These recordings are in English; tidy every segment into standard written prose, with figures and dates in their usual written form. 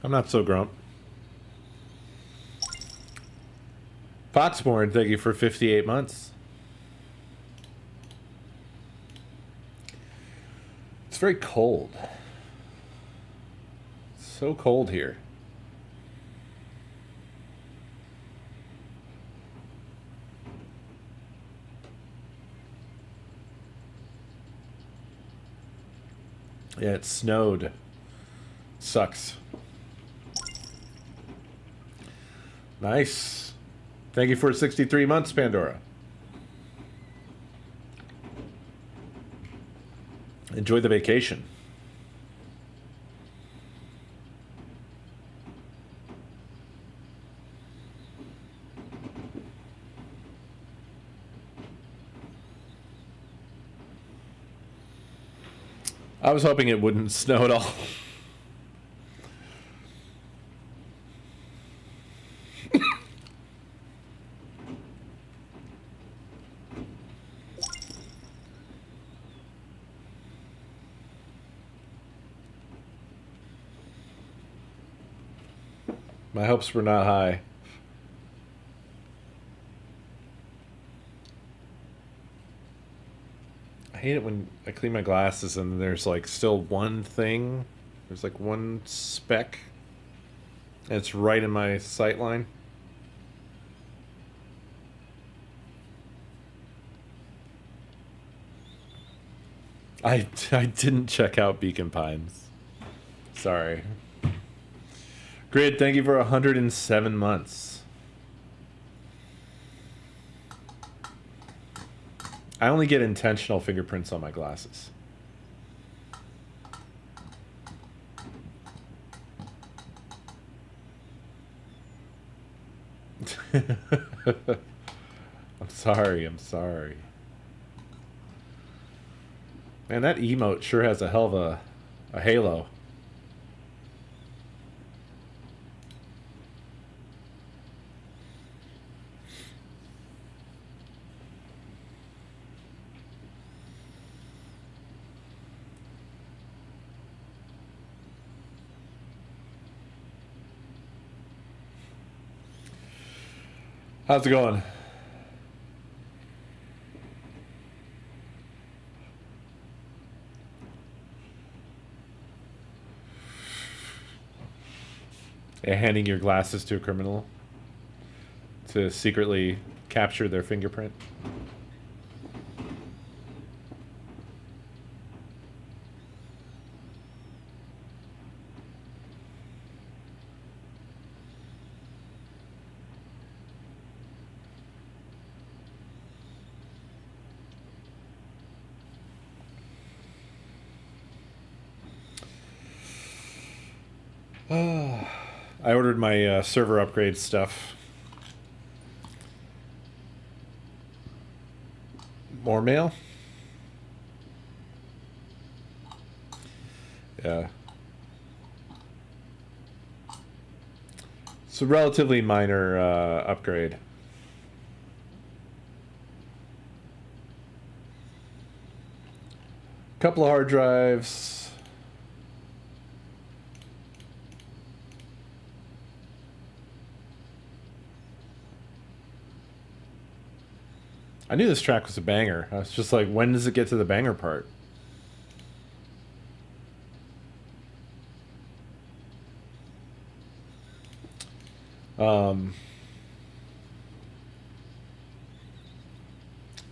I'm not so grump. Foxborn, thank you for 58 months. It's very cold. It's so cold here. Yeah, it snowed. Sucks. Nice. Thank you for 63 months, Pandora. Enjoy the vacation. I was hoping it wouldn't snow at all. My hopes were not high. I hate it when I clean my glasses and there's like still one thing. There's like one speck. And it's right in my sight line. I didn't check out Beacon Pines. Sorry. Grid, thank you for 107 months. I only get intentional fingerprints on my glasses. I'm sorry, I'm sorry. Man, that emote sure has a hell of a halo. How's it going? Handing your glasses to a criminal to secretly capture their fingerprint. I ordered my server upgrade stuff. More mail? Yeah. It's a relatively minor upgrade. Couple of hard drives. I knew this track was a banger. I was just like, when does it get to the banger part?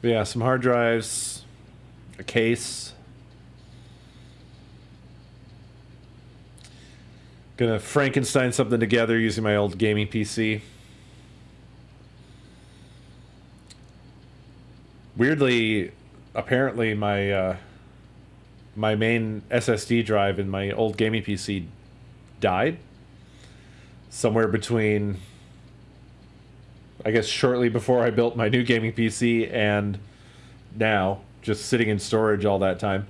Yeah, some hard drives, a case. Gonna Frankenstein something together using my old gaming PC. Weirdly, apparently my my main SSD drive in my old gaming PC died. Somewhere between, I guess, shortly before I built my new gaming PC and now, just sitting in storage all that time.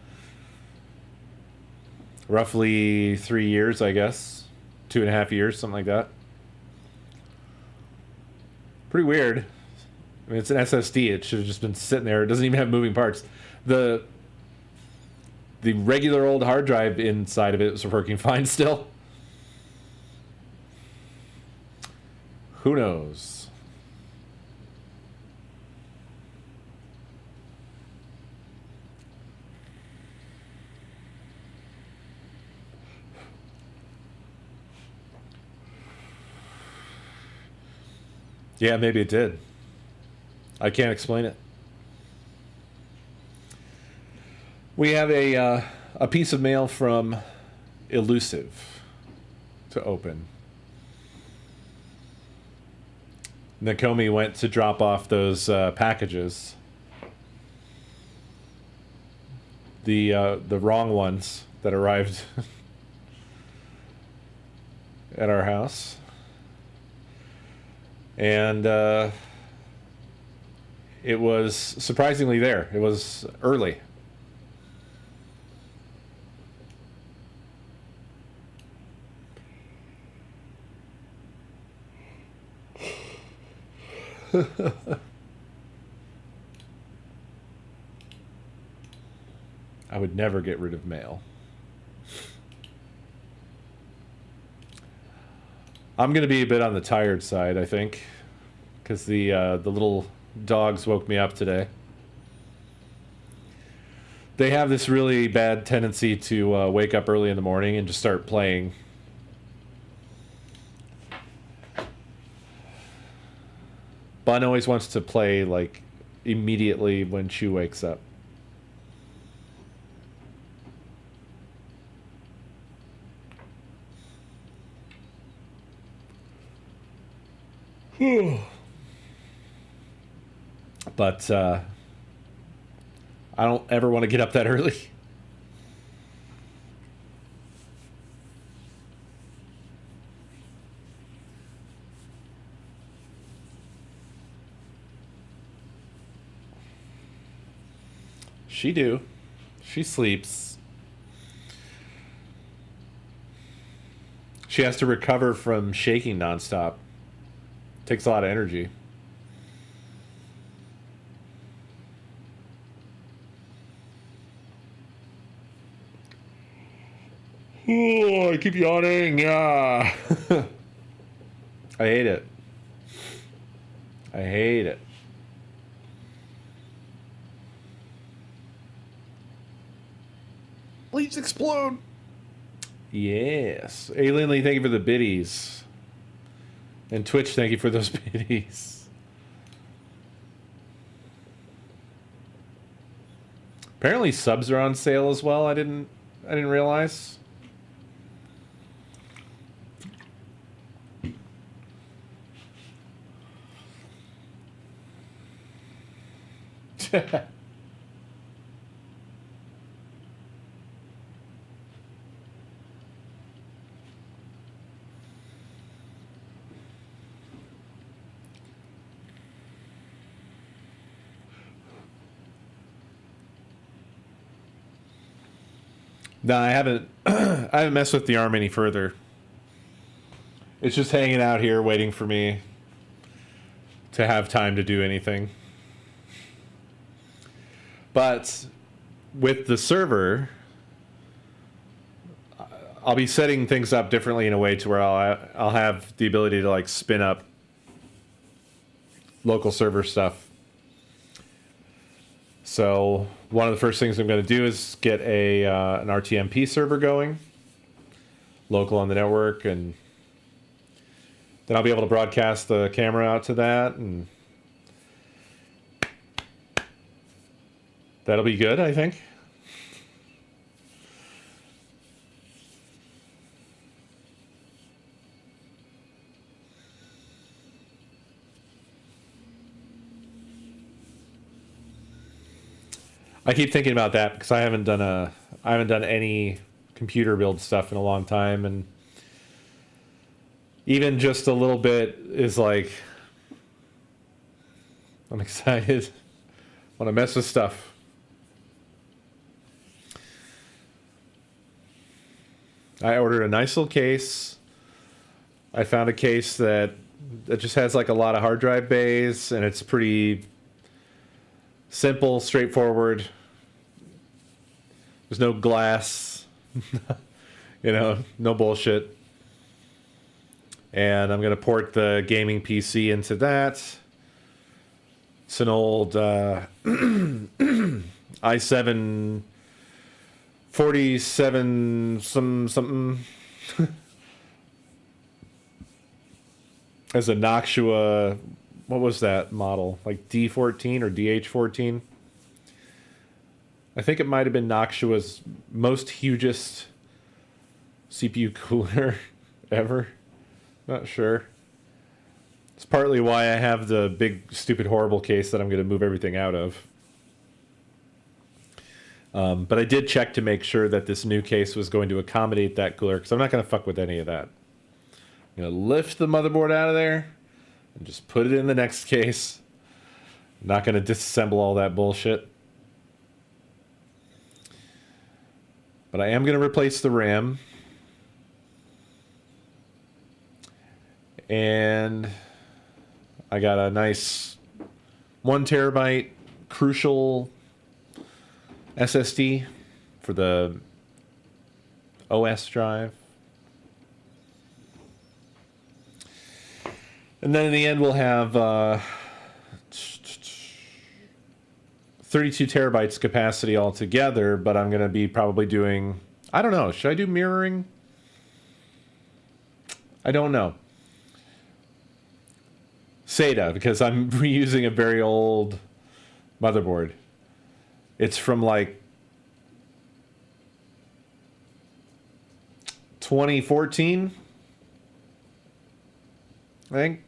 Roughly 3 years, I guess. 2.5 years, something like that. Pretty weird. I mean, it's an SSD. It should have just been sitting there. It doesn't even have moving parts. The regular old hard drive inside of it was working fine still. Who knows? Yeah, maybe it did. I can't explain it. We have a piece of mail from Elusive to open. Nakomi went to drop off those packages. The wrong ones that arrived at our house. And it was surprisingly there. It was early. I would never get rid of mail. I'm going to be a bit on the tired side, I think, because the little dogs woke me up today. They have this really bad tendency to wake up early in the morning and just start playing. Bun always wants to play, like, immediately when Chew wakes up. But I don't ever want to get up that early. She do. She sleeps. She has to recover from shaking nonstop. Takes a lot of energy. Oh, I keep yawning. I hate it. I hate it. Please explode. Yes. Alien Lee, thank you for the biddies. And Twitch, thank you for those biddies. Apparently subs are on sale as well. I didn't realize. No, I haven't. I haven't messed with the arm any further. It's just hanging out here, waiting for me to have time to do anything. But with the server, I'll be setting things up differently in a way to where I'll have the ability to like spin up local server stuff. So one of the first things I'm going to do is get an RTMP server going, local on the network, and then I'll be able to broadcast the camera out to that, and that'll be good, I think. I keep thinking about that because I haven't done any computer build stuff in a long time, and even just a little bit is like I'm excited. Want to mess with stuff. I ordered a nice little case. I found a case that just has like a lot of hard drive bays, and it's pretty simple, straightforward. There's no glass, no bullshit. And I'm going to port the gaming PC into that. It's an old i7 47 something as a Noctua. What was that model? Like D14 or DH14? I think it might have been Noctua's most hugest CPU cooler ever. Not sure. It's partly why I have the big, stupid, horrible case that I'm going to move everything out of. But I did check to make sure that this new case was going to accommodate that cooler, because I'm not going to fuck with any of that. I'm going to lift the motherboard out of there and just put it in the next case. I'm not going to disassemble all that bullshit. But I am going to replace the RAM. And I got a nice 1 terabyte Crucial SSD for the OS drive. And then in the end we'll have 32 terabytes capacity altogether, but I'm going to be probably doing... I don't know. Should I do mirroring? I don't know. SATA, because I'm reusing a very old motherboard. It's from like 2014, I think.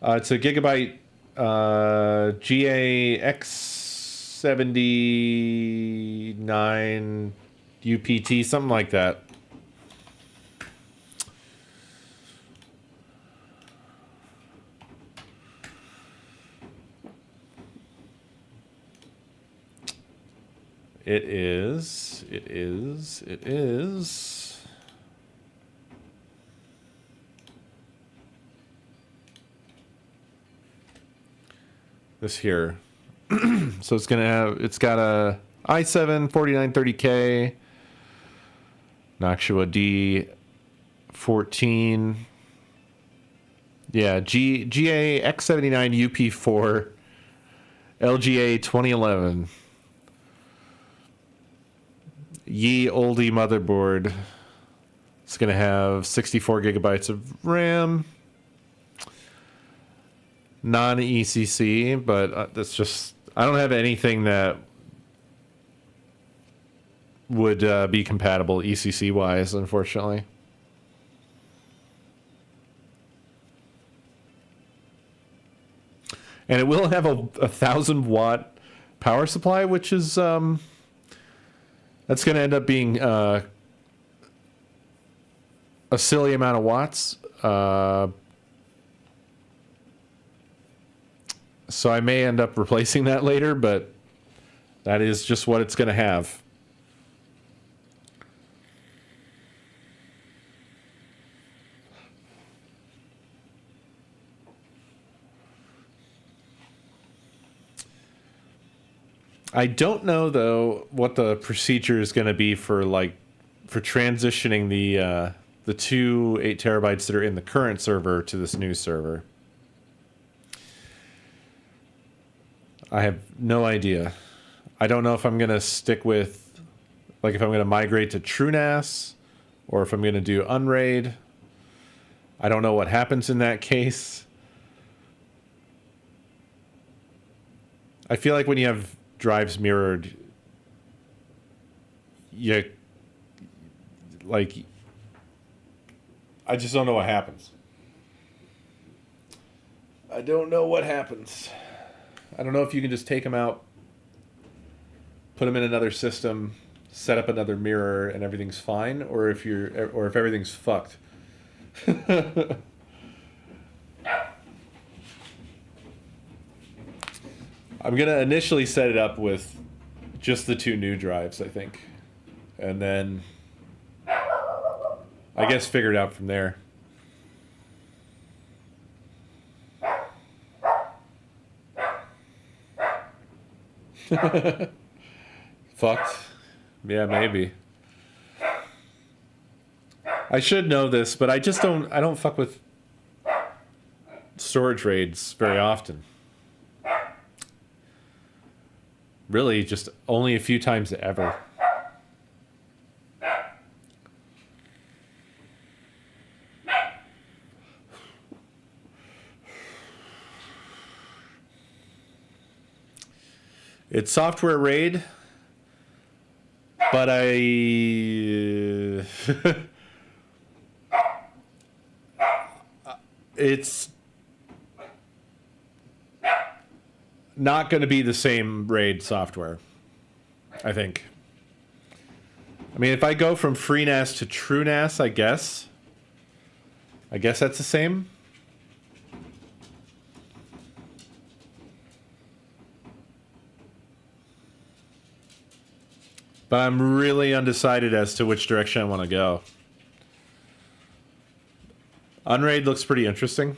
It's a Gigabyte GAX79 UPT, something like that. It is this here. So it's got a i7 4930K, Noctua D14. Yeah, GAX79 UP4 LGA 2011. Ye oldie motherboard. It's going to have 64 gigabytes of RAM. Non-ECC, but that's just... I don't have anything that would be compatible ECC-wise, unfortunately. And it will have a 1,000-watt power supply, which is... that's going to end up being a silly amount of watts. So I may end up replacing that later, but that is just what it's going to have. I don't know though what the procedure is going to be for transitioning the two 8 terabytes that are in the current server to this new server. I have no idea. I don't know if I'm going to stick with, if I'm going to migrate to TrueNAS or if I'm going to do Unraid. I don't know what happens in that case. I feel like when you have drives mirrored, I just don't know what happens. I don't know what happens. I don't know if you can just take them out, put them in another system, set up another mirror, and everything's fine, or if everything's fucked. I'm gonna initially set it up with just the 2 new drives, I think, and then I guess figure it out from there. Fucked? Yeah, maybe. I should know this, but I just don't. I don't fuck with storage raids very often. Really, just only a few times ever. It's software raid, but it's not going to be the same raid software, I think. I mean, if I go from FreeNAS to TrueNAS, I guess that's the same. But I'm really undecided as to which direction I want to go. Unraid looks pretty interesting.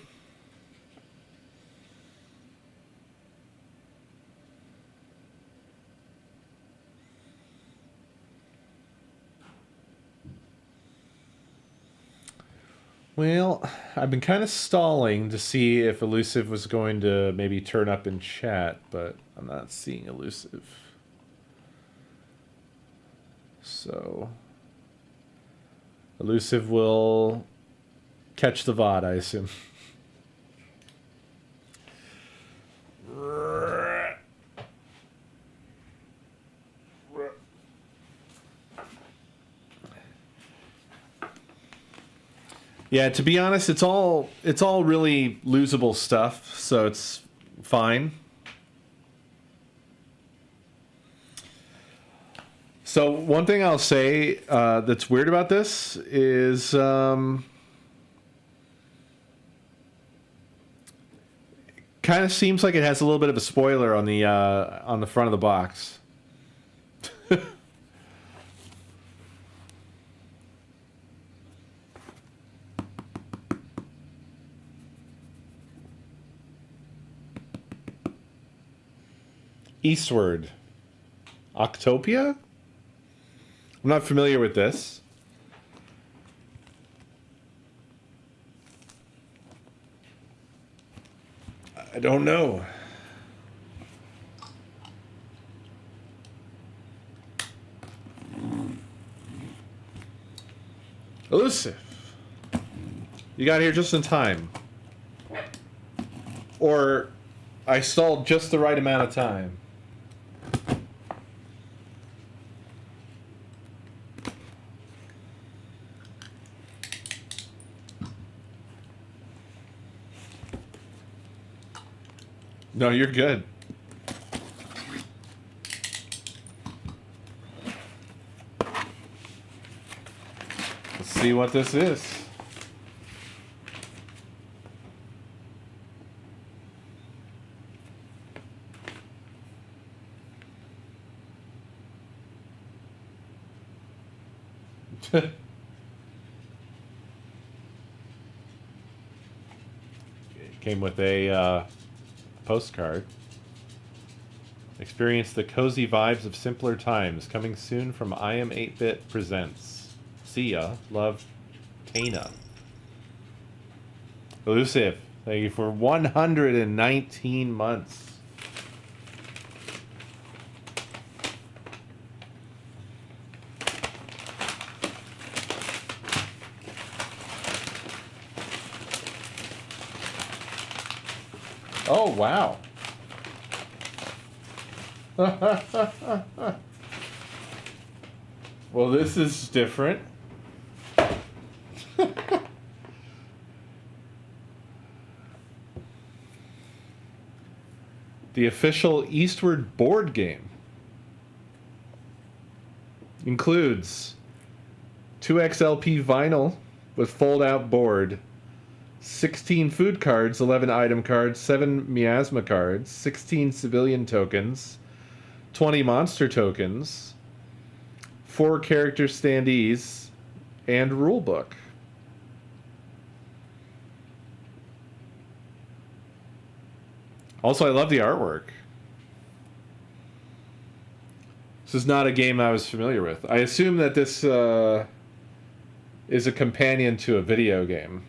Well, I've been kind of stalling to see if Elusive was going to maybe turn up in chat, but I'm not seeing Elusive. So, Elusive will catch the VOD, I assume. Yeah, to be honest, it's all really losable stuff, so it's fine. So one thing I'll say that's weird about this is kind of seems like it has a little bit of a spoiler on the front of the box. Eastward. Octopia? I'm not familiar with this. I don't know. Elusive. You got here just in time. Or I stalled just the right amount of time. No, you're good. Let's see what this is. Came with a postcard. Experience the cozy vibes of simpler times. Coming soon from I Am 8-Bit Presents. See ya. Love, Tana. Elusive. Thank you for 119 months. Oh, wow. Well, this is different. The official Eastward board game includes 2XLP vinyl with fold-out board, 16 food cards, 11 item cards, 7 miasma cards, 16 civilian tokens, 20 monster tokens, 4 character standees, and rulebook. Also, I love the artwork. This is not a game I was familiar with. I assume that this is a companion to a video game.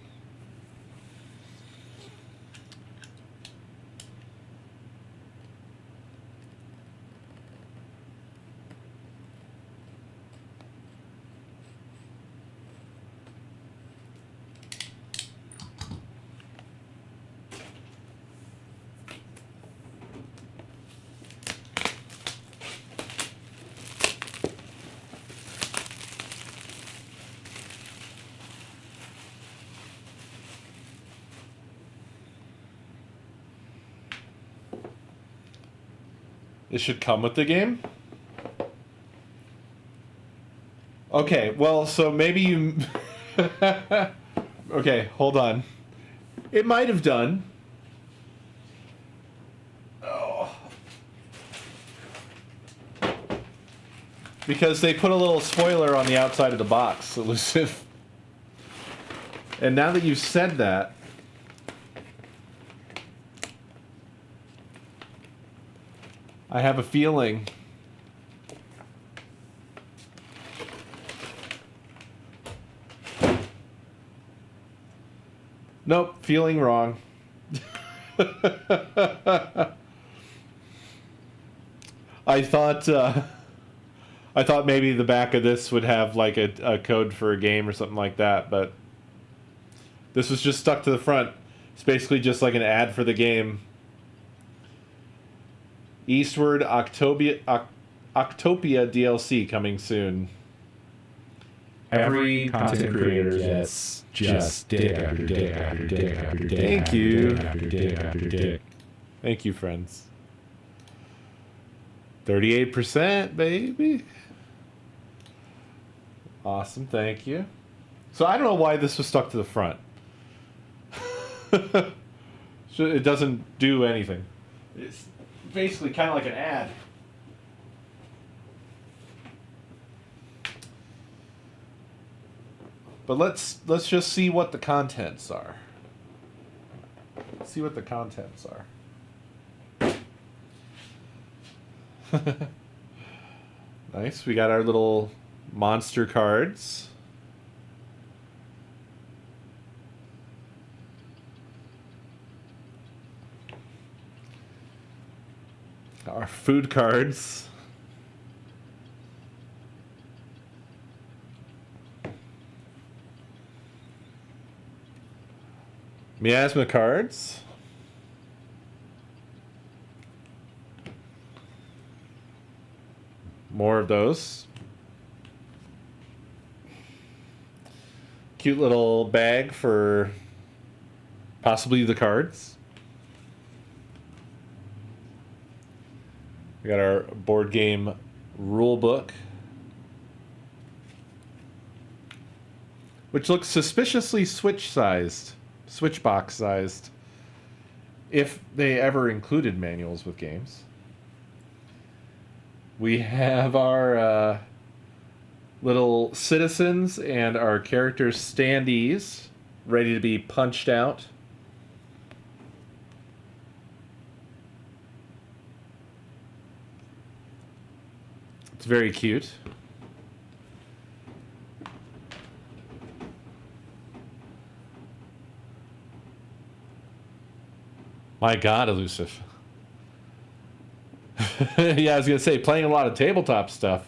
It should come with the game? Okay, well, so maybe you... Okay, hold on. It might have done. Oh. Because they put a little spoiler on the outside of the box, elusive. And now that you've said that... I have a feeling. Nope, feeling wrong. I thought maybe the back of this would have like a code for a game or something like that, but this was just stuck to the front. It's basically just like an ad for the game. Eastward Octopia DLC coming soon. Every content creator gets just dick after dick after dick after dick. Thank you. After dick after dick. Thank you, friends. 38%, baby. Awesome, thank you. So I don't know why this was stuck to the front. So it doesn't do anything. It's basically kind of like an ad. But let's just see what the contents are. Let's see what the contents are. Nice. We got our little monster cards. Our food cards. Miasma cards. More of those. Cute little bag for possibly the cards. We got our board game rule book, which looks suspiciously Switch box sized, if they ever included manuals with games. We have our little citizens and our characters' standees ready to be punched out. It's very cute. My God, elusive. Yeah, I was going to say, playing a lot of tabletop stuff.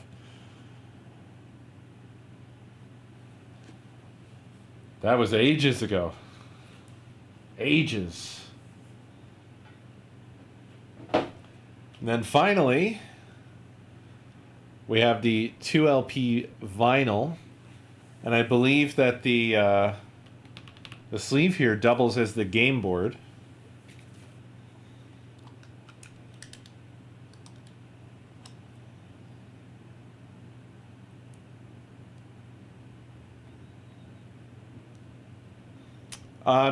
That was ages ago. Ages. And then finally, we have the 2LP vinyl. And I believe that the sleeve here doubles as the game board.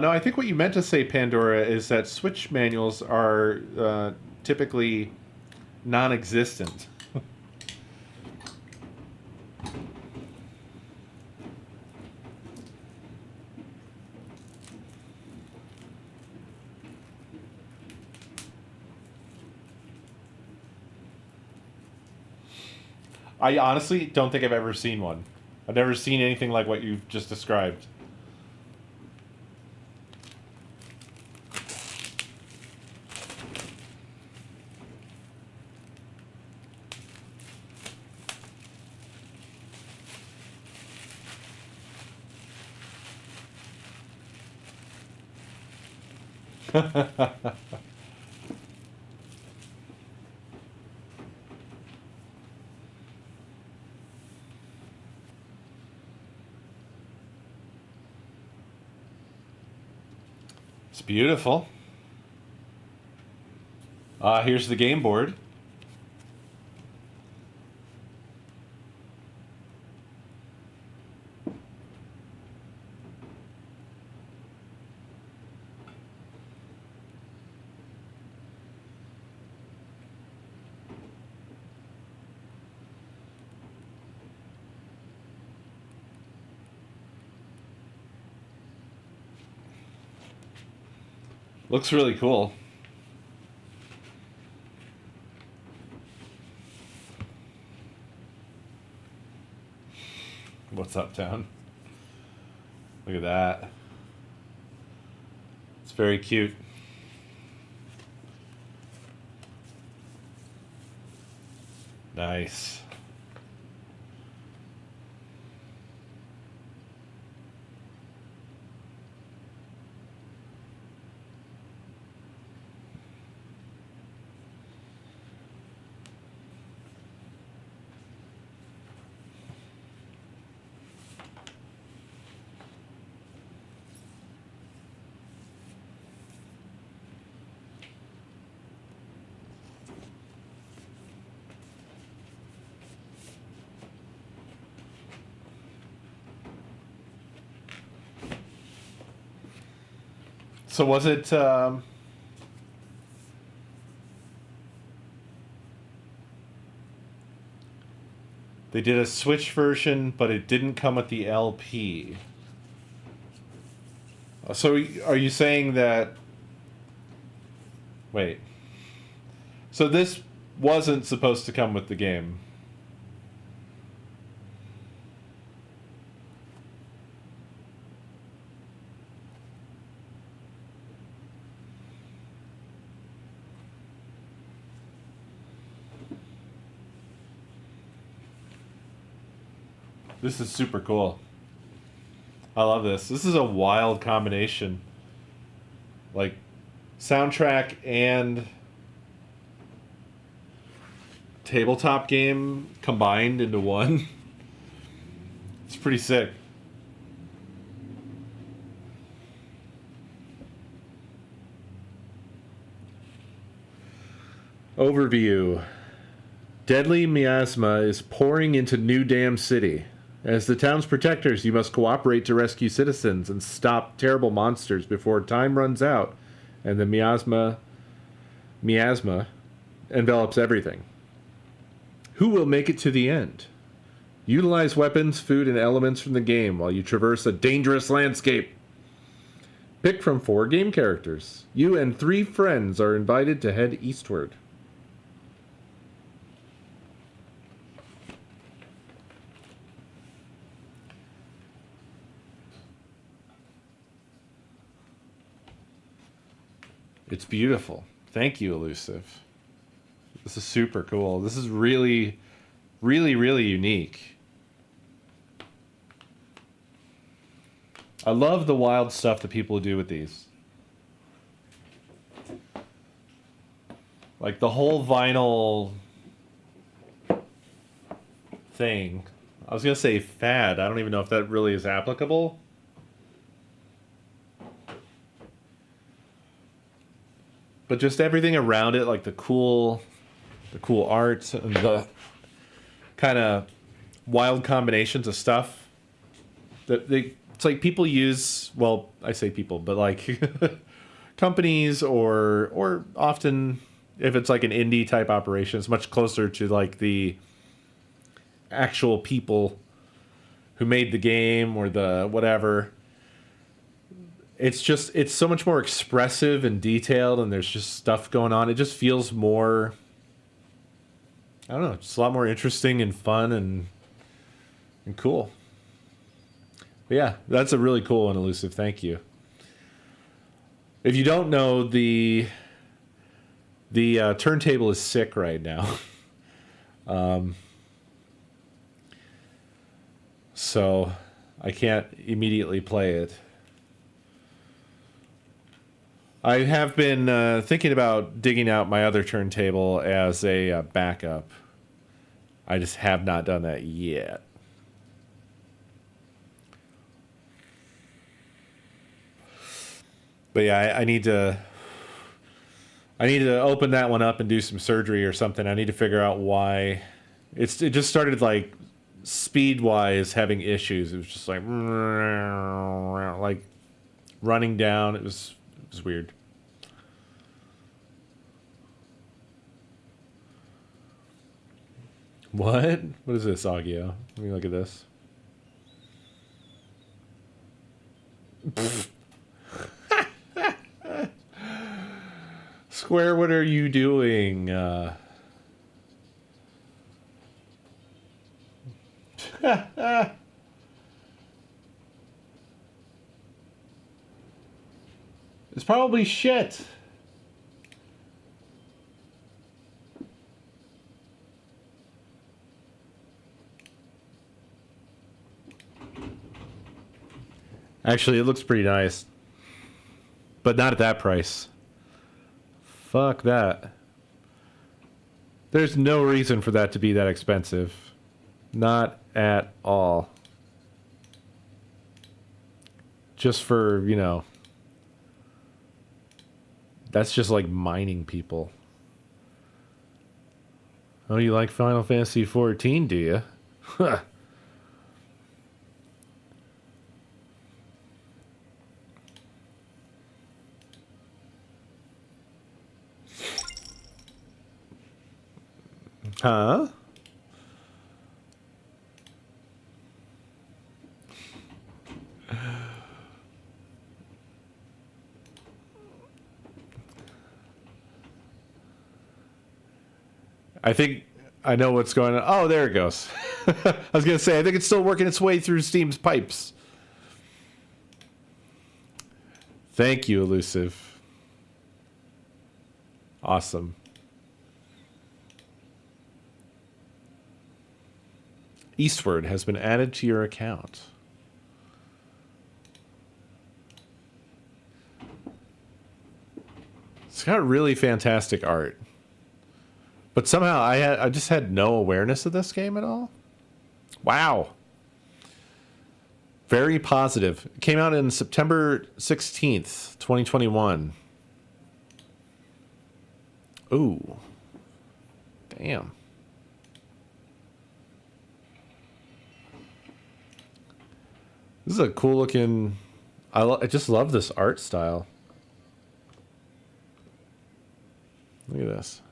No, I think what you meant to say, Pandora, is that Switch manuals are typically non-existent. I honestly don't think I've ever seen one. I've never seen anything like what you've just described. It's beautiful. Here's the game board. Looks really cool. What's up, town? Look at that. It's very cute. Nice. So was it they did a Switch version, but it didn't come with the LP. So are you saying that... Wait. So this wasn't supposed to come with the game. This is super cool. I love this. This is a wild combination. Like, soundtrack and tabletop game combined into one. It's pretty sick. Overview. Deadly miasma is pouring into New Dam City. As the town's protectors, you must cooperate to rescue citizens and stop terrible monsters before time runs out and the miasma envelops everything. Who will make it to the end? Utilize weapons, food, and elements from the game while you traverse a dangerous landscape. Pick from 4 game characters. You and 3 friends are invited to head eastward. It's beautiful. Thank you, Elusive. This is super cool. This is really, really, really unique. I love the wild stuff that people do with these. Like the whole vinyl thing. I was going to say fad. I don't even know if that really is applicable. But just everything around it, like the cool art and the kind of wild combinations of stuff that it's like people use. Well, I say people, but like companies or often if it's like an indie type operation, it's much closer to like the actual people who made the game or the whatever. It's so much more expressive and detailed, and there's just stuff going on. It just feels more, I don't know, just a lot more interesting and fun and cool. But yeah, that's a really cool one, Elusive. Thank you. If you don't know, the turntable is sick right now. So I can't immediately play it. I have been thinking about digging out my other turntable as a backup. I just have not done that yet. But yeah, I need to open that one up and do some surgery or something. I need to figure out why it just started like speed wise having issues. It was just like running down. It was weird. What? What is this, Agio? Let me look at this. Square, what are you doing? It's probably shit. Actually, it looks pretty nice. But not at that price. Fuck that. There's no reason for that to be that expensive. Not at all. Just for, you know... That's just like mining people. Oh, you like Final Fantasy XIV, do you? Huh. Huh? I think I know what's going on. Oh, there it goes. I was going to say, I think it's still working its way through Steam's pipes. Thank you, Elusive. Awesome. Eastward has been added to your account. It's got really fantastic art. But somehow I just had no awareness of this game at all. Wow. Very positive. It came out in September 16th, 2021. Ooh. Damn. This is a cool looking... I just love this art style. Look at this.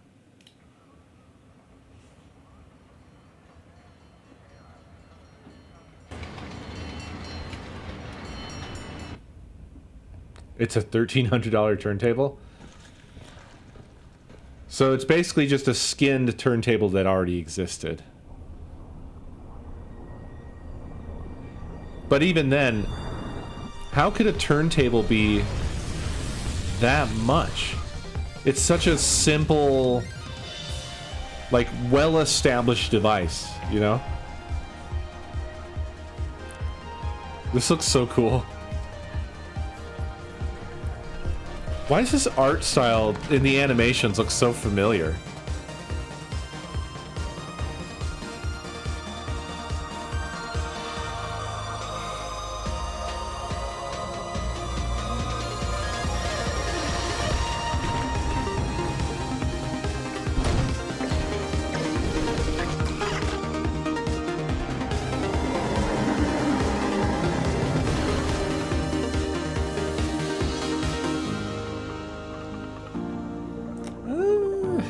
It's a $1,300 turntable. So it's basically just a skinned turntable that already existed. But even then, how could a turntable be that much? It's such a simple, like, well-established device, you know? This looks so cool. Why does this art style in the animations look so familiar?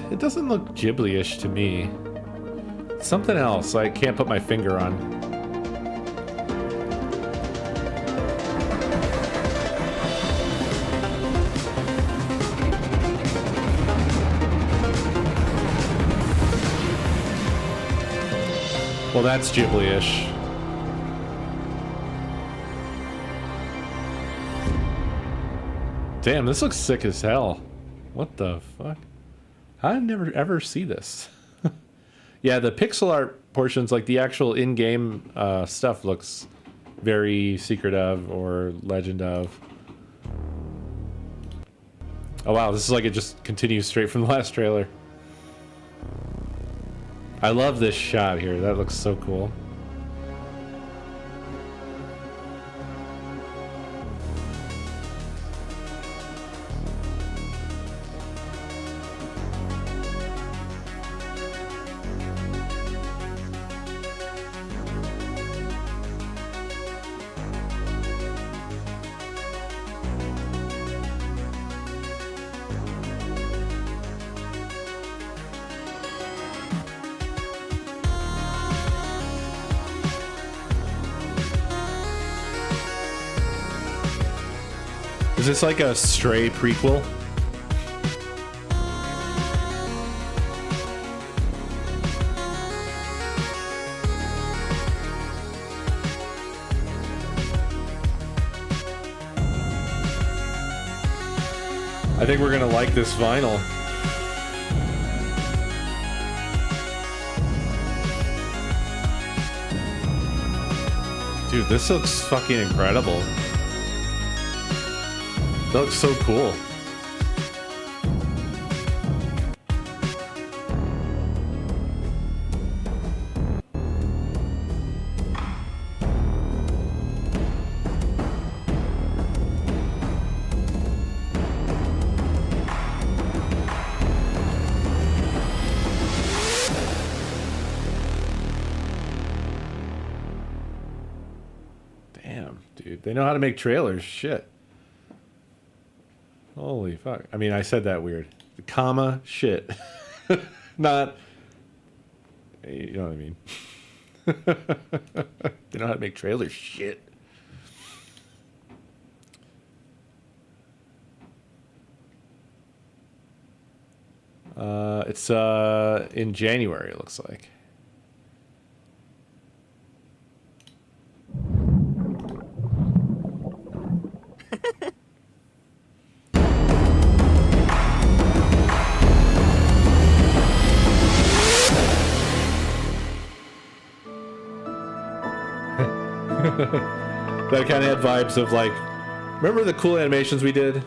It doesn't look Ghibli-ish to me. Something else I can't put my finger on. Well, that's Ghibli-ish. Damn, this looks sick as hell. What the fuck? I never ever see this. Yeah, the pixel art portions, like the actual in-game stuff, looks very Secret of or Legend of. Oh wow, this is like it just continues straight from the last trailer. I love this shot here. That looks so cool. Is this like a Stray prequel? I think we're gonna like this vinyl. Dude, this looks fucking incredible. That looks so cool. Damn, dude. They know how to make trailers. Shit. Holy fuck. I mean, I said that weird. Comma, shit. Not... You know what I mean. They know how to make trailers. Shit. It's in January, it looks like. That kind of had vibes of like, remember the cool animations we did?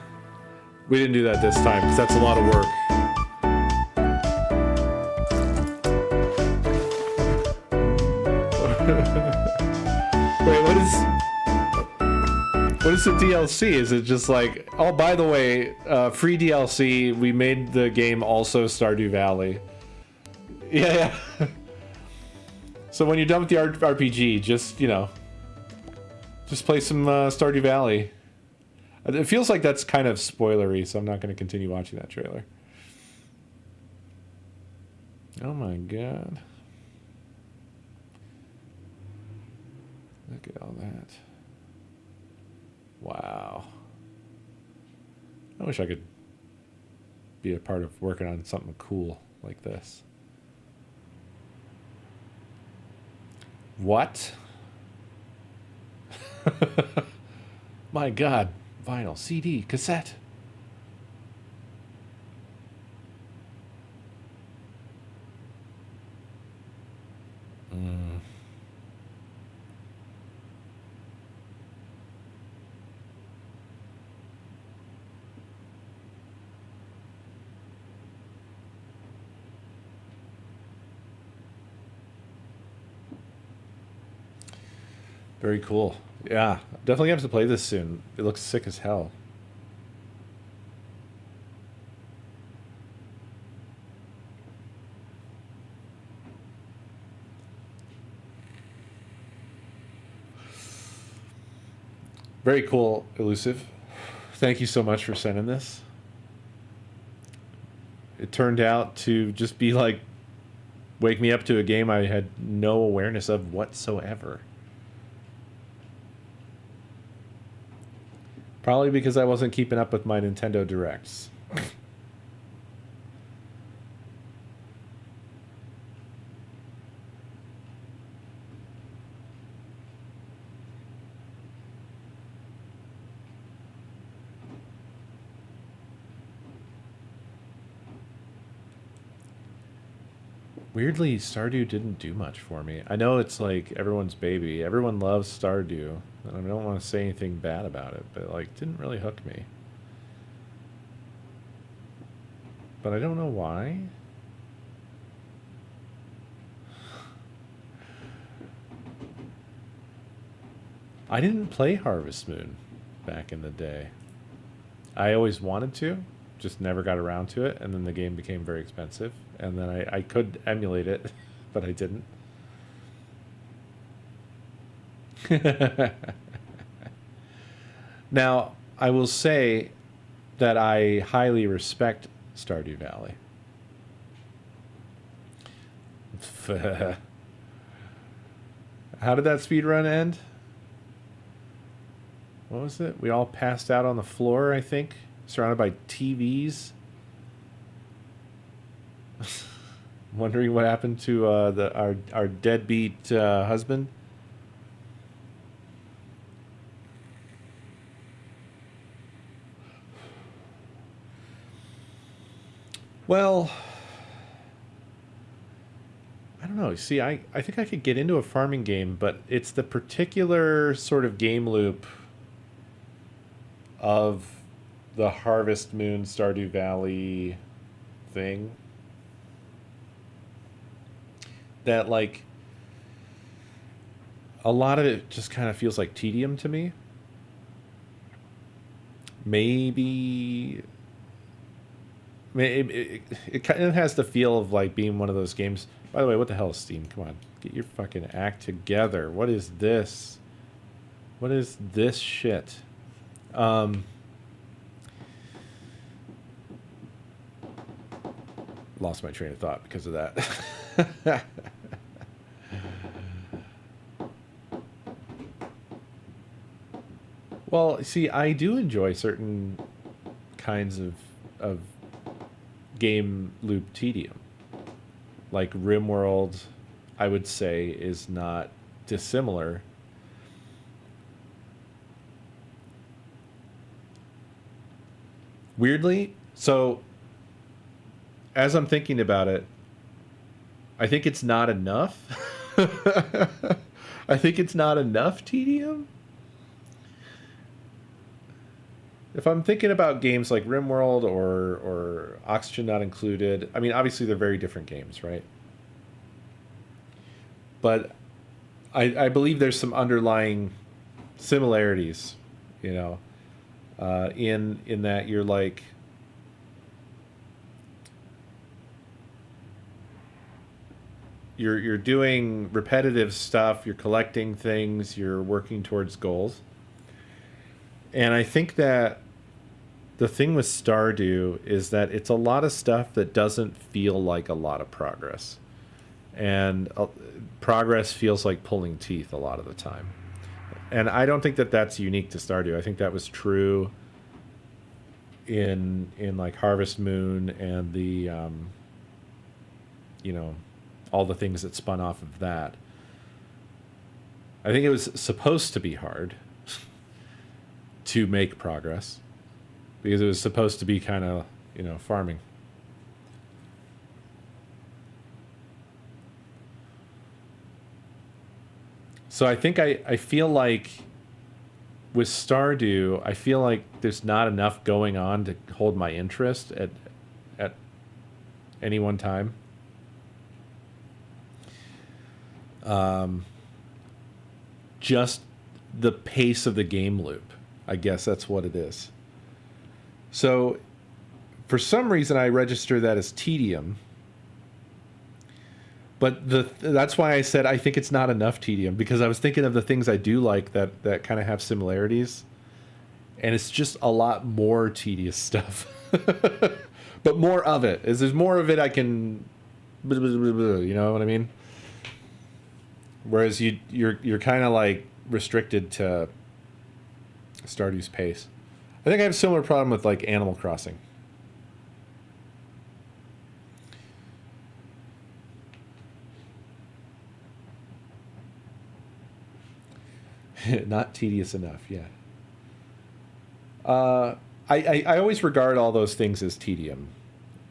We didn't do that this time because that's a lot of work. Wait, what is the DLC? Is it just like, oh, by the way, free DLC, we made the game also Stardew Valley. Yeah. So when you're done with the RPG, just, you know, just play some Stardew Valley. It feels like that's kind of spoilery, so I'm not going to continue watching that trailer. Oh my god. Look at all that. Wow. I wish I could be a part of working on something cool like this. What? My god. Vinyl, CD, cassette. Very cool. Yeah, definitely have to play this soon. It looks sick as hell. Very cool, Elusive. Thank you so much for sending this. It turned out to just be like, wake me up to a game I had no awareness of whatsoever. Probably because I wasn't keeping up with my Nintendo Directs. Weirdly, Stardew didn't do much for me. I know it's like everyone's baby. Everyone loves Stardew. And I don't want to say anything bad about it, but like didn't really hook me. But I don't know why. I didn't play Harvest Moon back in the day. I always wanted to, just never got around to it, and then the game became very expensive, and then I could emulate it, but I didn't. Now, I will say that I highly respect Stardew Valley. How did that speedrun end? What was it? We all passed out on the floor, I think, surrounded by TVs. Wondering what happened to our deadbeat husband. Well, I don't know. See, I think I could get into a farming game, but it's the particular sort of game loop of the Harvest Moon Stardew Valley thing that, like, a lot of it just kind of feels like tedium to me. Maybe it kind of has the feel of like being one of those games. By the way, what the hell is Steam? Come on, get your fucking act together. What is this? What is this shit? Lost my train of thought because of that. Well, see, I do enjoy certain kinds of game loop tedium. Like RimWorld, I would say, is not dissimilar. Weirdly, so as I'm thinking about it, I think it's not enough. I think it's not enough tedium. If I'm thinking about games like RimWorld or Oxygen Not Included, I mean, obviously they're very different games, right? But I believe there's some underlying similarities, you know, in that you're like, you're doing repetitive stuff, you're collecting things, you're working towards goals. And I think that the thing with Stardew is that it's a lot of stuff that doesn't feel like a lot of progress. And progress feels like pulling teeth a lot of the time. And I don't think that that's unique to Stardew. I think that was true in like Harvest Moon and the you know, all the things that spun off of that. I think it was supposed to be hard to make progress because it was supposed to be kind of, you know, farming. So I think I feel like with Stardew, I feel like there's not enough going on to hold my interest at any one time. Just the pace of the game loop. I guess that's what it is. So, for some reason, I register that as tedium. But that's why I said I think it's not enough tedium, because I was thinking of the things I do like that kind of have similarities. And it's just a lot more tedious stuff. But more of it. As there's more of it, I can... You know what I mean? Whereas you're kind of like restricted to Stardew's pace. I think I have a similar problem with like Animal Crossing. Not tedious enough, yeah. I always regard all those things as tedium,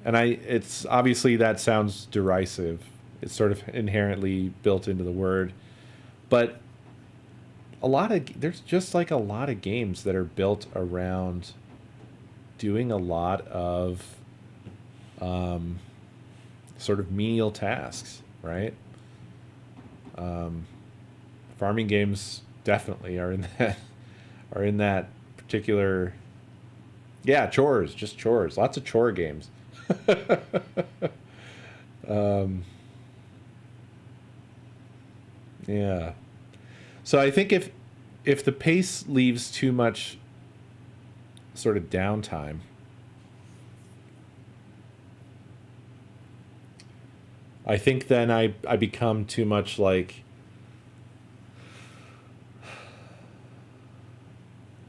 and it's obviously that sounds derisive It's sort of inherently built into the word. But there's just like a lot of games that are built around doing a lot of sort of menial tasks, right? Farming games definitely are in that particular. Yeah, chores, just chores. Lots of chore games. Yeah. So I think if the pace leaves too much sort of downtime, I think then I become too much like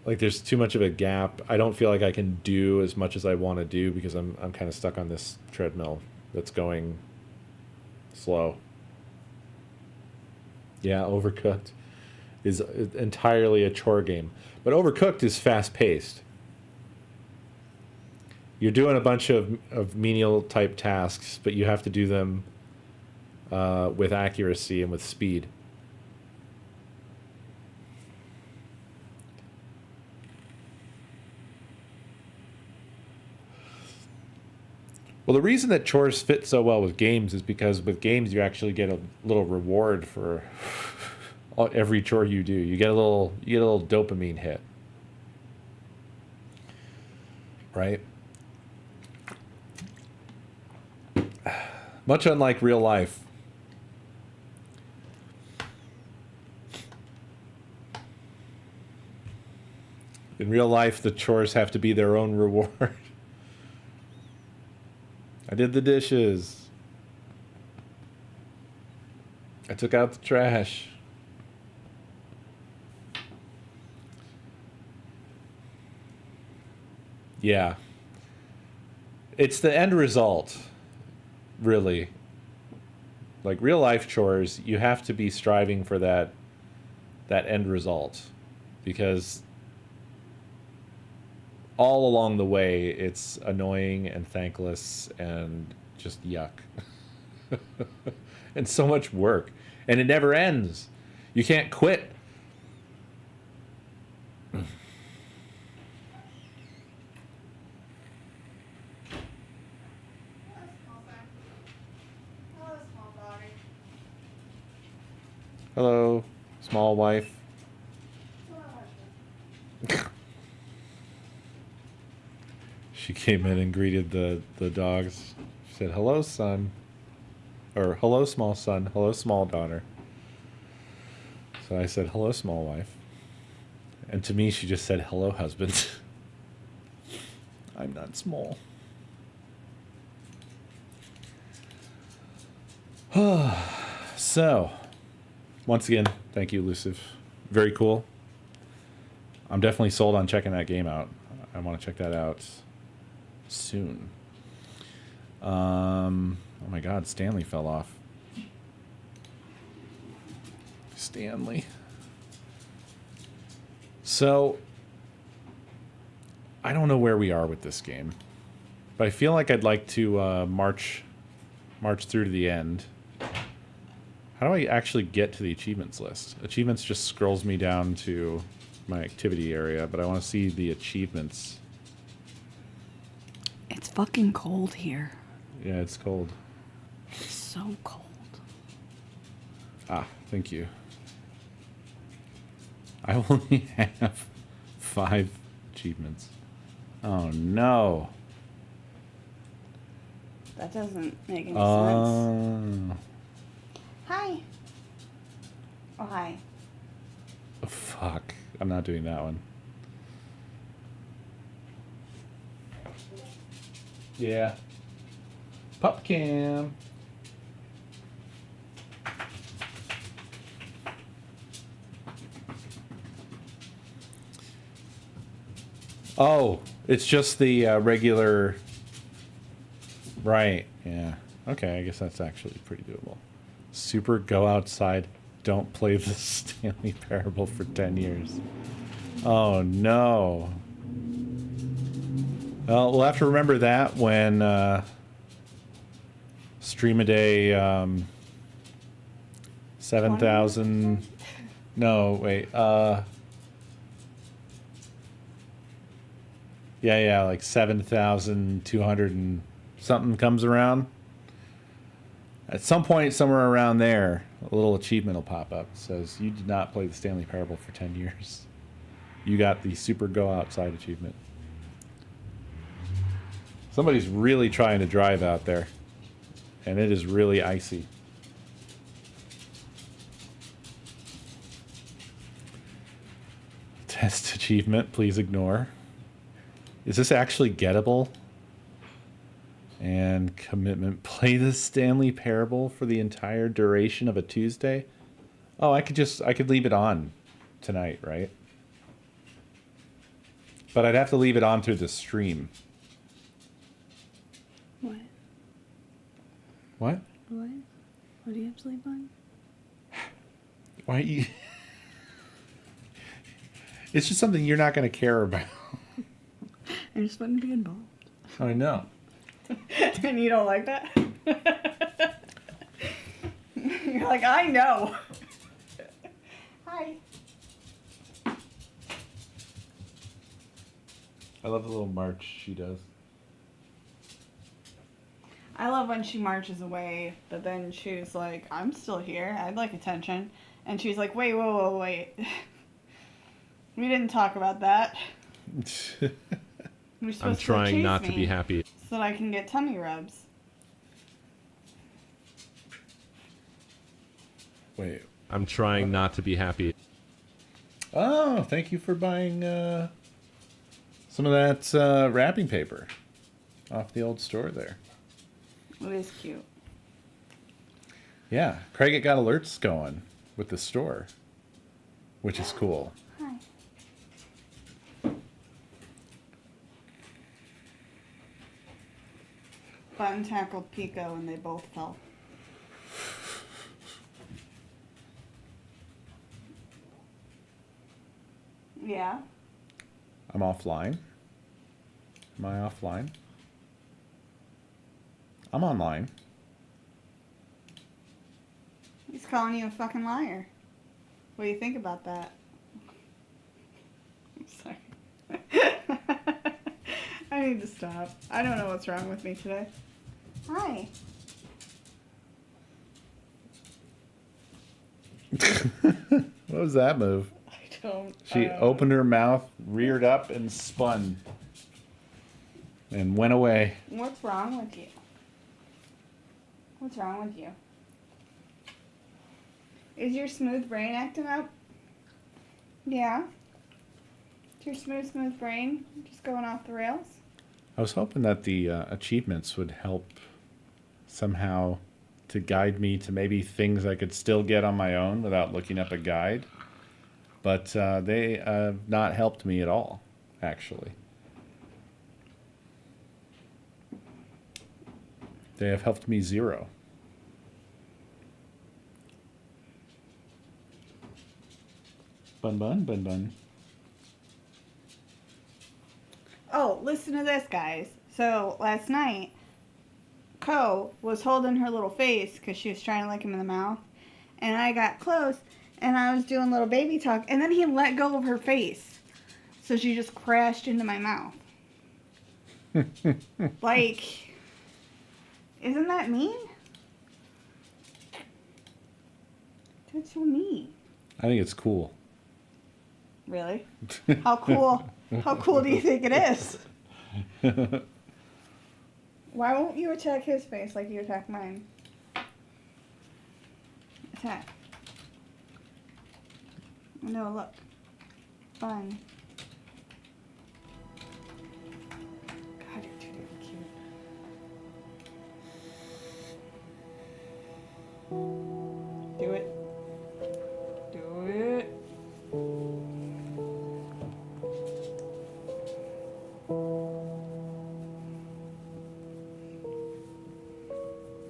there's too much of a gap. I don't feel like I can do as much as I want to do because I'm kind of stuck on this treadmill that's going slow. Yeah, Overcooked is entirely a chore game. But Overcooked is fast paced. You're doing a bunch of menial type tasks, but you have to do them with accuracy and with speed. Well, the reason that chores fit so well with games is because with games you actually get a little reward for every chore you do. You get a little dopamine hit. Right? Much unlike real life. In real life, the chores have to be their own reward. I did the dishes. I took out the trash. Yeah. It's the end result, really. Like real life chores, you have to be striving for that end result because all along the way it's annoying and thankless and just yuck. And so much work. And it never ends. You can't quit. Hello, small wife. She came in and greeted the dogs. She said, "Hello, son." Or, "Hello, small son. Hello, small daughter." So I said, "Hello, small wife." And to me, she just said, "Hello, husband." I'm not small. So, once again, thank you, Elusive. Very cool. I'm definitely sold on checking that game out. I want to check that out soon. Oh my god, Stanley fell off. Stanley. So, I don't know where we are with this game, but I feel like I'd like to march through to the end. How do I actually get to the achievements list? Achievements just scrolls me down to my activity area, but I want to see the achievements. It's fucking cold here. Yeah, it's cold. It's so cold. Ah, thank you. I only have 5 achievements. Oh no. That doesn't make any sense. Hi. Oh, hi. Oh, fuck. I'm not doing that one. Yeah. Pup cam. Oh, it's just the regular... Right, yeah. Okay, I guess that's actually pretty doable. Super go outside. Don't play the Stanley Parable for 10 years. Oh, no. Well, we'll have to remember that when SCREAMADAY 7,000. No, wait. Yeah, like 7,200 and something comes around. At some point, somewhere around there, a little achievement will pop up. It says, you did not play the Stanley Parable for 10 years. You got the Super Go Outside achievement. Somebody's really trying to drive out there. And it is really icy. Test achievement, please ignore. Is this actually gettable? And commitment, play the Stanley Parable for the entire duration of a Tuesday? Oh, I could leave it on tonight, right? But I'd have to leave it on through the stream. What? What? What? What do you have to sleep on? Why you... It's just something you're not going to care about. I just want to be involved. I know. And you don't like that? You're like, I know. Hi. I love the little march she does. I love when she marches away, but then she's like, I'm still here. I'd like attention. And she's like, wait. We didn't talk about that. We're supposed I'm to trying chase not to me be happy. so that I can get tummy rubs. Wait. I'm trying not to be happy. Oh, thank you for buying some of that wrapping paper off the old store there. It is cute. Yeah, Craig got alerts going with the store, which is cool. Hi. Button tackled Pico and they both fell. Yeah. I'm offline. Am I offline? I'm online. He's calling you a fucking liar. What do you think about that? I'm sorry. I need to stop. I don't know what's wrong with me today. Hi. What was that move? I don't. She opened her mouth, reared up, and spun. And went away. What's wrong with you? What's wrong with you? Is your smooth brain acting up? Yeah? Is your smooth brain just going off the rails? I was hoping that the achievements would help somehow to guide me to maybe things I could still get on my own without looking up a guide. But they have not helped me at all, actually. They have helped me zero. Bun. Oh, listen to this, guys. So, last night, Co was holding her little face because she was trying to lick him in the mouth. And I got close, and I was doing little baby talk, and then he let go of her face. So she just crashed into my mouth. Like, isn't that mean? That's so mean. I think it's cool. Really? How cool? How cool do you think it is? Why won't you attack his face like you attack mine? Attack. No, look. Fun. God, you're too damn cute. Do it. Do it.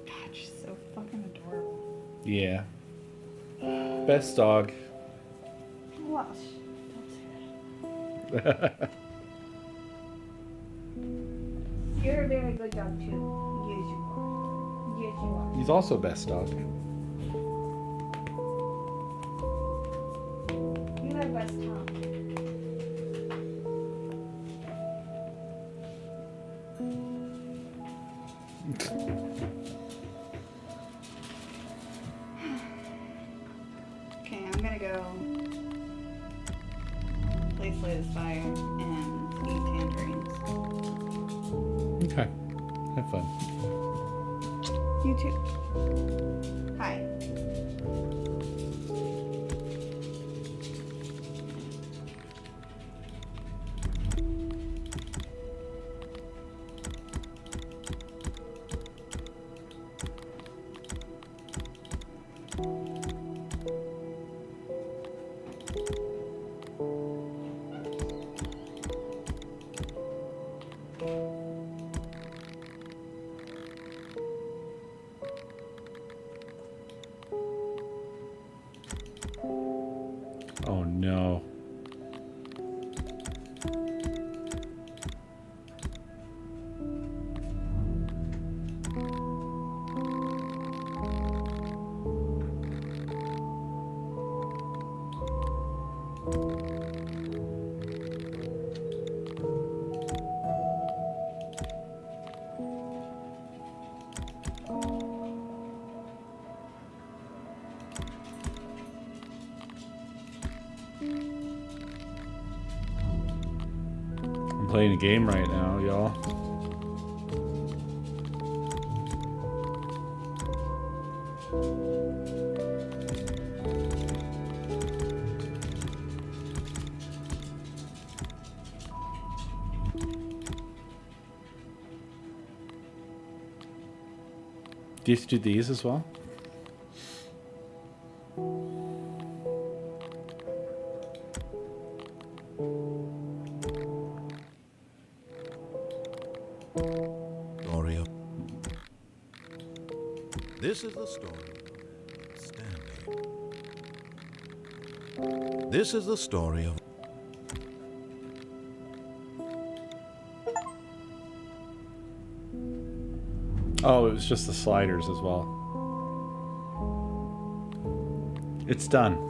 God, she's so fucking adorable. Yeah. Best dog. Well, don't say that. You're a very good dog too. Yes, you are. Yes, you are. He's also best dog. West Tom. Okay, I'm gonna go play Slay the Spire and eat tangerines. Okay. Have fun. You too. Hi. Oh no. I'm playing a game right now, y'all. Do you have to do these as well? Story of... This is the story of Stanley. This is the story of... Oh, it was just the sliders as well. It's done.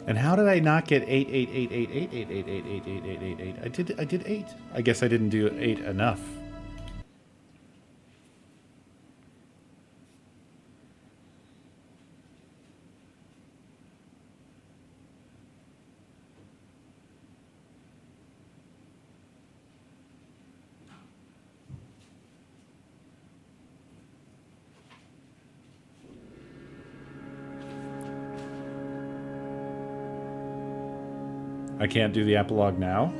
And how did I not get 8, 8, 8, 8, 8, 8, 8, 8, 8, 8, 8, 8, 8? I did 8. I guess I didn't do 8 enough. I can't do the epilogue now?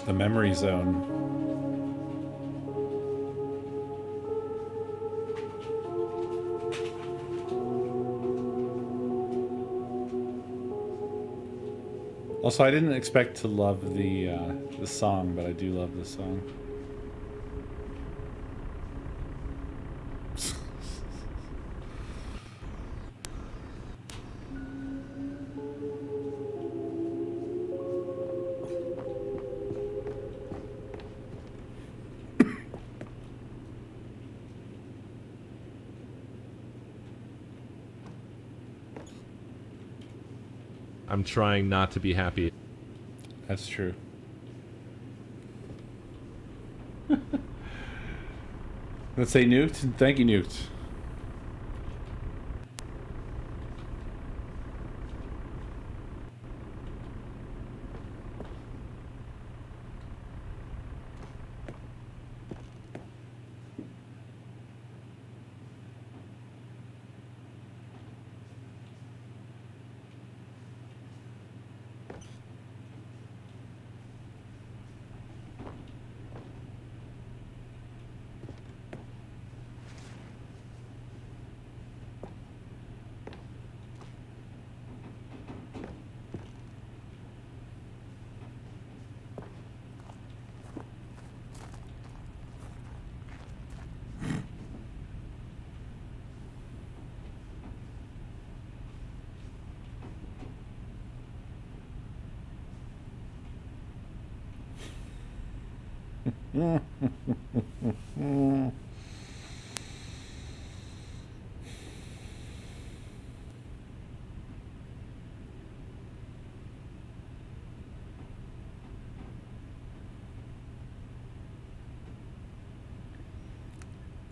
The memory zone. Also, I didn't expect to love the song, but I do love the song. I'm trying not to be happy. That's true. Let's say Newt. Thank you, Newt.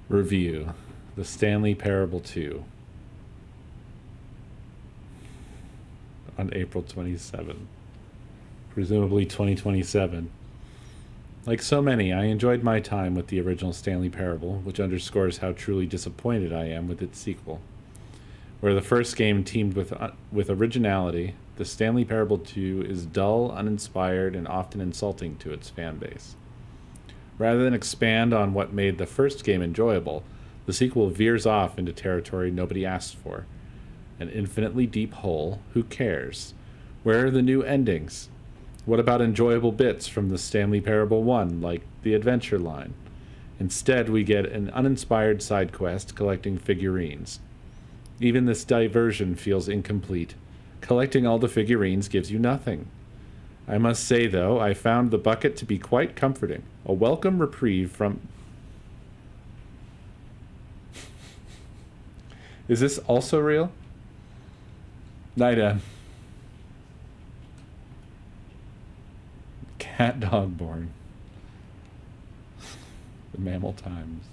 Review: The Stanley Parable 2 on April 27, presumably 2027. Like so many, I enjoyed my time with the original Stanley Parable, which underscores how truly disappointed I am with its sequel. Where the first game teamed with originality, the Stanley Parable 2 is dull, uninspired, and often insulting to its fan base. Rather than expand on what made the first game enjoyable, the sequel veers off into territory nobody asked for. An infinitely deep hole. Who cares? Where are the new endings? What about enjoyable bits from the Stanley Parable 1, like the adventure line? Instead, we get an uninspired side quest collecting figurines. Even this diversion feels incomplete. Collecting all the figurines gives you nothing. I must say, though, I found the bucket to be quite comforting. A welcome reprieve from... Is this also real? Nida. Cat dog born. The Mammal Times.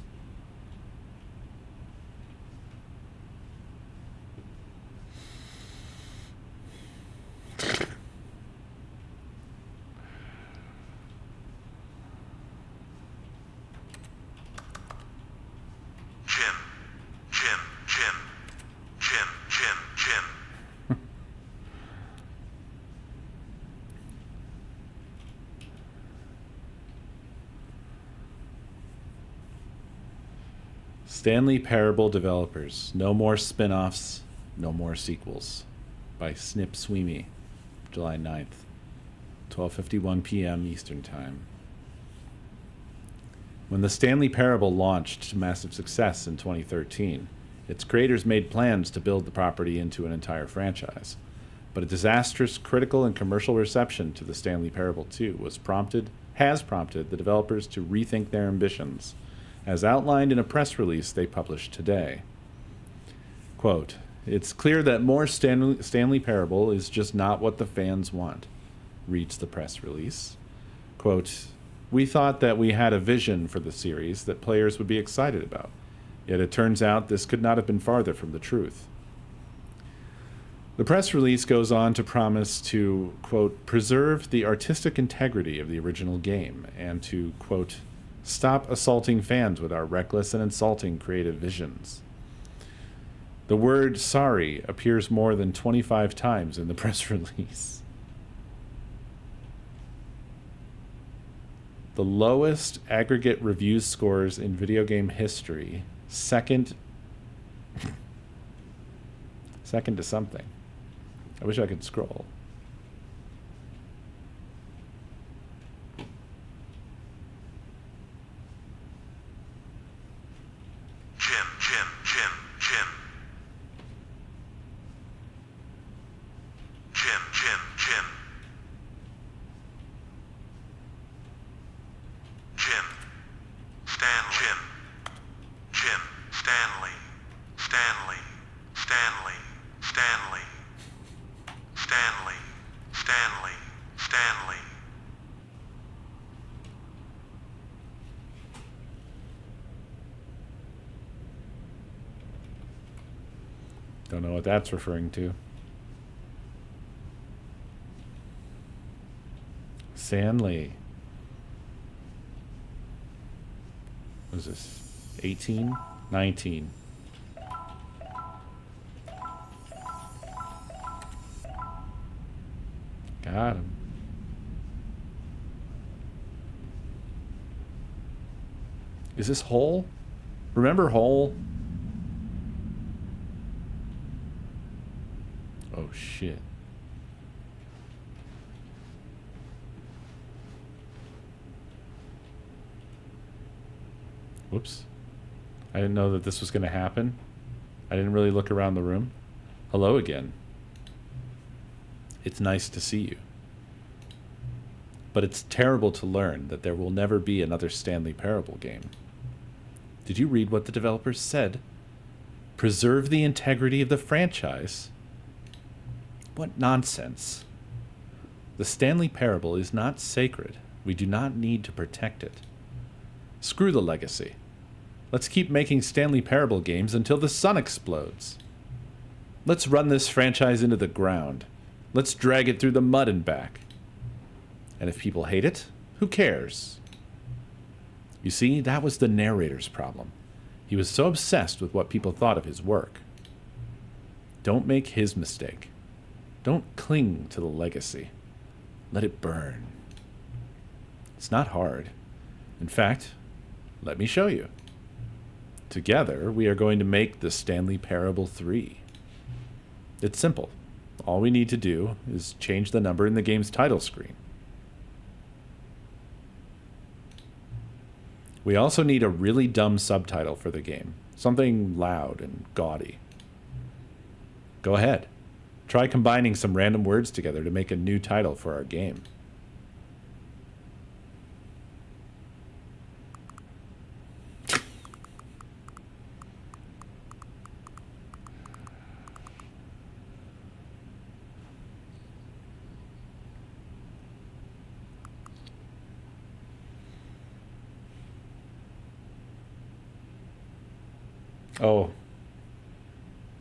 Stanley Parable developers. No more spin-offs, no more sequels. By Snip Sweeney, July 9th, 12:51 p.m. Eastern Time. When the Stanley Parable launched to massive success in 2013, its creators made plans to build the property into an entire franchise. But a disastrous critical and commercial reception to the Stanley Parable 2 has prompted the developers to rethink their ambitions, as outlined in a press release they published today. Quote, "It's clear that more Stanley Parable is just not what the fans want," reads the press release. Quote, "We thought that we had a vision for the series that players would be excited about, yet it turns out this could not have been farther from the truth." The press release goes on to promise to, quote, "preserve the artistic integrity of the original game and to, quote, stop assaulting fans with our reckless and insulting creative visions." The word sorry appears more than 25 times in the press release. The lowest aggregate reviews scores in video game history, second to something. I wish I could scroll. Stanley. Don't know what that's referring to. Stanley. What is this? 18? 19. Got him. Is this Hole? Remember Hole? Oh shit. Whoops. I didn't know that this was going to happen. I didn't really look around the room. Hello again. It's nice to see you. But it's terrible to learn that there will never be another Stanley Parable game. Did you read what the developers said? Preserve the integrity of the franchise? What nonsense. The Stanley Parable is not sacred. We do not need to protect it. Screw the legacy. Let's keep making Stanley Parable games until the sun explodes. Let's run this franchise into the ground. Let's drag it through the mud and back. And if people hate it, who cares? You see, that was the narrator's problem. He was so obsessed with what people thought of his work. Don't make his mistake. Don't cling to the legacy. Let it burn. It's not hard. In fact, let me show you. Together, we are going to make the Stanley Parable 3. It's simple. All we need to do is change the number in the game's title screen. We also need a really dumb subtitle for the game. Something loud and gaudy. Go ahead. Try combining some random words together to make a new title for our game. Oh.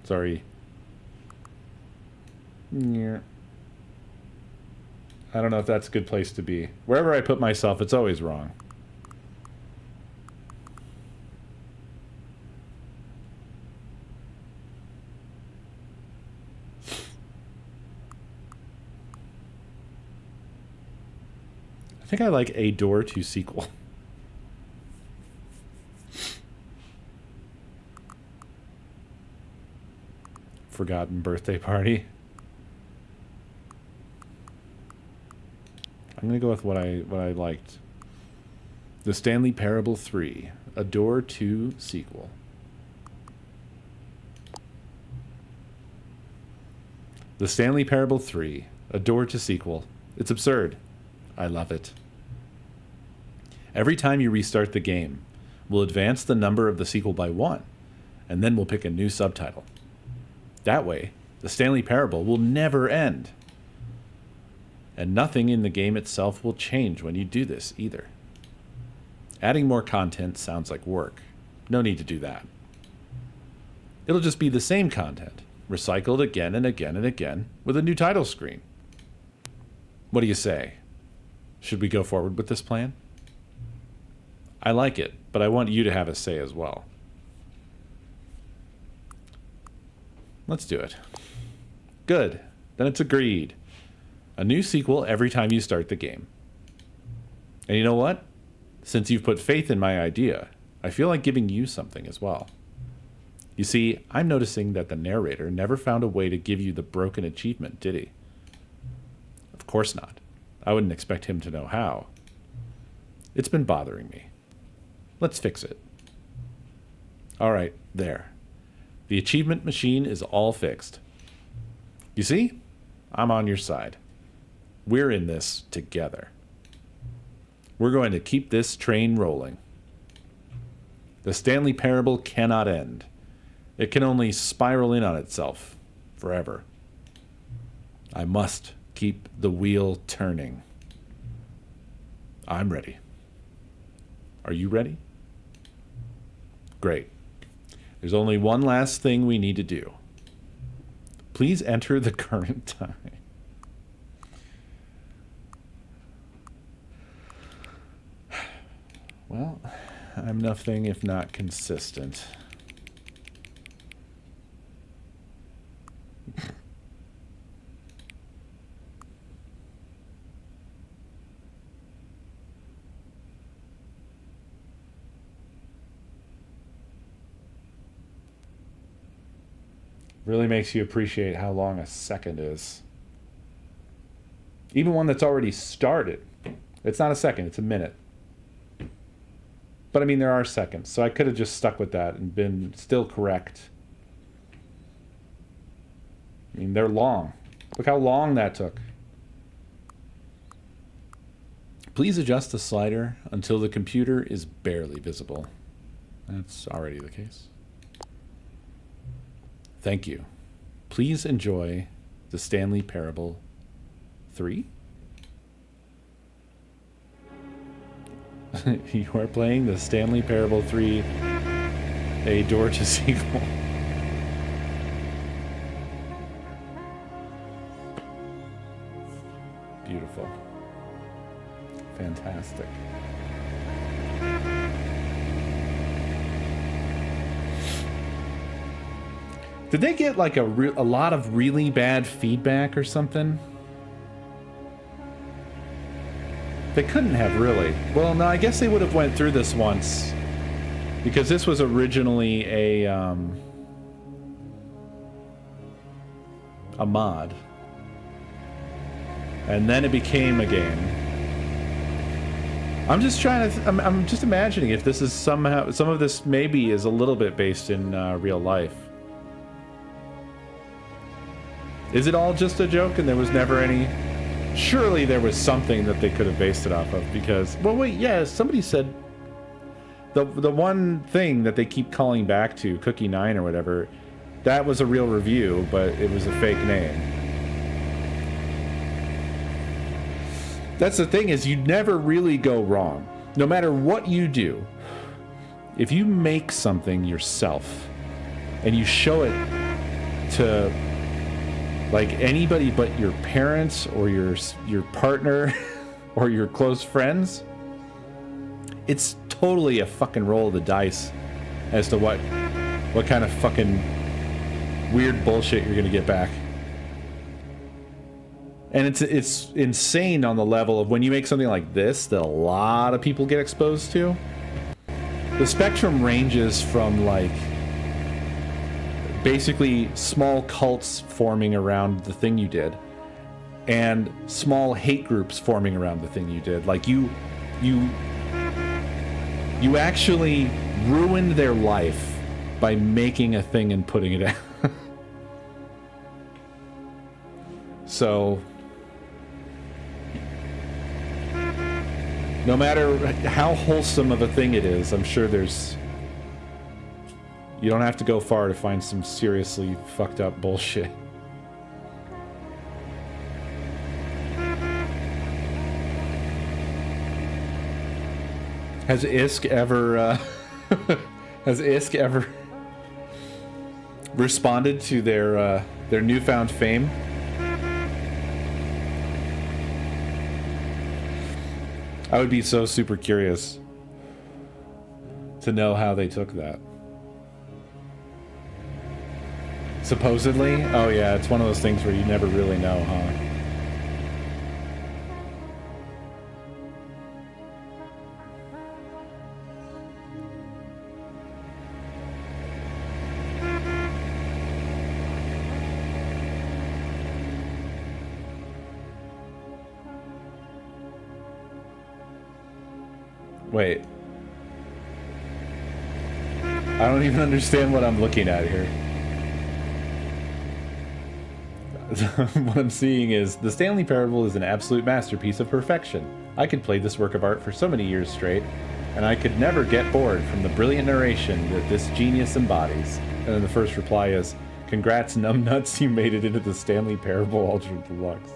Sorry. Yeah. I don't know if that's a good place to be. Wherever I put myself, it's always wrong. I think I like A Door to Sequel. Forgotten Birthday Party. I'm gonna go with what I liked. The Stanley Parable 3, A Door to Sequel. The Stanley Parable 3, A Door to Sequel. It's absurd. I love it. Every time you restart the game, we'll advance the number of the sequel by 1, and then we'll pick a new subtitle. That way, the Stanley Parable will never end. And nothing in the game itself will change when you do this either. Adding more content sounds like work. No need to do that. It'll just be the same content, recycled again and again and again, with a new title screen. What do you say? Should we go forward with this plan? I like it, but I want you to have a say as well. Let's do it. Good. Then it's agreed. A new sequel every time you start the game. And you know what? Since you've put faith in my idea, I feel like giving you something as well. You see, I'm noticing that the narrator never found a way to give you the broken achievement, did he? Of course not. I wouldn't expect him to know how. It's been bothering me. Let's fix it. All right, there. The achievement machine is all fixed. You see? I'm on your side. We're in this together. We're going to keep this train rolling. The Stanley Parable cannot end. It can only spiral in on itself forever. I must keep the wheel turning. I'm ready. Are you ready? Great. There's only one last thing we need to do. Please enter the current time. Well, I'm nothing if not consistent. Really makes you appreciate how long a second is. Even one that's already started. It's not a second, it's a minute. But I mean, there are seconds, so I could have just stuck with that and been still correct. I mean, they're long. Look how long that took. Please adjust the slider until the computer is barely visible. That's already the case. Thank you. Please enjoy the Stanley Parable 3. You are playing the Stanley Parable 3, A Door to Sequel. Beautiful. Fantastic. Did they get like a lot of really bad feedback or something? They couldn't have, really. Well, no, I guess they would have went through this once, because this was originally a mod, and then it became a game. I'm just trying to. I'm just imagining if this is somehow, some of this maybe is a little bit based in real life. Is it all just a joke and there was never any? Surely there was something that they could have based it off of, because, well, wait, yeah, somebody said the one thing that they keep calling back to, Cookie 9 or whatever, that was a real review, but it was a fake name. That's the thing, is you never really go wrong. No matter what you do, if you make something yourself and you show it to like anybody but your parents or your partner or your close friends, it's totally a fucking roll of the dice as to what kind of fucking weird bullshit you're gonna get back. And it's insane on the level of when you make something like this that a lot of people get exposed to. The spectrum ranges from like basically small cults forming around the thing you did and small hate groups forming around the thing you did. Like you actually ruined their life by making a thing and putting it out. So no matter how wholesome of a thing it is, I'm sure you don't have to go far to find some seriously fucked up bullshit. Has ISK ever responded to their newfound fame? I would be so super curious to know how they took that. Supposedly? Oh yeah, it's one of those things where you never really know, huh? Wait. I don't even understand what I'm looking at here. What I'm seeing is, the Stanley Parable is an absolute masterpiece of perfection. I could play this work of art for so many years straight, and I could never get bored from the brilliant narration that this genius embodies. And then the first reply is, congrats numbnuts, you made it into the Stanley Parable Ultra Deluxe.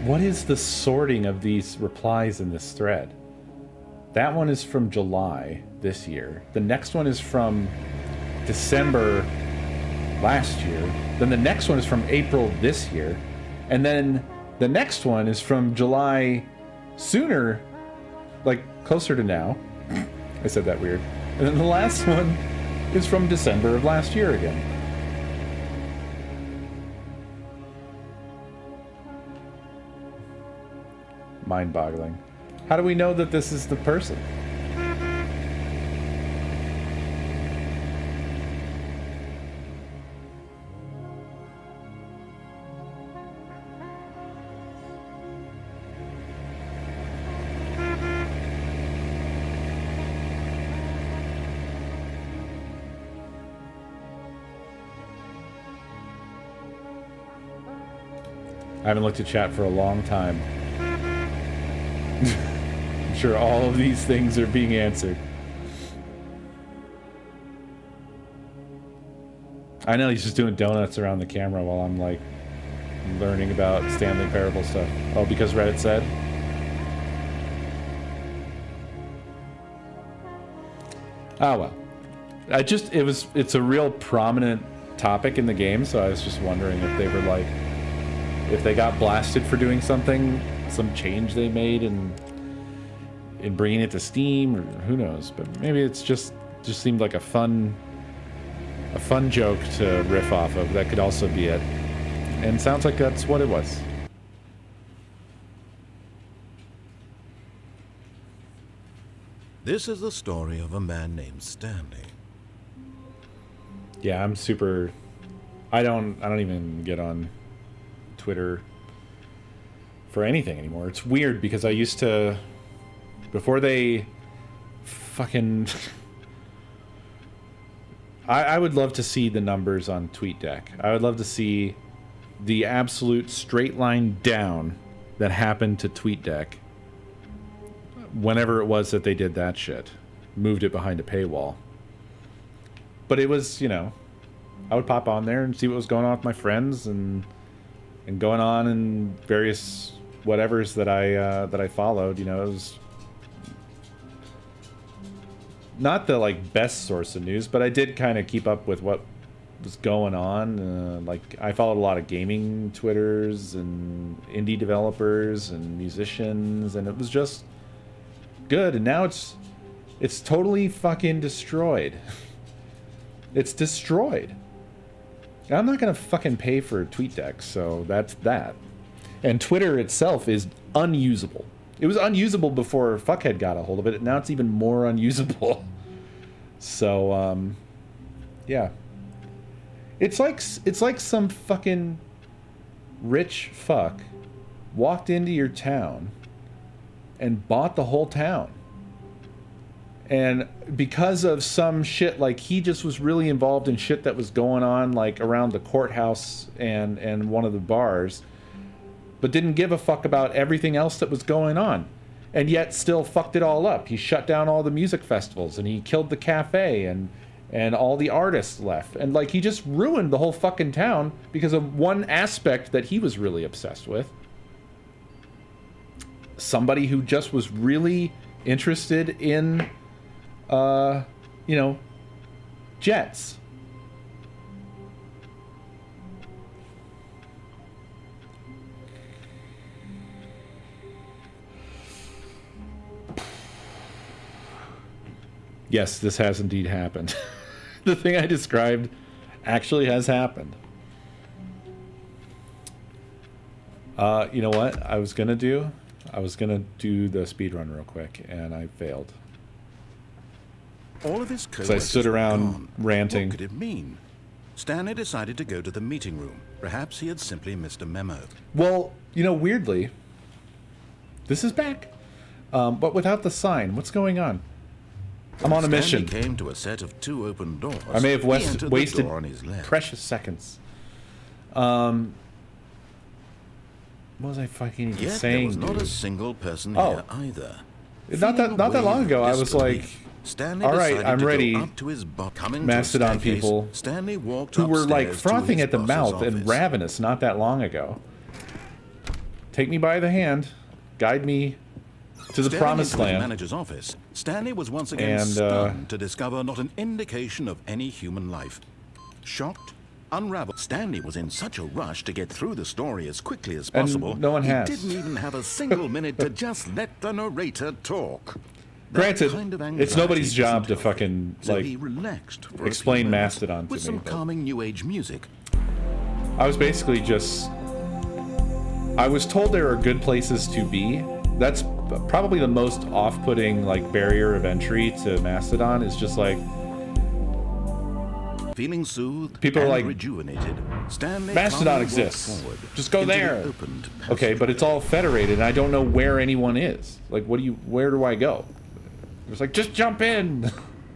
What is the sorting of these replies in this thread? That one is from July this year. The next one is from December last year. Then the next one is from April this year. And then the next one is from July sooner, like closer to now. I said that weird. And then the last one is from December of last year again. Mind-boggling. How do we know that this is the person? I haven't looked at chat for a long time. I'm sure all of these things are being answered. I know he's just doing donuts around the camera while I'm like learning about Stanley Parable stuff. Oh, because Reddit said? Oh well. It's a real prominent topic in the game, so I was just wondering if they were like, if they got blasted for doing something, some change they made in bringing it to Steam, or who knows. But maybe it's just seemed like a fun joke to riff off of. That could also be it. And sounds like that's what it was. This is the story of a man named Stanley. Yeah, I'm super. I don't even get on Twitter for anything anymore. It's weird because I used to, before they fucking I would love to see the numbers on TweetDeck. I would love to see the absolute straight line down that happened to TweetDeck whenever it was that they did that shit. Moved it behind a paywall. But it was, you know, I would pop on there and see what was going on with my friends and going on in various whatevers that I followed. You know, it was not the like best source of news, but I did kind of keep up with what was going on. Like I followed a lot of gaming Twitters and indie developers and musicians, and it was just good. And now it's totally fucking destroyed. It's destroyed. I'm not gonna fucking pay for TweetDeck, so that's that. And Twitter itself is unusable. It was unusable before Fuckhead got a hold of it, and now it's even more unusable. So, yeah. It's like some fucking rich fuck walked into your town and bought the whole town. And because of some shit, like he just was really involved in shit that was going on like around the courthouse and one of the bars, but didn't give a fuck about everything else that was going on, and yet still fucked it all up. He shut down all the music festivals, and he killed the cafe, and all the artists left, and like he just ruined the whole fucking town because of one aspect that he was really obsessed with. Somebody who just was really interested in you know, jets. Yes, this has indeed happened. The thing I described actually has happened. You know what I was gonna do? I was gonna do the speedrun real quick, and I failed. All of his So I stood around ranting. What could it mean? Stanley decided to go to the meeting room. Perhaps he had simply missed a memo. Well, you know, weirdly, this is back, but without the sign. What's going on? I'm on a mission. Stanley came to a set of 2 open doors. I may have He entered the wasted door on his left. precious seconds. What was I fucking even Yet saying, there was not dude? a single person Oh. here either. Not that long ago, I was like, Stanley all right, decided I'm to go ready, up to his coming to a Mastodon staircase, people Stanley walked who were like upstairs to frothing his at the boss's mouth and office. ravenous not that long ago. take me by the hand, guide me to the Staring promised into his land. manager's office, Stanley was once again And, stunned to discover not an indication of any human life. Shocked, unraveled, Stanley was in such a rush to get through the story as quickly as possible. no one has. He didn't even have a single minute to just let the narrator talk. Granted, That kind of it's anxiety nobody's job isn't to healthy. fucking, So like, he relaxed for a explain few minutes Mastodon to with me, some but- calming new age music. I was basically just... I was told there are good places to be. That's probably the most off-putting, like, barrier of entry to Mastodon, is just like... Feeling soothed People are and like, rejuvenated, Stanley Mastodon calmly walked exists. forward Just go into the there. opened Okay, but it's all federated, and I don't know where anyone is. Like, where do I go? It's like, just jump in!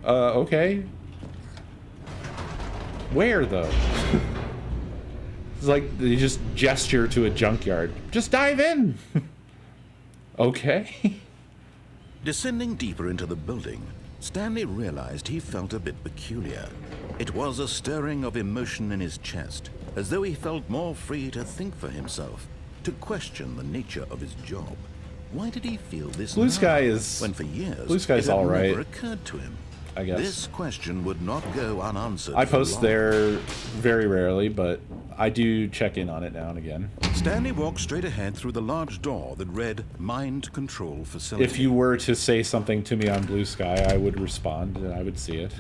Okay. Where, though? It's like, they just gesture to a junkyard. Just dive in! Okay. Descending deeper into the building, Stanley realized he felt a bit peculiar. It was a stirring of emotion in his chest, as though he felt more free to think for himself, to question the nature of his job. Why did he feel this Blue now, Sky is... when for years Blue Sky's it had alright, never occurred to him? I guess. This question would not go unanswered. I for post long. there very rarely, but I do check in on it now and again. Stanley walked straight ahead through the large door that read Mind Control Facility. If you were to say something to me on Blue Sky, I would respond and I would see it.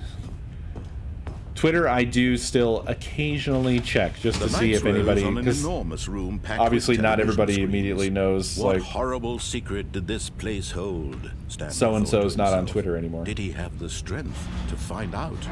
Twitter, I do still occasionally check just to see if anybody, because obviously not everybody immediately knows, what like, horrible secret did this place hold? Stanley so and thought so's to not on himself. Twitter anymore. Did he have the strength to find out?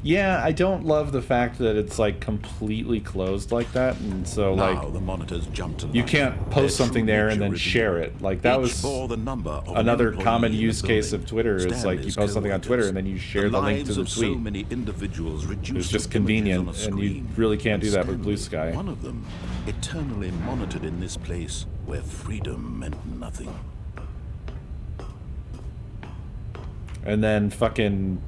Yeah, I don't love the fact that it's like completely closed like that, and so Now like the monitors jumped to you life. can't Their post something true there and nature then share revealed. it. Like that Each was bore the number of an another employee common in the use case building. of Twitter is like you Stanley's post something on Twitter coworkers. and then you share the link to lives the of tweet. So many individuals reduced It's just to images convenient, on a and you screen. really can't do that with Stanley, Blue Sky. One of them, eternally monitored in this place where freedom meant nothing. And then fucking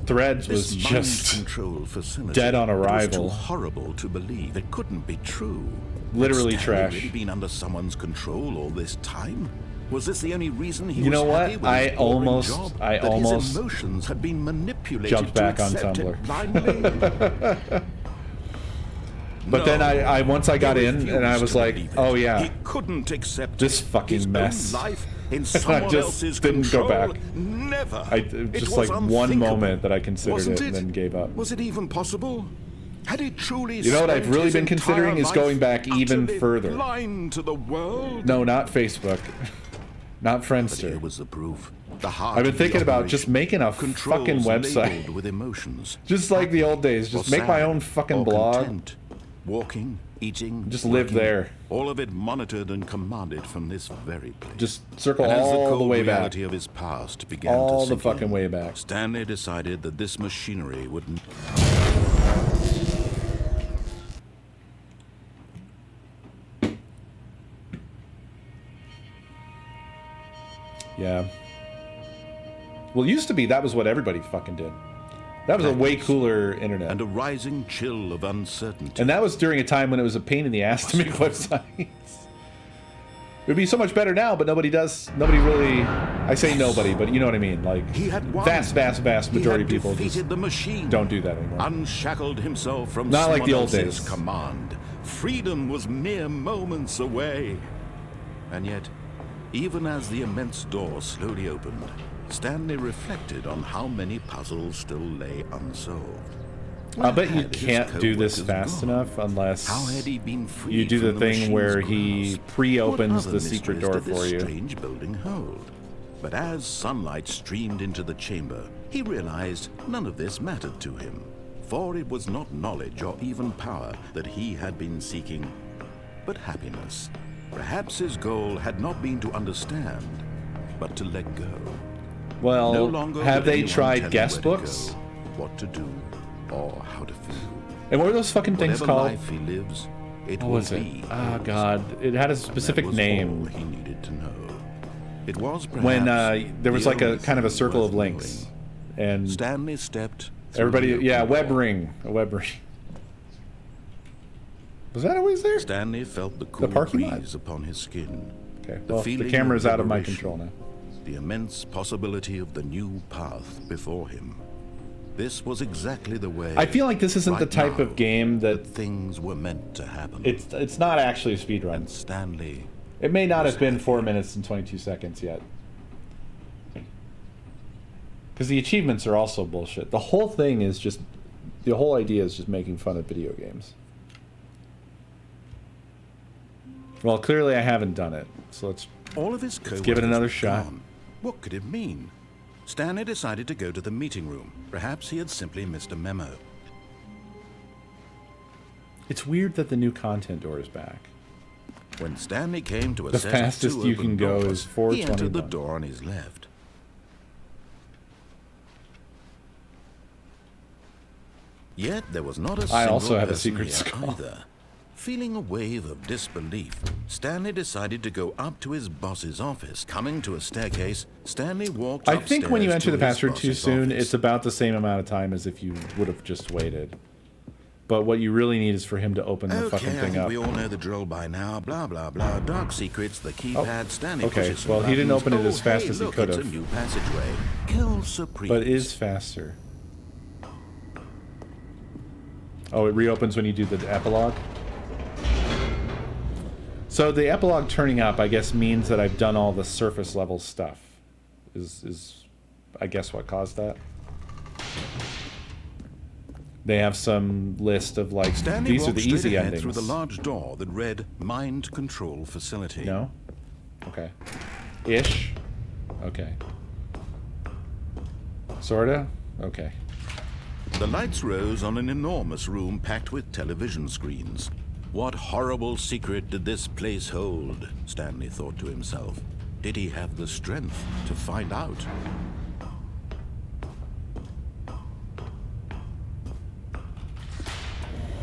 Threads was This just mind control facility, dead on it was arrival. too horrible to believe. It couldn't be true. Literally Had Stanley trash. Really been under someone's control all this time? Was this the only reason he You was know what? happy with I his boring almost- job? I That almost his emotions had been manipulated jumped back to on accept Tumblr. it blindly. But then I once I got He in and I refused was to like, believe it. oh yeah, He couldn't accept this it. fucking His mess. Own life in I someone just else's didn't go control. back. Never. Just It like was one unthinkable. moment that I considered Wasn't it and then gave up. Was it even possible? Had he truly You know what I've spent really his been considering entire is going life back even utterly further. blind to the world? No, not Facebook, not But here Friendster. was the proof. The heart I've been of the thinking about just operation. making a Controls fucking website. labeled with emotions. Just like the old days, Or just make my sad, own fucking or blog. content. Walking, eating, Just live working, there. All of it monitored and commanded from this very place. Just circle And as all the cold way back. reality of his past began All to the sink fucking in, way back. Stanley decided that this machinery would. Yeah. Well, it used to be that was what everybody fucking did. That was a way cooler internet. And a rising chill of uncertainty. And that was during a time when it was a pain in the ass to make websites. It would be so much better now, but nobody does. Nobody really. I say nobody, but you know what I mean. Like, He had won. vast majority of He had people just defeated the machine. don't do that anymore. Unshackled himself from Not like someone the old else's days. command. Freedom was mere moments away. And yet, even as the immense door slowly opened, Stanley reflected on how many puzzles still lay unsolved. I bet you Where had his can't do this co-workers fast gone? enough unless How had he been freed you do from the thing machine's where he grasp? pre-opens What the other secret mysteries door did this for you. strange building hold? But as sunlight streamed into the chamber, he realized none of this mattered to him, for it was not knowledge or even power that he had been seeking, but happiness. Perhaps his goal had not been to understand, but to let go. Well, No longer have would they anyone tried tell him guest where to books? go, what to do, or how to feel. And what were those fucking things Whatever called? life he lives, it What will was it? be. Oh god, it had a That specific was all name. he needed to know. It was When perhaps there was the like a only kind of a thing circle worth of links, knowing. and Stanley stepped. through everybody, the yeah, open web door. ring, a web ring. Was that always there? Stanley felt the cool parking lot? breeze upon his skin. Okay, The well, the feeling camera's of out of my liberation. control now. The immense possibility of the new path before him. This was exactly the way. I feel like this isn't the right type now, of game that... things were meant to happen. It's not actually a speedrun. And Stanley. It may not have been 4 minutes and 22 seconds yet. Because the achievements are also bullshit. The whole thing is just... The whole idea is just making fun of video games. Well, clearly I haven't done it. So let's All of his give it another shot. gone. What could it mean? Stanley decided to go to the meeting room. Perhaps he had simply missed a memo. It's weird that the new content door is back. When Stanley came to a The set of fastest two you open can go doors, is he entered the 4:21. door on his left. Yet there was not a single I also have a person secret here skull. either. Feeling a wave of disbelief, Stanley decided to go up to his boss's office. Coming to a staircase, Stanley walked I think when you upstairs enter the to his password too boss's soon, office. it's about the same amount of time as if you would have just waited. But what you really need is for him to open the fucking Okay, I thing think up. we all know the drill by now. Blah, blah, blah. Dark secrets, the keypad, Stanley okay, pushes some well, he didn't buttons. open it as fast hey, as he look, could it's have. a new passageway. Kill Supreme. But is faster. Oh, it reopens when you do the epilogue? So the epilogue turning up, I guess, means that I've done all the surface level stuff. Is I guess what caused that? They have some list of, like, Stanley these are walked the straight easy ahead endings. through the large door that read Mind Control Facility. No? Okay. Ish? Okay. Sorta? Okay. The lights rose on an enormous room packed with television screens. What horrible secret did this place hold? Stanley thought to himself. Did he have the strength to find out?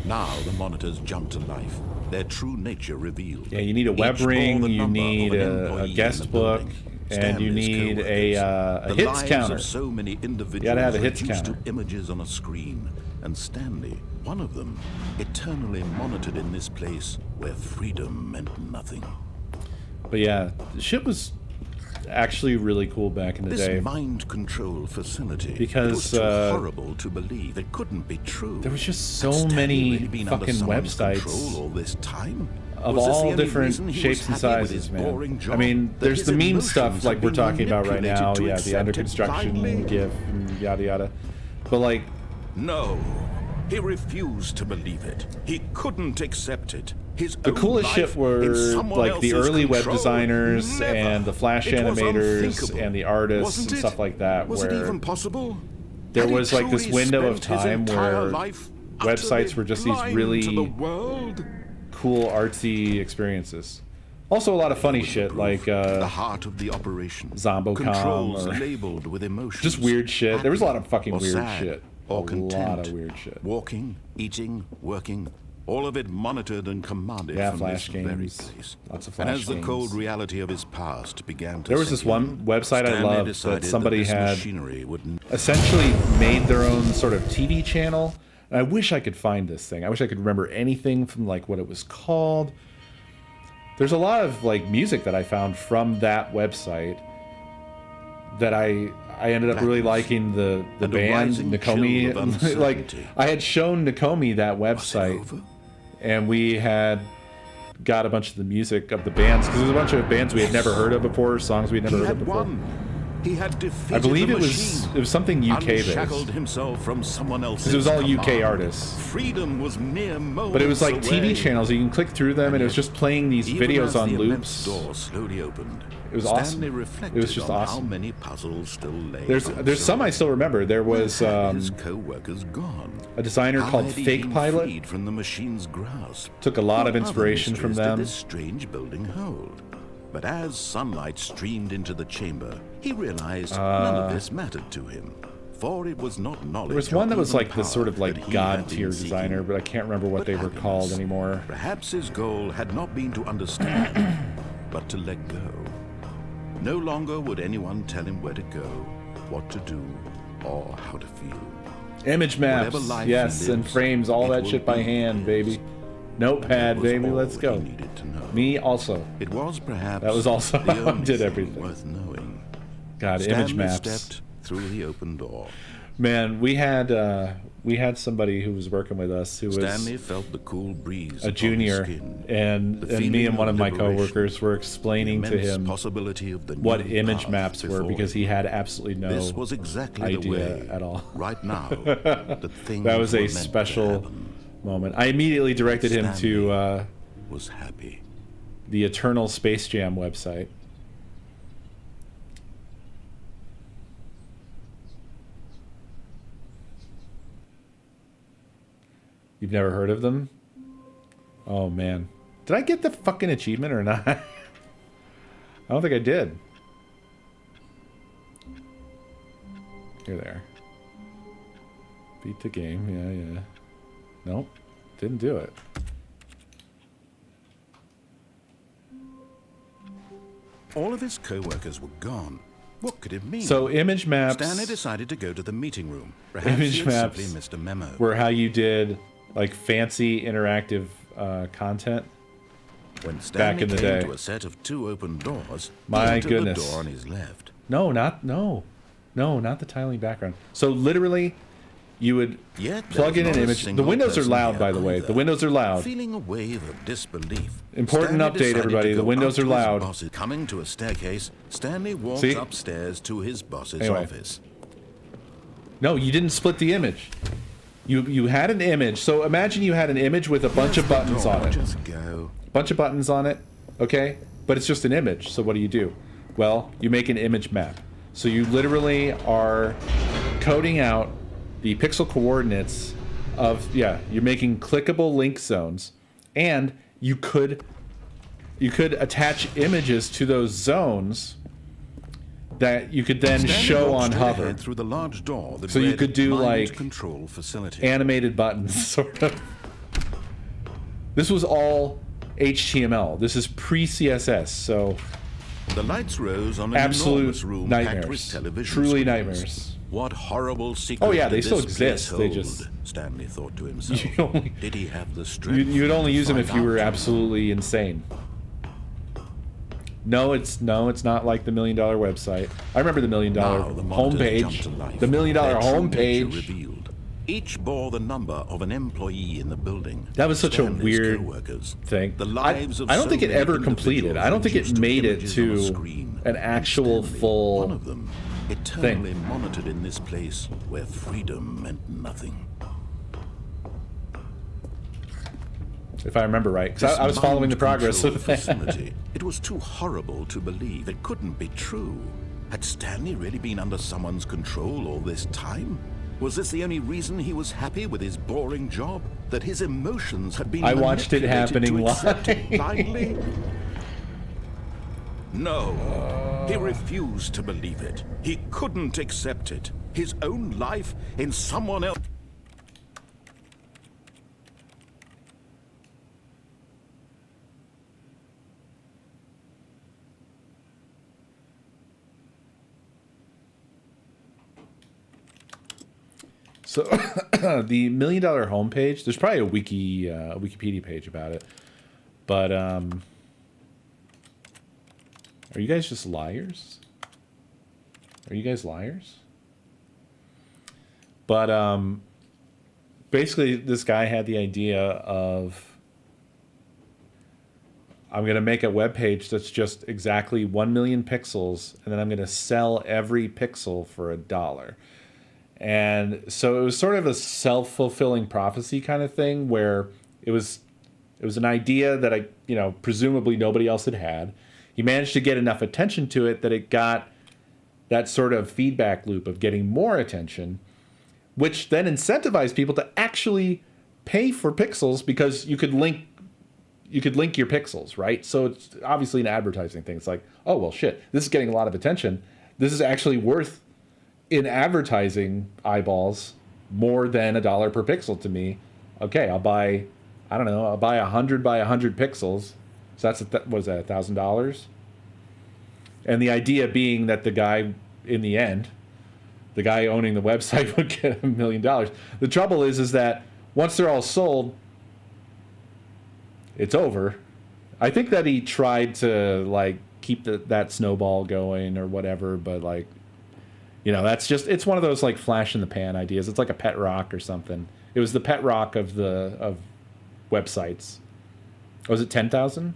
Now the monitors jumped to life, their true nature revealed. Yeah, you need a Each web bore ring, the you number of need an a employee guest in the book, building. and you Stanley's need coworkers. a The hits lives counter. of so many individuals gotta have a hits reduced counter. to images on a screen, and Stanley, one of them, eternally monitored in this place where freedom meant nothing. But yeah, the shit was actually really cool back in the This day. mind control facility, Because, it was too horrible to believe. It couldn't be true. There was just so Had Stanley many really been under fucking someone's websites control all this time? of Was this the all only different reason he shapes was and happy with sizes, his man. boring job? I mean, That there's his the meme emotions stuff had like we're been talking about right now. manipulated to Yeah, the under accept it construction blindly? GIF and yada yada. But like, No, he refused to believe it. He couldn't accept it. His the own coolest life shit were in someone like the else's early web control? designers Never. and the Flash It was animators unthinkable. and the artists Wasn't and it? stuff like that. Was where it even possible? there Had he was like this truly window of spent his time entire where life websites utterly were just these blind really to the world? cool artsy experiences. Also a lot of funny Was the shit proof, like the heart of the operation. Zombocom Controls or labeled with emotions. just weird shit. There was a lot of fucking or weird sad, shit. Or A content. lot of weird shit. Walking, eating, working, all of it monitored and commanded Yeah, from Flash this very games. place. Lots of And Flash as the games. cold reality of his past began to There was sink this one in, website I Stanley loved that decided somebody this had machinery would essentially made their own sort of TV channel. And I wish I could find this thing. I wish I could remember anything from like what it was called. There's a lot of like music that I found from that website that I ended up really liking the and a band rising chill of Nakomi. Like uncertainty. I had shown Nakomi that Was it website, over? and we had got a bunch of the music of the bands because there's a bunch of bands we had never heard of before, songs we'd never He heard of had before. won. He had defeated I believe the it was machine. something UK based. Unshackled himself from someone else's Because it was all UK command. artists. Freedom was mere moments But it was like away. TV channels. You can click through them, and it was just playing these Even videos as on the immense loops. door slowly opened, It was Stanley awesome. reflected It was just on awesome. how many puzzles still lay. There's some I still remember. There was his co-workers gone. a designer How called had he Fake been Pilot. freed from the machine's grasp? Took a lot of What other inspiration from mysteries did them. this strange building hold? But as sunlight streamed into the chamber, he realized none of this mattered to him. For it was not knowledge. There was one that was or like even this sort of power like that he god had been tier seeking, designer, but I can't remember what but they were called happiness. anymore. Perhaps his goal had not been to understand, but to let go. No longer would anyone tell him where to go, what to do, or how to feel. Image maps, Whatever life he yes, and lives, frames, all it that will shit by be hand, his. baby. Notepad, That was baby, all let's go. he needed to know. Me also. It was perhaps That was also the how I only did thing everything. worth knowing. God, Stanley image maps. stepped through the open door. Man, we had somebody who was working with us who was Stanley felt the cool breeze a upon junior, his skin, and the me feeling and one of my liberation, coworkers were explaining the to immense him possibility of the what new image path maps were, before because him. he had absolutely no This was exactly the idea way, at all. right now, that things That was were a meant to special happen. moment. I immediately directed him to Was happy. the Eternal Space Jam website. You've never heard of them? Oh, man. Did I get the fucking achievement or not? I don't think I did. Here they are. Beat the game. Yeah, yeah. Nope. Didn't do it. All of his co-workers were gone. What could it mean? So image maps Stanley decided to go to the meeting room. Perhaps Image he had maps simply missed a memo. were how you did like fancy interactive content. When Stanley in the came day. to a set of 2 open doors, My he entered goodness. the door on his left. No, not the tiling background. So literally, you would Yet plug there in was an not a image. The single windows are person loud, here by the way. either. The windows are loud. Feeling a wave of disbelief. Important Stanley update, decided everybody. to The go windows up are to his loud. boss's- Coming to a staircase, Stanley walked See? upstairs to his boss's Anyway. office. No, you didn't split the image. You had an image. So imagine you had an image with a bunch of buttons Door, on it. Just go. Bunch of buttons on it, okay? But it's just an image. So what do? Well, you make an image map. So you literally are coding out the pixel coordinates of, yeah, you're making clickable link zones, and you could attach images to those zones that you could then Stanley show walked on straight hover. ahead through the large door that So you read could do, Mind like, control facility. Animated buttons, sort of. This was all HTML. This is pre-CSS, so The lights rose on an absolute enormous room packed with nightmares. television Truly screens. nightmares. What horrible secret Oh, yeah, they did still this exist. place They hold? just- Stanley thought to himself. You only- Did he have the strength? You'd only to use them if find you were out? absolutely insane. No, it's not like the $1 million website. I remember the $1 million Now the monitors jumped to homepage. life. The $1 million Their true nature homepage. revealed. Each bore the number of an employee in the building. That was such a Stanley's weird co-workers. thing. The lives of I don't so think it many ever completed. individuals I don't think it reduced made it images on a to screen. an And actual Stanley, full one of them, eternally monitored in this place where freedom meant nothing. if I remember right, because This I was following the progress mind of control that. facility. It was too horrible to believe. It couldn't be true. Had Stanley really been under someone's control all this time? Was this the only reason he was happy with his boring job? That his emotions had been I watched it manipulated happening to accept it live. blindly? No. He refused to believe it. He couldn't accept it. His own life in someone else. So the $1 million homepage, there's probably a Wikipedia page about it. But are you guys just liars? Are you guys liars? But basically this guy had the idea of, I'm going to make a web page that's just exactly 1 million pixels, and then I'm going to sell every pixel for $1. And so it was sort of a self-fulfilling prophecy kind of thing, where it was an idea that presumably nobody else had had. He managed to get enough attention to it that it got that sort of feedback loop of getting more attention, which then incentivized people to actually pay for pixels, because you could link your pixels, right? So it's obviously an advertising thing. It's like, oh, well, shit, this is getting a lot of attention. This is actually worth, in advertising eyeballs, more than $1 per pixel to me. Okay, I'll buy 100 by 100 pixels. So that's, what is that, $1,000? And the idea being that the guy, in the end, the guy owning the website would get $1 million. The trouble is that once they're all sold, it's over. I think that he tried to like keep that snowball going or whatever, but like, you know, that's just, it's one of those like flash in the pan ideas. It's like a pet rock or something. It was the pet rock of websites. Was it 10,000?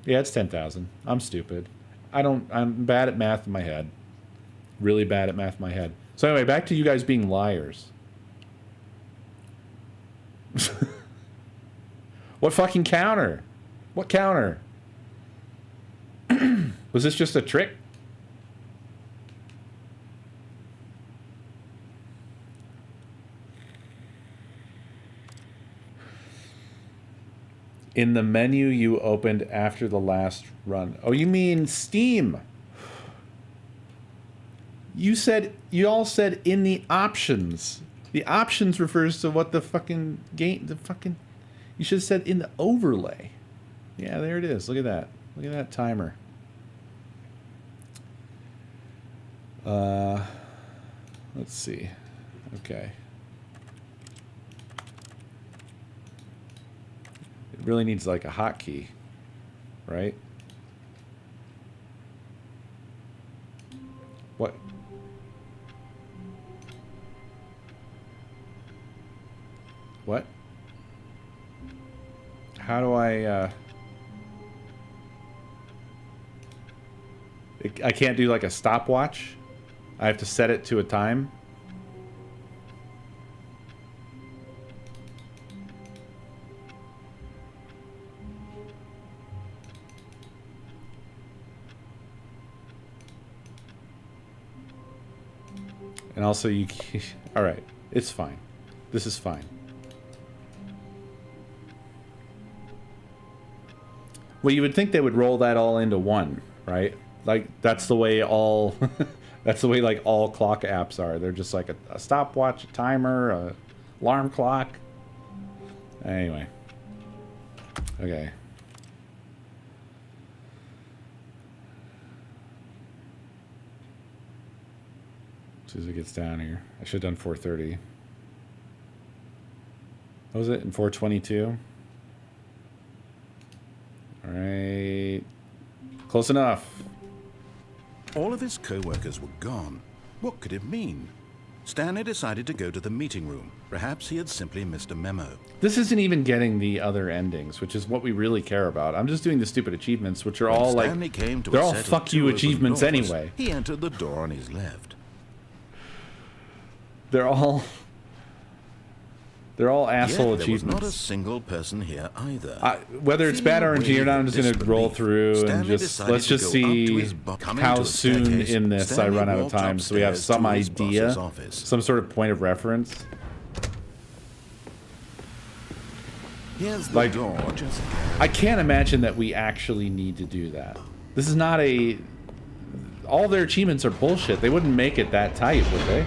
Yeah, it's 10,000. I'm stupid. I'm bad at math in my head. Really bad at math in my head. So anyway, back to you guys being liars. What fucking counter? What counter? Was this just a trick? In the menu you opened after the last run. Oh, you mean Steam? You all said in the options. The options refers to what the fucking game, you should have said in the overlay. Yeah, there it is. Look at that. Look at that timer. Let's see. Okay. It really needs like a hotkey, right? What? What? How do I I can't do like a stopwatch? I have to set it to a time? And also you... Alright, it's fine. This is fine. Well, you would think they would roll that all into one, right? Like, that's the way all... that's the way, like, all clock apps are. They're just like a stopwatch, a timer, a alarm clock. Anyway. Okay. As soon as it gets down here. I should have done 4:30. What was it? In 4:22? Alright. Close enough. All of his co-workers were gone. What could it mean? Stanley decided to go to the meeting room. Perhaps he had simply missed a memo. This isn't even getting the other endings, which is what we really care about. I'm just doing the stupid achievements, which are all Stanley like... came to they're a all set of fuck you two open achievements doors. anyway. He entered the door on his left. They're all asshole Yet there achievements. was not a single person here either. Whether it's bad RNG or not, I'm just going to roll through and let's just see how soon in this I run out of time, so we have some idea, some sort of point of reference. Here's the Like, door, just I can't imagine that we actually need to do that. This is not a... All their achievements are bullshit. They wouldn't make it that tight, would they?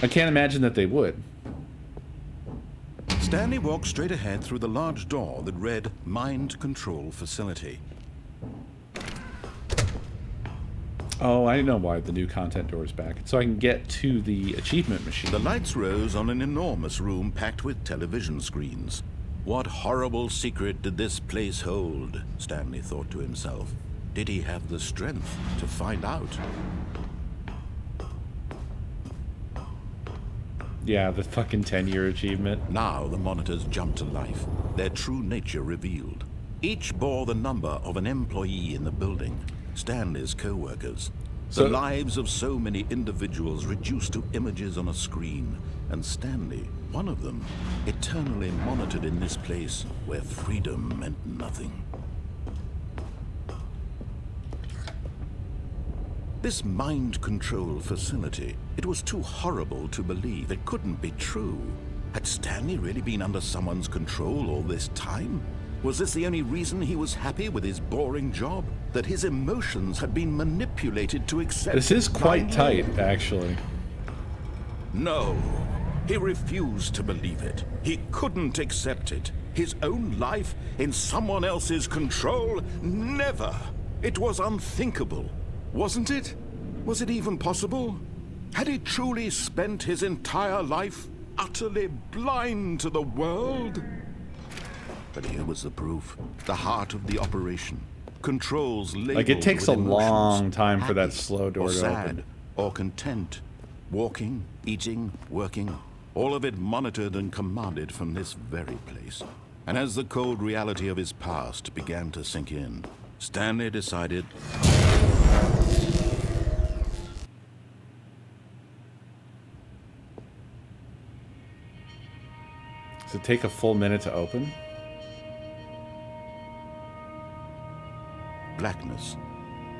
I can't imagine that they would. Stanley walked straight ahead through the large door that read Mind Control Facility. Oh, I know why the new content door is back. So I can get to the achievement machine. The lights rose on an enormous room packed with television screens. What horrible secret did this place hold? Stanley thought to himself. Did he have the strength to find out? Yeah, the fucking 10-year achievement. Now the monitors jumped to life, their true nature revealed. Each bore the number of an employee in the building, Stanley's co-workers. The lives of so many individuals reduced to images on a screen, and Stanley, one of them, eternally monitored in this place where freedom meant nothing. This mind control facility, it was too horrible to believe. It couldn't be true. Had Stanley really been under someone's control all this time? Was this the only reason he was happy with his boring job? That his emotions had been manipulated to accept... This is quite tight, actually. No. He refused to believe it. He couldn't accept it. His own life in someone else's control? Never. It was unthinkable. Wasn't it? Was it even possible? Had he truly spent his entire life utterly blind to the world? But here was the proof. The heart of the operation. Controls labeled Like, it takes a with emotions, long time for that happy slow door or to sad, open. or content. Walking, eating, working, all of it monitored and commanded from this very place. And as the cold reality of his past began to sink in, Stanley decided... Does it take a full minute to open? blackness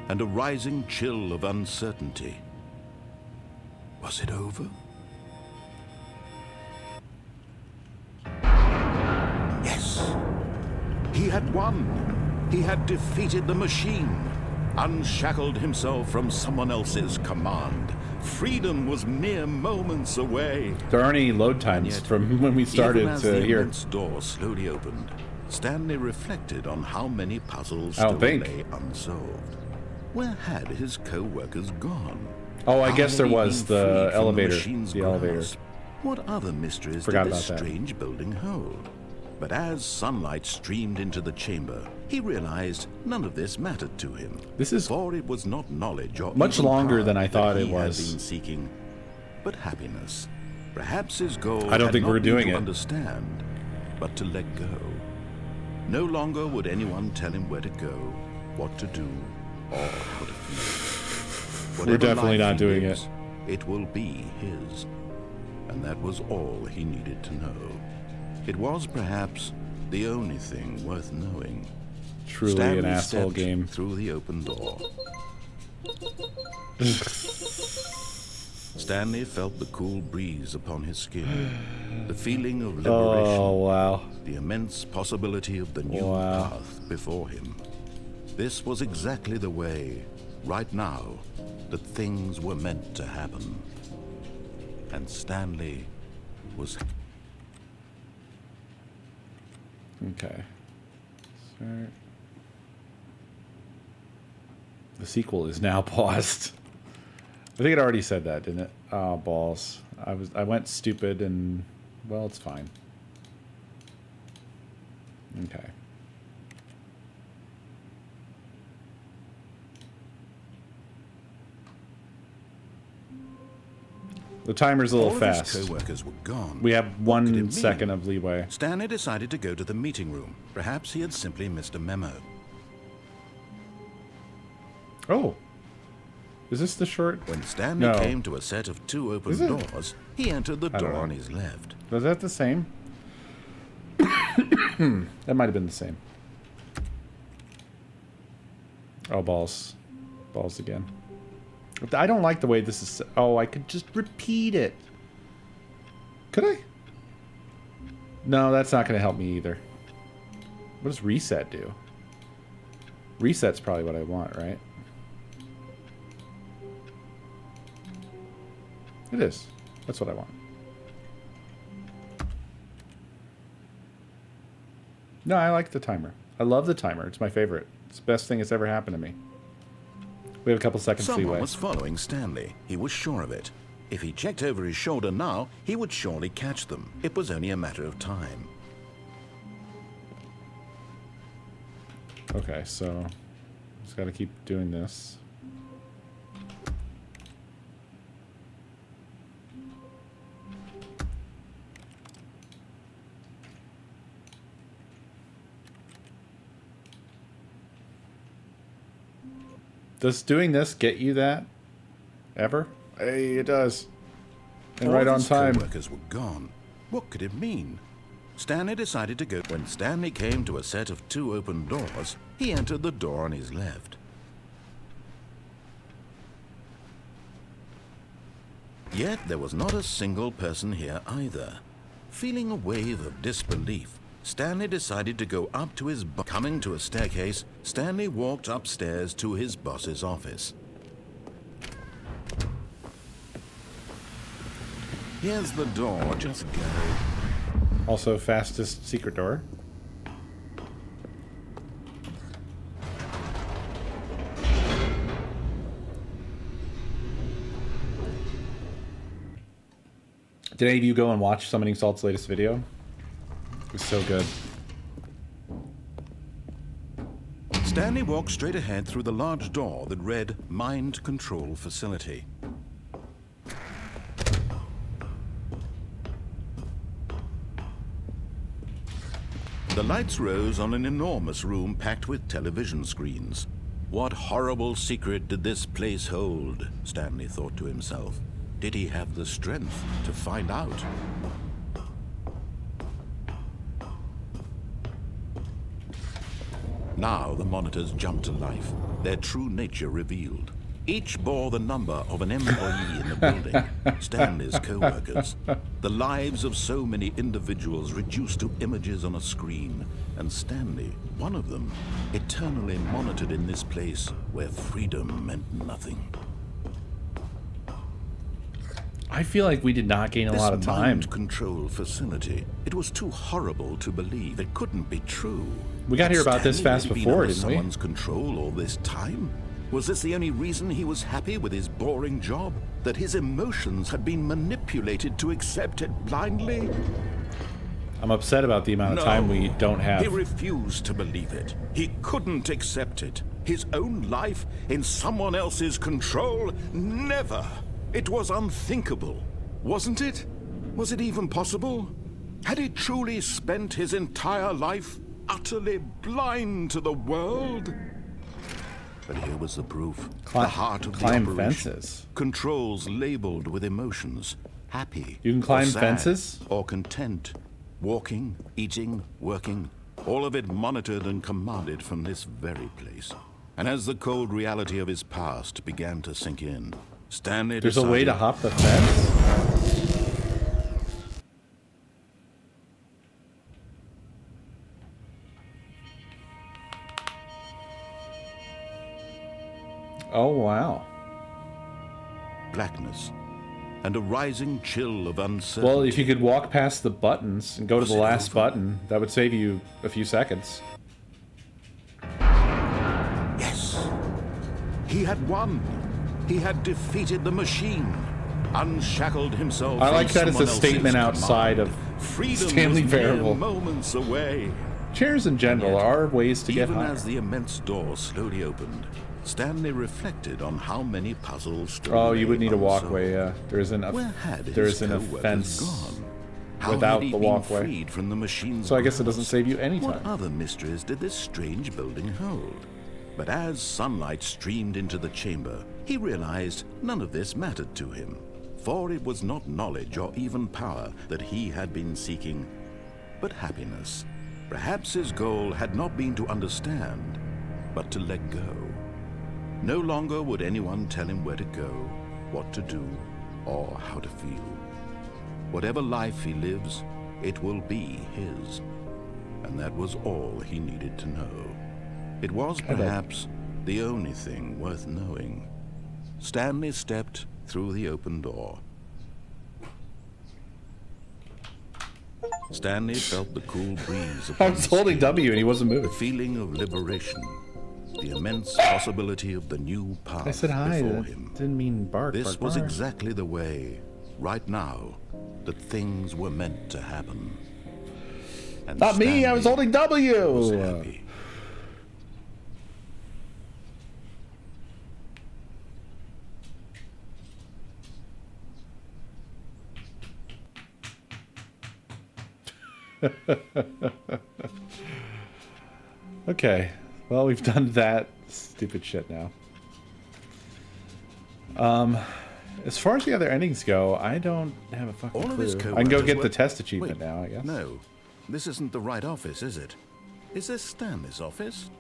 and a rising chill of uncertainty. Was it over? Yes. He had won. He had defeated the machine, unshackled himself from someone else's command. Freedom was mere moments away. There aren't any load times Yet, from when we started even as to the here. immense door slowly opened, Stanley reflected on how many puzzles I don't still think. lay unsolved. Where had his co-workers gone? Oh, I How guess there had he was been the freed from elevator. machine's The elevator. grasp? What other mysteries Forgot did this about that. strange building hold? But as sunlight streamed into the chamber, he realized none of this mattered to him. This is For it was not knowledge or much even longer power than I that thought he it had was. been seeking, but happiness. Perhaps his goal I don't had think not we're been doing to it. understand, but to let go. No longer would anyone tell him where to go, what to do, or how to feel. Whatever definitely life not he doing lives, it will be his. And that was all he needed to know. It was perhaps the only thing worth knowing. truly Stanley an asshole stepped game. through the open door. Stanley felt the cool breeze upon his skin, the feeling of liberation, Oh, wow. the immense possibility of the new Wow. path before him. This was exactly the way, right now, that things were meant to happen. And Stanley was... Okay. Start. The sequel is now paused. I think it already said that, didn't it? Oh, balls. I went stupid and, well, it's fine. Okay. The timer's a All little of his fast. co-workers were gone. We have What could it 1 mean? second of leeway. Stanley decided to go to the meeting room. Perhaps he had simply missed a memo. Oh. Is this the short? When Stanley No. came to a set of 2 open Is it? doors, he entered the I don't door know. on his left. Was that the same? That might have been the same. Oh, balls. Balls again. I don't like the way this is... Oh, I could just repeat it. Could I? No, that's not going to help me either. What does reset do? Reset's probably what I want, right? It is. That's what I want. No, I like the timer. I love the timer. It's my favorite. It's the best thing that's ever happened to me. We have a couple seconds Someone leeway. was following Stanley. He was sure of it. If he checked over his shoulder now, he would surely catch them. It was only a matter of time. Okay, so just got to keep doing this. Does doing this get you that? Ever? Hey, it does. And All right of on his time. co-workers were gone. What could it mean? Stanley decided to go. When Stanley came to a set of 2 open doors, he entered the door on his left. Yet there was not a single person here either. Feeling a wave of disbelief, Stanley decided to go up to his boss. Coming to a staircase, Stanley walked upstairs to his boss's office. Here's the door, just go. Also, fastest secret door. Did any of you go and watch Summoning Salt's latest video? It was so good. Stanley walked straight ahead through the large door that read Mind Control Facility. The lights rose on an enormous room packed with television screens. What horrible secret did this place hold? Stanley thought to himself. Did he have the strength to find out? Now the monitors jumped to life, their true nature revealed. Each bore the number of an employee in the building, Stanley's co-workers. The lives of so many individuals reduced to images on a screen, and Stanley, one of them, eternally monitored in this place where freedom meant nothing. I feel like we did not gain a lot of time. This mind control facility, it was too horrible to believe. It couldn't be true. We got to hear about this Stanley fast had been before, under didn't we? someone's control all this time? Was this the only reason he was happy with his boring job? That his emotions had been manipulated to accept it blindly? I'm upset about the amount of time we don't have. He refused to believe it. He couldn't accept it. His own life in someone else's control? Never. It was unthinkable, wasn't it? Was it even possible? Had he truly spent his entire life utterly blind to the world? But here was the proof. The heart of the climb operation. fences. Controls labeled with emotions. Happy. You can or climb sad, fences? Or content. Walking, eating, working. All of it monitored and commanded from this very place. And as the cold reality of his past began to sink in, Stanley There's a way to decided- hop the fence? Oh, wow. blackness and a rising chill of uncertainty. Well, if you could walk past the buttons and go to the last button, that would save you a few seconds. Yes. He had won. He had defeated the machine. Unshackled himself. I like from that as a someone else's statement outside command. of Freedom Stanley was mere Variable. moments away. Chairs in general are ways to get Even higher. as the immense door slowly opened, Stanley reflected on how many puzzles still Oh, you lay would need a unsolved. walkway, yeah. There isn't a, Where had there his isn't a co-workers fence gone? How without had he the been walkway. freed from the machine's So I guess it doesn't grasp? save you any What time. other mysteries did this strange building hold? But as sunlight streamed into the chamber, he realized none of this mattered to him. For it was not knowledge or even power that he had been seeking, but happiness. Perhaps his goal had not been to understand, but to let go. No longer would anyone tell him where to go, what to do, or how to feel. Whatever life he lives, it will be his. And that was all he needed to know. It was perhaps the only thing worth knowing. Stanley stepped through the open door. Stanley felt the cool breeze I upon was his holding skin. W and he wasn't moving. The feeling of liberation, the immense possibility of the new path I said hi. before That him. didn't mean bark. This bark, was bark. exactly the way, right now, that things were meant to happen. And Not me, I was Stanley holding W! was happy. Okay, well, we've done that stupid shit now. As far as the other endings go, I don't have a fucking All of his clue. I can go coworkers get were- the test achievement Wait, now, I guess. No, this isn't the right office, is it? Is this Stanley's office?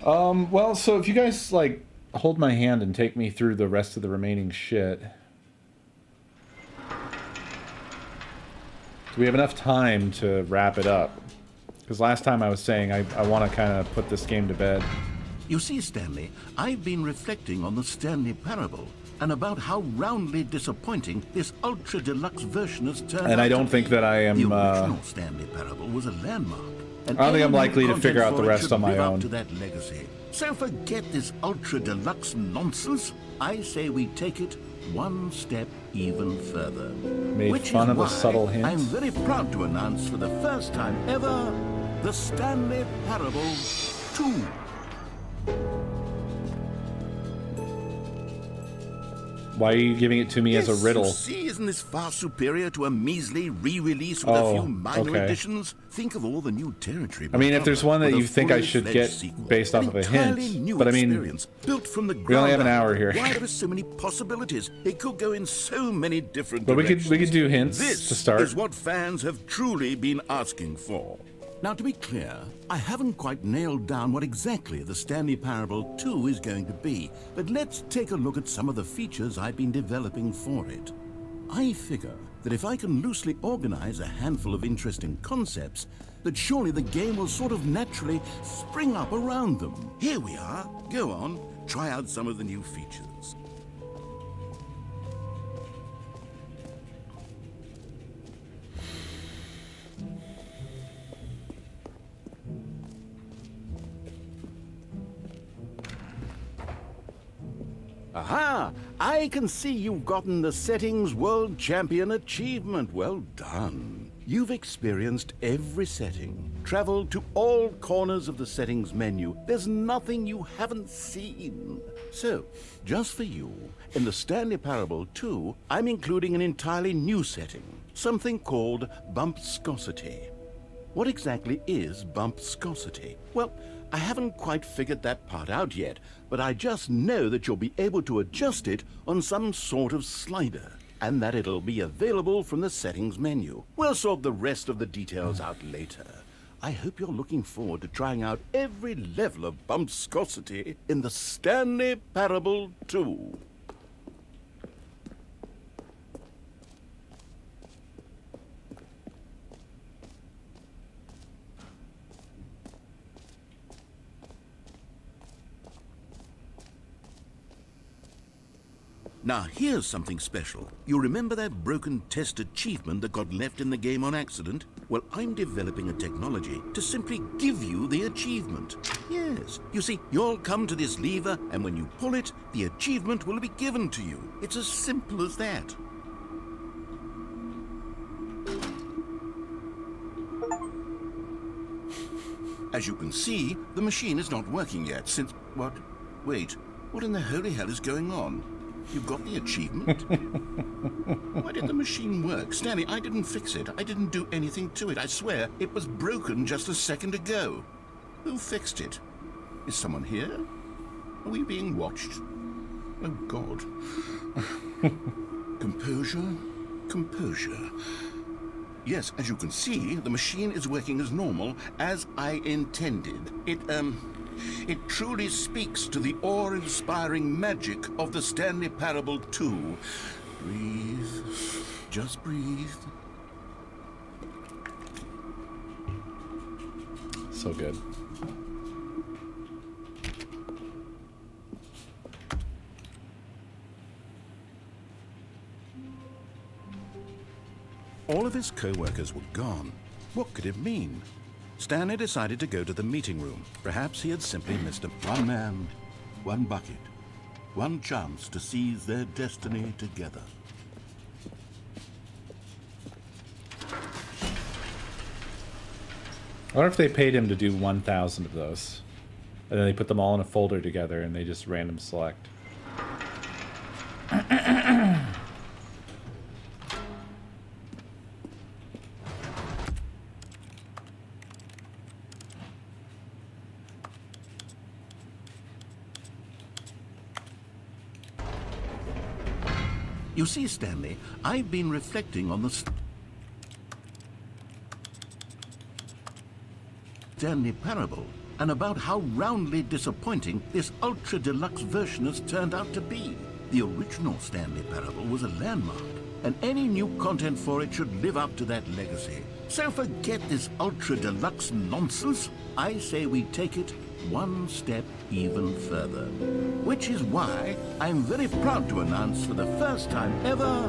Well, so if you guys, like, hold my hand and take me through the rest of the remaining shit. Do we have enough time to wrap it up? Because last time I was saying I want to kind of put this game to bed. You see, Stanley, I've been reflecting on the Stanley parable and about how roundly disappointing this ultra deluxe version has turned out. And I don't think that I am. The original Stanley parable was a landmark. I don't think I'm likely to figure out the rest on my own. To that legacy. So forget this ultra deluxe nonsense. I say we take it one step even further. Made fun of a subtle hint. I'm very proud to announce for the first time ever the Stanley Parable 2. Why are you giving it to me as a riddle? You see, isn't this far superior to a measly re-release with a few minor additions? Think of all the new territory. I mean, if there's one that you think I should get based off of a hint, but I mean, built from the we only have an hour here. Why there are so many possibilities? It could go in so many different but directions. we could do hints to start. This is what fans have truly been asking for. Now, to be clear, I haven't quite nailed down what exactly the Stanley Parable 2 is going to be, but let's take a look at some of the features I've been developing for it. I figure that if I can loosely organize a handful of interesting concepts, that surely the game will sort of naturally spring up around them. Here we are. Go on, try out some of the new features. Aha! I can see you've gotten the Settings World Champion achievement. Well done. You've experienced every setting, traveled to all corners of the settings menu. There's nothing you haven't seen. So, just for you, in the Stanley Parable 2, I'm including an entirely new setting, something called bumpscosity. What exactly is bumpscosity? Well, I haven't quite figured that part out yet, but I just know that you'll be able to adjust it on some sort of slider, and that it'll be available from the settings menu. We'll sort the rest of the details out later. I hope you're looking forward to trying out every level of bumpscosity in the Stanley Parable 2. Now, here's something special. You remember that broken test achievement that got left in the game on accident? Well, I'm developing a technology to simply give you the achievement. Yes. You see, you'll come to this lever, and when you pull it, the achievement will be given to you. It's as simple as that. As you can see, the machine is not working yet since... What? Wait. What in the holy hell is going on? You've got the achievement? Why did the machine work? Stanley, I didn't fix it. I didn't do anything to it. I swear, it was broken just a second ago. Who fixed it? Is someone here? Are we being watched? Oh, God. Composure. Composure. Yes, as you can see, the machine is working as normal, as I intended. It truly speaks to the awe-inspiring magic of the Stanley Parable 2. Breathe. Just breathe. So good. All of his co-workers were gone. What could it mean? Stanley decided to go to the meeting room. Perhaps he had simply missed one man, one bucket, one chance to seize their destiny together. I wonder if they paid him to do 1,000 of those. And then they put them all in a folder together and they just random select. You see, Stanley, I've been reflecting on the Stanley Parable and about how roundly disappointing this ultra deluxe version has turned out to be. The original Stanley Parable was a landmark, and any new content for it should live up to that legacy. So forget this ultra deluxe nonsense. I say we take it one step even further. Which is why I'm very proud to announce for the first time ever,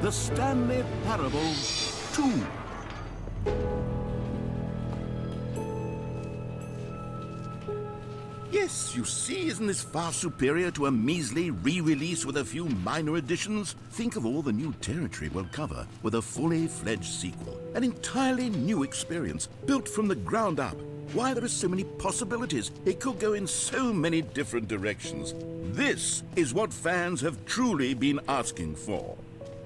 the Stanley Parable 2. Yes, you see, isn't this far superior to a measly re-release with a few minor additions? Think of all the new territory we'll cover with a fully fledged sequel. An entirely new experience, built from the ground up. Why, there are so many possibilities. It could go in so many different directions. This is what fans have truly been asking for.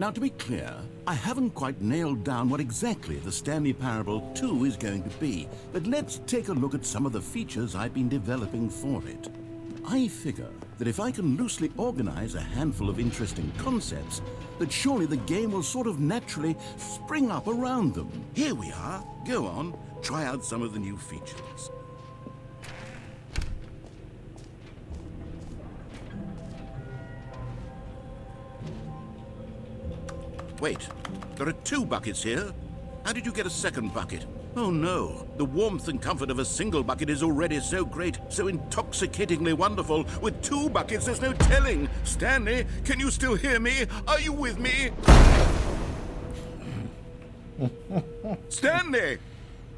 Now, to be clear, I haven't quite nailed down what exactly the Stanley Parable 2 is going to be, but let's take a look at some of the features I've been developing for it. I figure that if I can loosely organize a handful of interesting concepts, that surely the game will sort of naturally spring up around them. Here we are. Go on, try out some of the new features. Wait, there are 2 buckets here. How did you get a second bucket? Oh no, the warmth and comfort of a single bucket is already so great, so intoxicatingly wonderful. With 2 buckets, there's no telling. Stanley, can you still hear me? Are you with me? Stanley!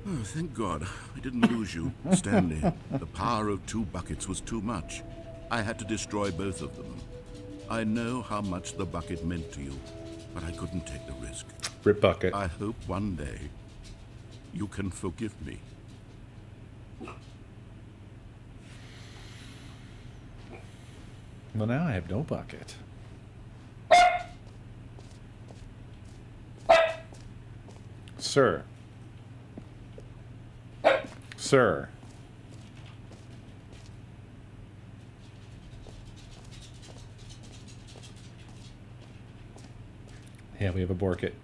Oh, thank God, I didn't lose you. Stanley, the power of 2 buckets was too much. I had to destroy both of them. I know how much the bucket meant to you, but I couldn't take the risk. Rip bucket. I hope one day you can forgive me. Well, now I have no bucket. Sir. Sir. Yeah, we have a bucket.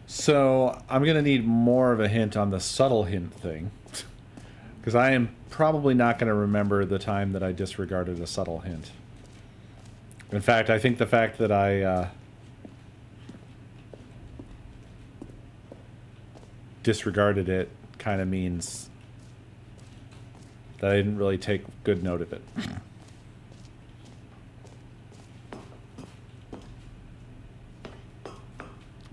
So I'm going to need more of a hint on the subtle hint thing. Because I am probably not going to remember the time that I disregarded a subtle hint. In fact, I think the fact that I disregarded it kind of means that I didn't really take good note of it.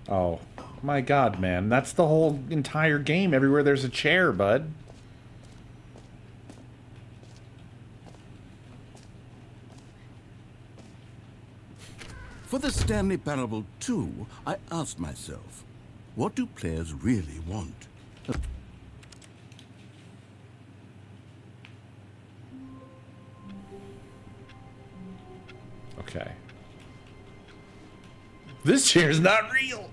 Oh my God, man. That's the whole entire game. Everywhere there's a chair, bud. For the Stanley Parable 2, I asked myself, what do players really want? Okay. This chair's not real.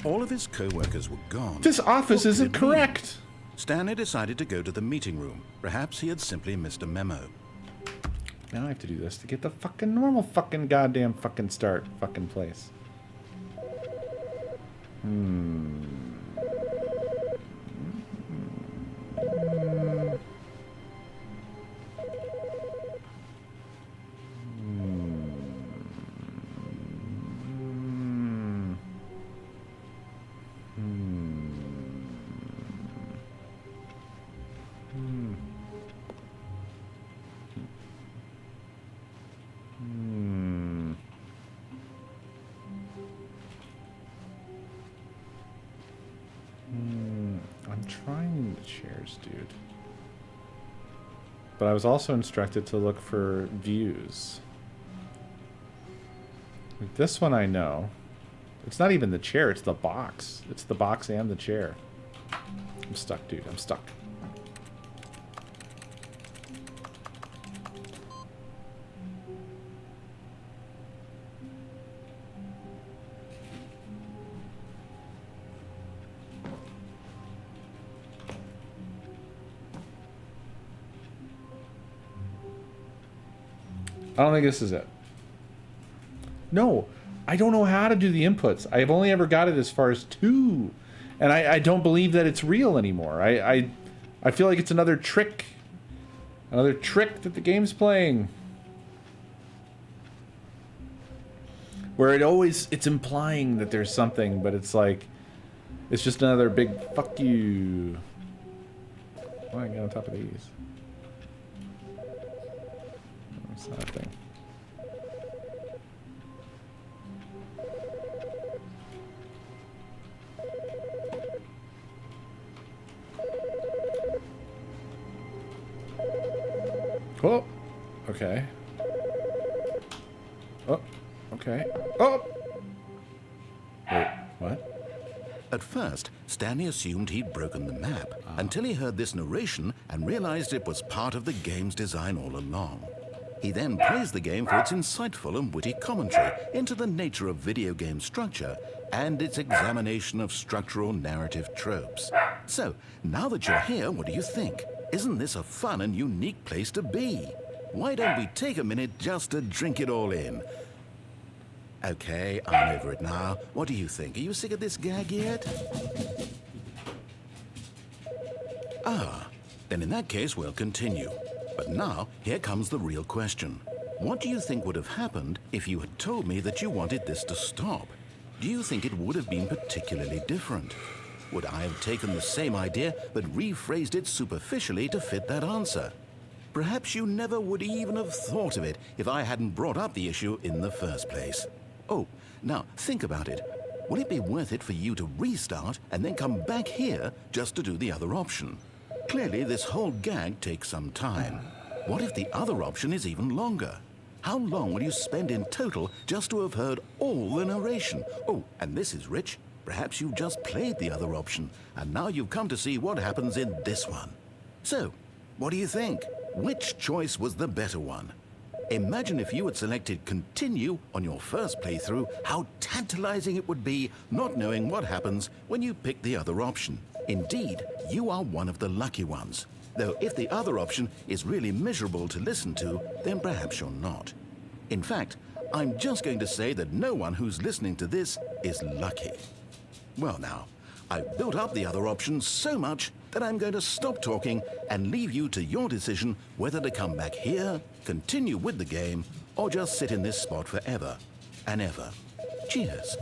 All of his co-workers were gone. This office What isn't could it mean? correct. Stanley decided to go to the meeting room. Perhaps he had simply missed a memo. Now I have to do this to get the fucking normal fucking goddamn fucking start fucking place. I'm trying the chairs, dude. But I was also instructed to look for views. Like this one I know. It's not even the chair, it's the box. It's the box and the chair. I'm stuck, dude. I'm stuck. I don't think this is it. No, I don't know how to do the inputs. I've only ever got it as far as 2. And I don't believe that it's real anymore. I feel like it's another trick. Another trick that the game's playing. Where it's implying that there's something, but it's like, it's just another big fuck you. Why don't I get on top of these? It's not a thing. Oh, okay. Oh, okay. Oh! Wait, what? At first, Stanley assumed he'd broken the map until he heard this narration and realized it was part of the game's design all along. He then praised the game for its insightful and witty commentary into the nature of video game structure and its examination of structural narrative tropes. So, now that you're here, what do you think? Isn't this a fun and unique place to be? Why don't we take a minute just to drink it all in? Okay, I'm over it now. What do you think? Are you sick of this gag yet? Ah, then in that case, we'll continue. But now, here comes the real question. What do you think would have happened if you had told me that you wanted this to stop? Do you think it would have been particularly different? Would I have taken the same idea but rephrased it superficially to fit that answer? Perhaps you never would even have thought of it if I hadn't brought up the issue in the first place. Oh, now think about it. Will it be worth it for you to restart and then come back here just to do the other option? Clearly, this whole gag takes some time. What if the other option is even longer? How long will you spend in total just to have heard all the narration? Oh, and this is rich. Perhaps you've just played the other option, and now you've come to see what happens in this one. So, what do you think? Which choice was the better one? Imagine if you had selected continue on your first playthrough, how tantalizing it would be not knowing what happens when you pick the other option. Indeed, you are one of the lucky ones. Though if the other option is really miserable to listen to, then perhaps you're not. In fact, I'm just going to say that no one who's listening to this is lucky. Well now, I've built up the other option so much that I'm going to stop talking and leave you to your decision whether to come back here, continue with the game, or just sit in this spot forever and ever. Cheers.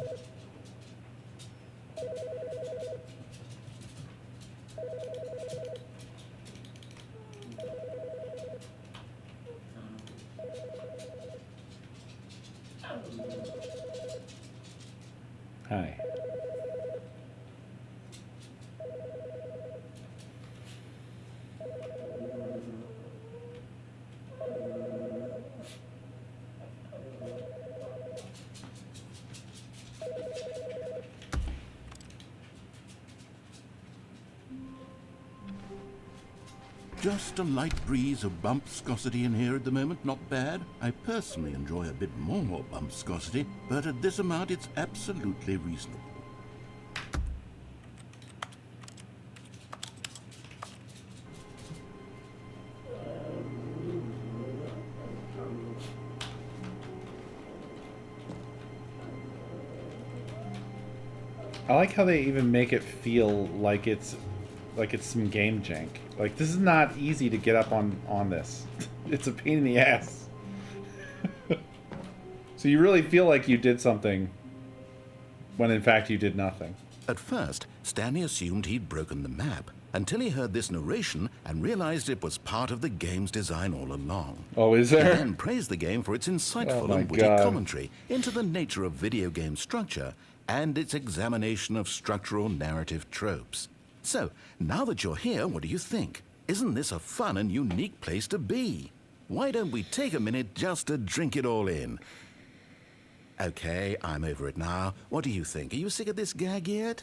Hi. Just a light breeze of bumpscosity in here at the moment, not bad. I personally enjoy a bit more bumpscosity, but at this amount it's absolutely reasonable. I like how they even make it feel like it's some game jank. Like, this is not easy to get up on this. It's a pain in the ass. So you really feel like you did something when in fact you did nothing. At first, Stanley assumed he'd broken the map until he heard this narration and realized it was part of the game's design all along. Oh, is there? He then praised the game for its insightful Oh and witty God. commentary into the nature of video game structure and its examination of structural narrative tropes. So, now that you're here, what do you think? Isn't this a fun and unique place to be? Why don't we take a minute just to drink it all in? Okay, I'm over it now. What do you think? Are you sick of this gag yet?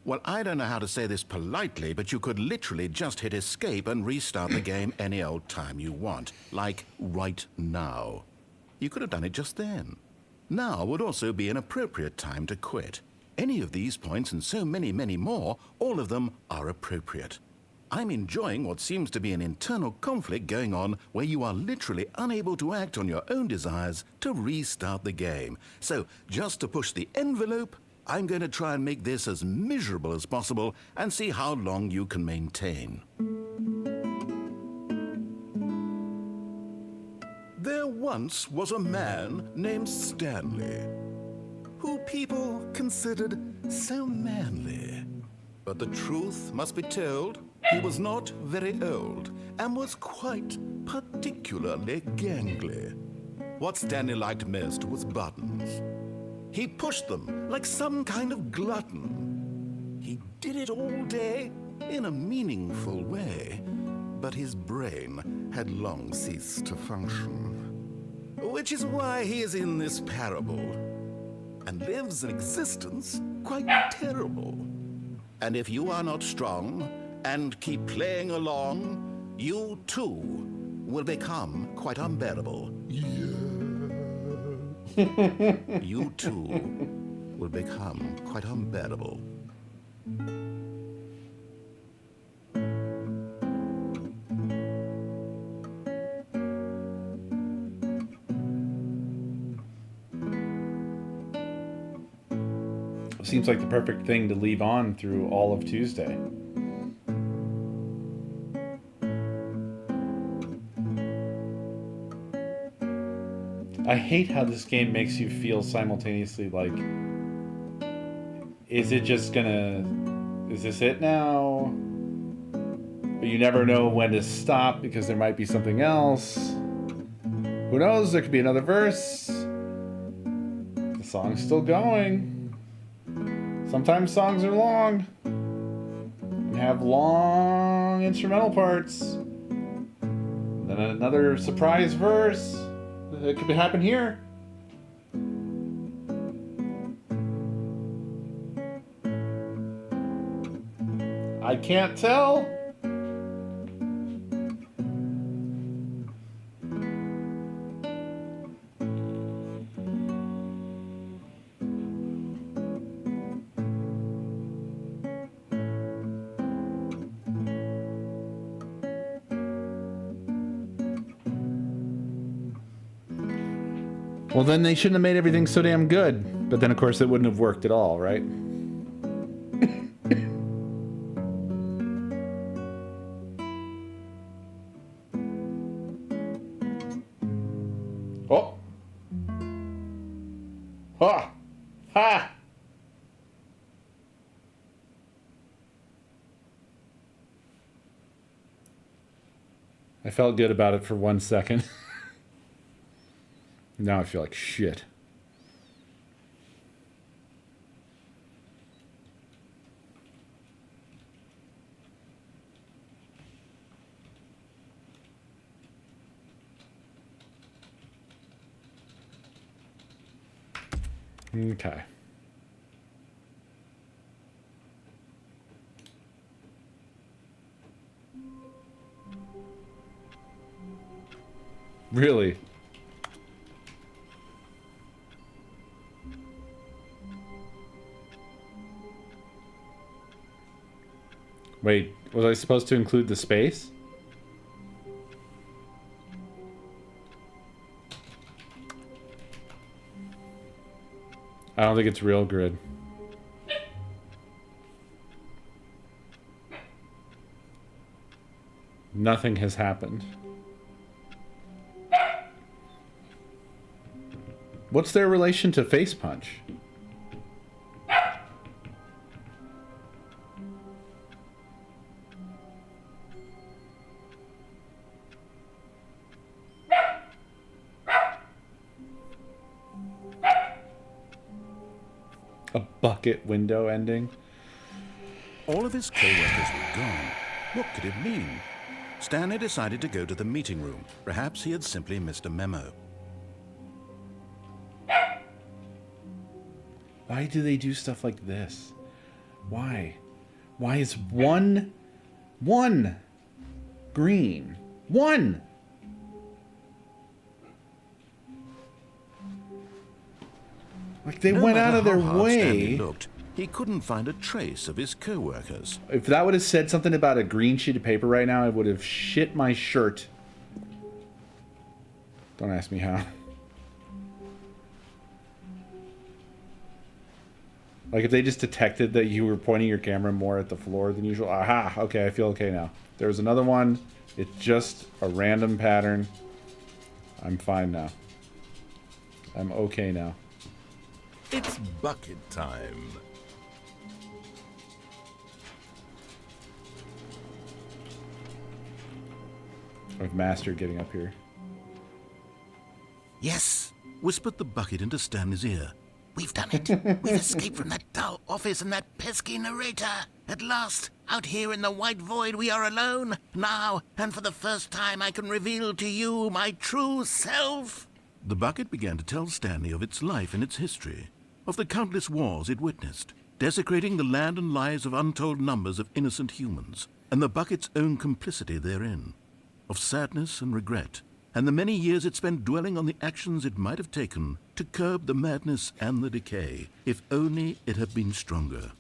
Well, I don't know how to say this politely, but you could literally just hit escape and restart the game any old time you want. Like, right now. You could have done it just then. Now would also be an appropriate time to quit. Any of these points and so many, many more, all of them are appropriate. I'm enjoying what seems to be an internal conflict going on where you are literally unable to act on your own desires to restart the game. So, just to push the envelope, I'm going to try and make this as miserable as possible and see how long you can maintain. There once was a man named Stanley, who people considered so manly. But the truth must be told, he was not very old, and was quite particularly gangly. What Stanley liked most was buttons. He pushed them like some kind of glutton. He did it all day in a meaningful way, but his brain had long ceased to function. Which is why he is in this parable, and lives an existence quite terrible. And if you are not strong, and keep playing along, you too will become quite unbearable. Yeah. You too will become quite unbearable. Seems like the perfect thing to leave on through all of Tuesday. I hate how this game makes you feel simultaneously like, is it just gonna, is this it now? But you never know when to stop because there might be something else. Who knows, there could be another verse. The song's still going. Sometimes songs are long and have long instrumental parts. And then another surprise verse. It could happen here. I can't tell. Well, then they shouldn't have made everything so damn good. But then, of course, it wouldn't have worked at all, right? Oh! Ha! Ha! I felt good about it for 1 second. Now I feel like shit. Okay. Really? Wait, was I supposed to include the space? I don't think it's real grid. Nothing has happened. What's their relation to Face Punch? A bucket window ending. All of his co-workers were gone. What could it mean? Stanley decided to go to the meeting room. Perhaps he had simply missed a memo. Why do they do stuff like this? Why? Why is one green? One! Like they No went matter out of their how hard Stanley way. looked, he couldn't find a trace of his co-workers. If that would have said something about a green sheet of paper right now, I would have shit my shirt. Don't ask me how. Like if they just detected that you were pointing your camera more at the floor than usual. Aha, okay, I feel okay now. There was another one. It's just a random pattern. I'm fine now. I'm okay now. It's bucket time. I've mastered getting up here. Yes, whispered the bucket into Stanley's ear. We've done it. We've escaped from that dull office and that pesky narrator. At last, out here in the white void, we are alone. Now, and for the first time, I can reveal to you my true self. The bucket began to tell Stanley of its life and its history, of the countless wars it witnessed, desecrating the land and lives of untold numbers of innocent humans, and the bucket's own complicity therein, of sadness and regret, and the many years it spent dwelling on the actions it might have taken to curb the madness and the decay, if only it had been stronger,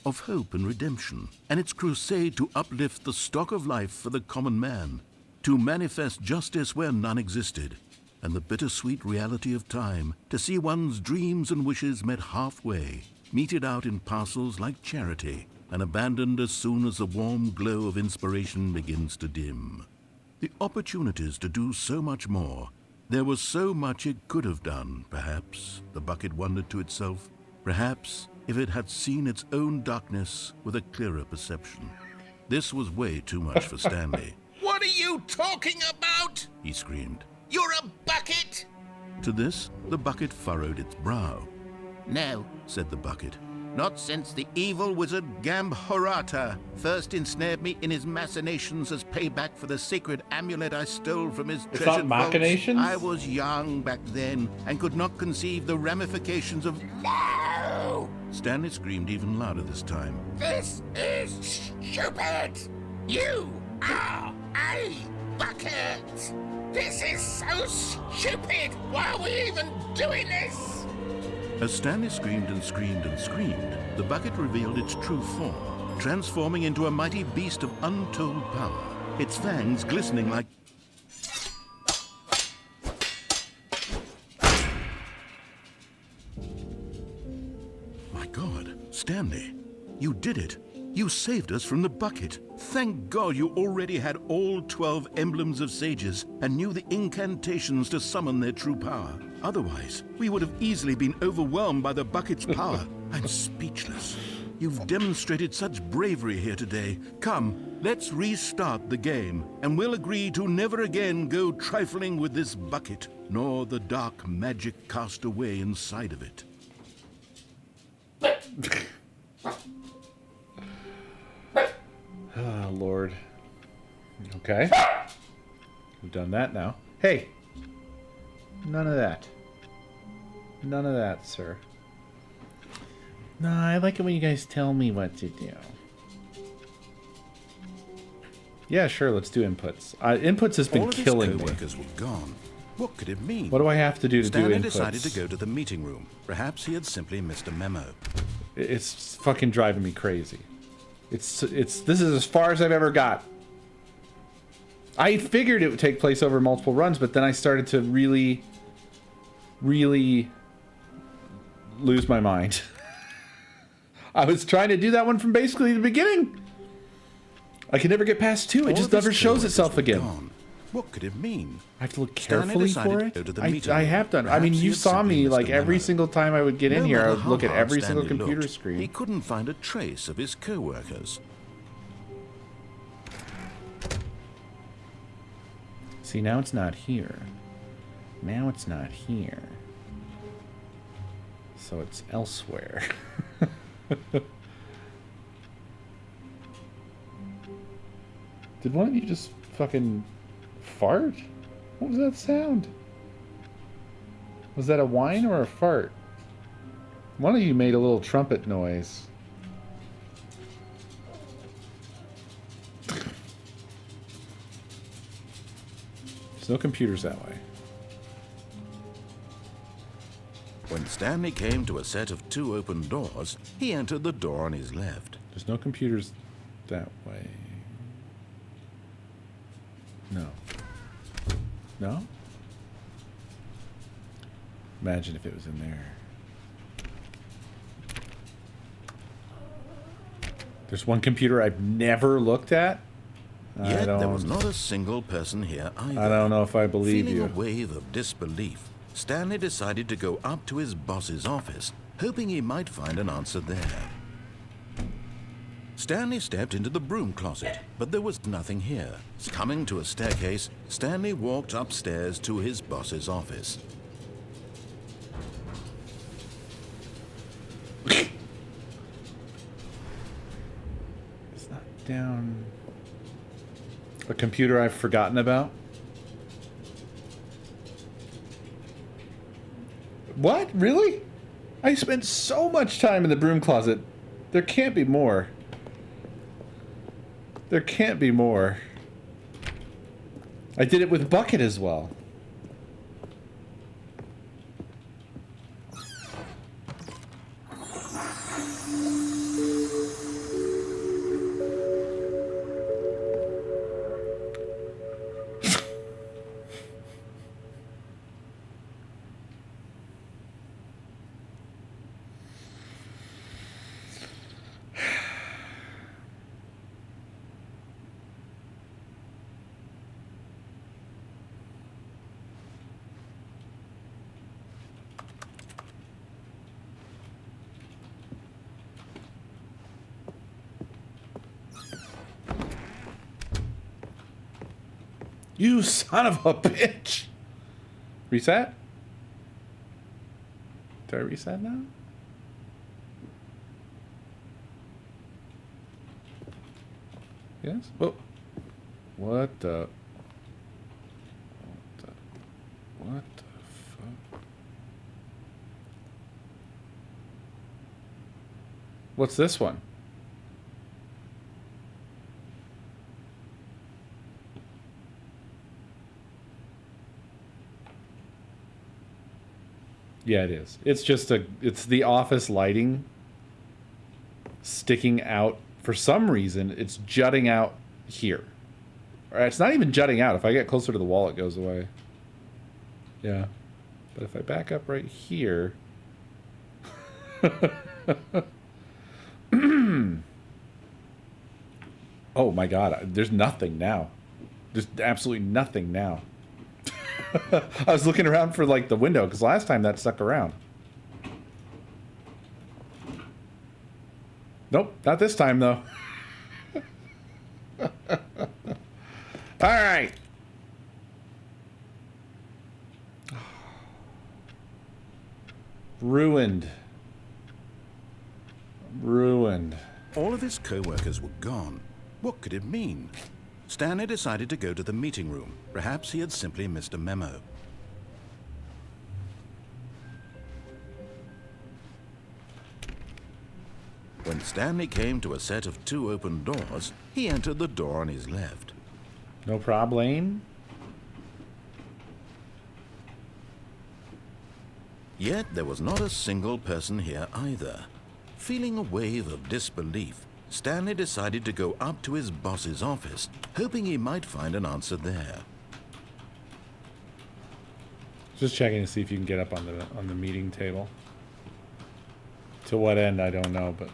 of hope and redemption, and its crusade to uplift the stock of life for the common man, to manifest justice where none existed, and the bittersweet reality of time, to see one's dreams and wishes met halfway, meted out in parcels like charity, and abandoned as soon as the warm glow of inspiration begins to dim. The opportunities to do so much more. There was so much it could have done, perhaps, the bucket wondered to itself. Perhaps, if it had seen its own darkness with a clearer perception. This was way too much for Stanley. What are you talking about? He screamed. You're a bucket! To this, the bucket furrowed its brow. No, Said the bucket. not since the evil wizard Gambhorata first ensnared me in his machinations as payback for the sacred amulet I stole from his It's treasured not vaults. machinations? I was young back then and could not conceive the ramifications of... No! Stanley screamed even louder this time. This is stupid! You are a bucket! This is so stupid! Why are we even doing this? As Stanley screamed and screamed and screamed, the bucket revealed its true form, transforming into a mighty beast of untold power, its fangs glistening like... My God, Stanley, you did it. You saved us from the bucket. Thank God you already had all 12 emblems of sages and knew the incantations to summon their true power. Otherwise, we would have easily been overwhelmed by the bucket's power. I'm speechless. You've demonstrated such bravery here today. Come, let's restart the game, and we'll agree to never again go trifling with this bucket, nor the dark magic cast away inside of it. Oh, Lord. Okay. We've done that now. Hey! None of that. None of that, sir. No, I like it when you guys tell me what to do. Yeah, sure, let's do inputs. Inputs has been All of his killing me. co-workers were gone. What could it mean? What do I have to do to Stanley do inputs? decided to go to the meeting room. Perhaps he had simply missed a memo. It's fucking driving me crazy. This is as far as I've ever got. I figured it would take place over multiple runs, but then I started to really lose my mind. I was trying to do that one from basically the beginning. I could never get past 2. It All just of his never shows co-workers itself were again. gone. What could it mean? I have to look Stanley carefully decided for to it. go to the meeting I room. have done. I mean, Perhaps he you had saw simply me missed like a every memo. single time I would get in No here, I matter would how look at hard every single Stanley computer looked, screen. He couldn't find a trace of his co-workers. See, now it's not here. Now it's not here. So it's elsewhere. Did one of you just fucking fart? What was that sound? Was that a whine or a fart? One of you made a little trumpet noise. There's no computers that way. When Stanley came to a set of 2 open doors, he entered the door on his left. There's no computers that way. No. No? Imagine if it was in there. There's one computer I've never looked at. Yet there was don't- not a single person here either. I don't know if I believe Feeling you. a wave of disbelief, Stanley decided to go up to his boss's office, hoping he might find an answer there. Stanley stepped into the broom closet, but there was nothing here. Coming to a staircase, Stanley walked upstairs to his boss's office. It's not down. A computer I've forgotten about? What? Really? I spent so much time in the broom closet. There can't be more. There can't be more. I did it with Bucket as well. You son of a bitch! Reset? Do I reset now? Yes? Oh. What the... What the fuck? What's this one? Yeah, it is. It's just it's the office lighting sticking out. For some reason, it's jutting out here. Or it's not even jutting out. If I get closer to the wall, it goes away. Yeah. But if I back up right here... Oh my god, there's nothing now. There's absolutely nothing now. I was looking around for like the window because last time that stuck around. Nope, not this time though. All right. Ruined. Ruined. All of his co-workers were gone. What could it mean? Stanley decided to go to the meeting room. Perhaps he had simply missed a memo. When Stanley came to a set of 2 open doors, he entered the door on his left. No problem. Yet there was not a single person here either. Feeling a wave of disbelief, Stanley decided to go up to his boss's office, hoping he might find an answer there. Just checking to see if you can get up on the meeting table. To what end, I don't know, but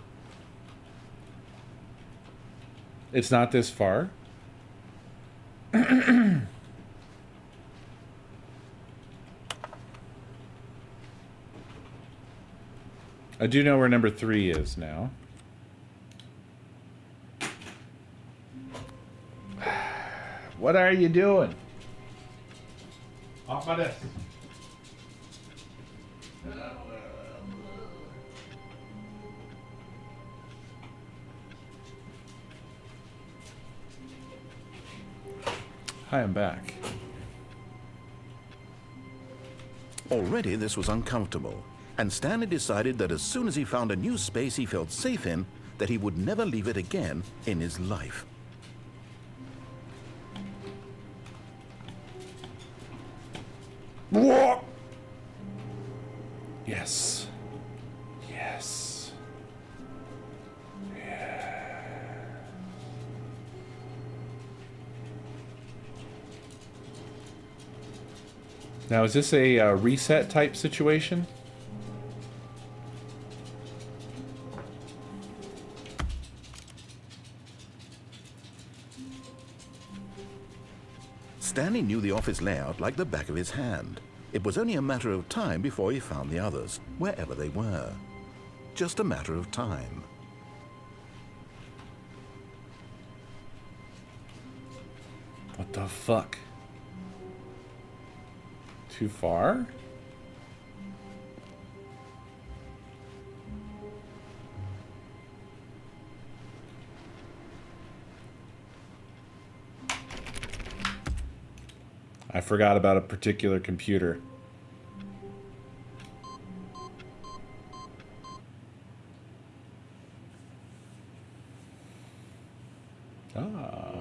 it's not this far. I do know where number 3 is now. What are you doing? Off my desk. Hi, I'm back. Already this was uncomfortable, and Stanley decided that as soon as he found a new space he felt safe in, that he would never leave it again in his life. What? Yes. Yes. Yeah. Now, is this a reset type situation? Stanley knew the office layout like the back of his hand. It was only a matter of time before he found the others, wherever they were. Just a matter of time. What the fuck? Too far? I forgot about a particular computer. Ah.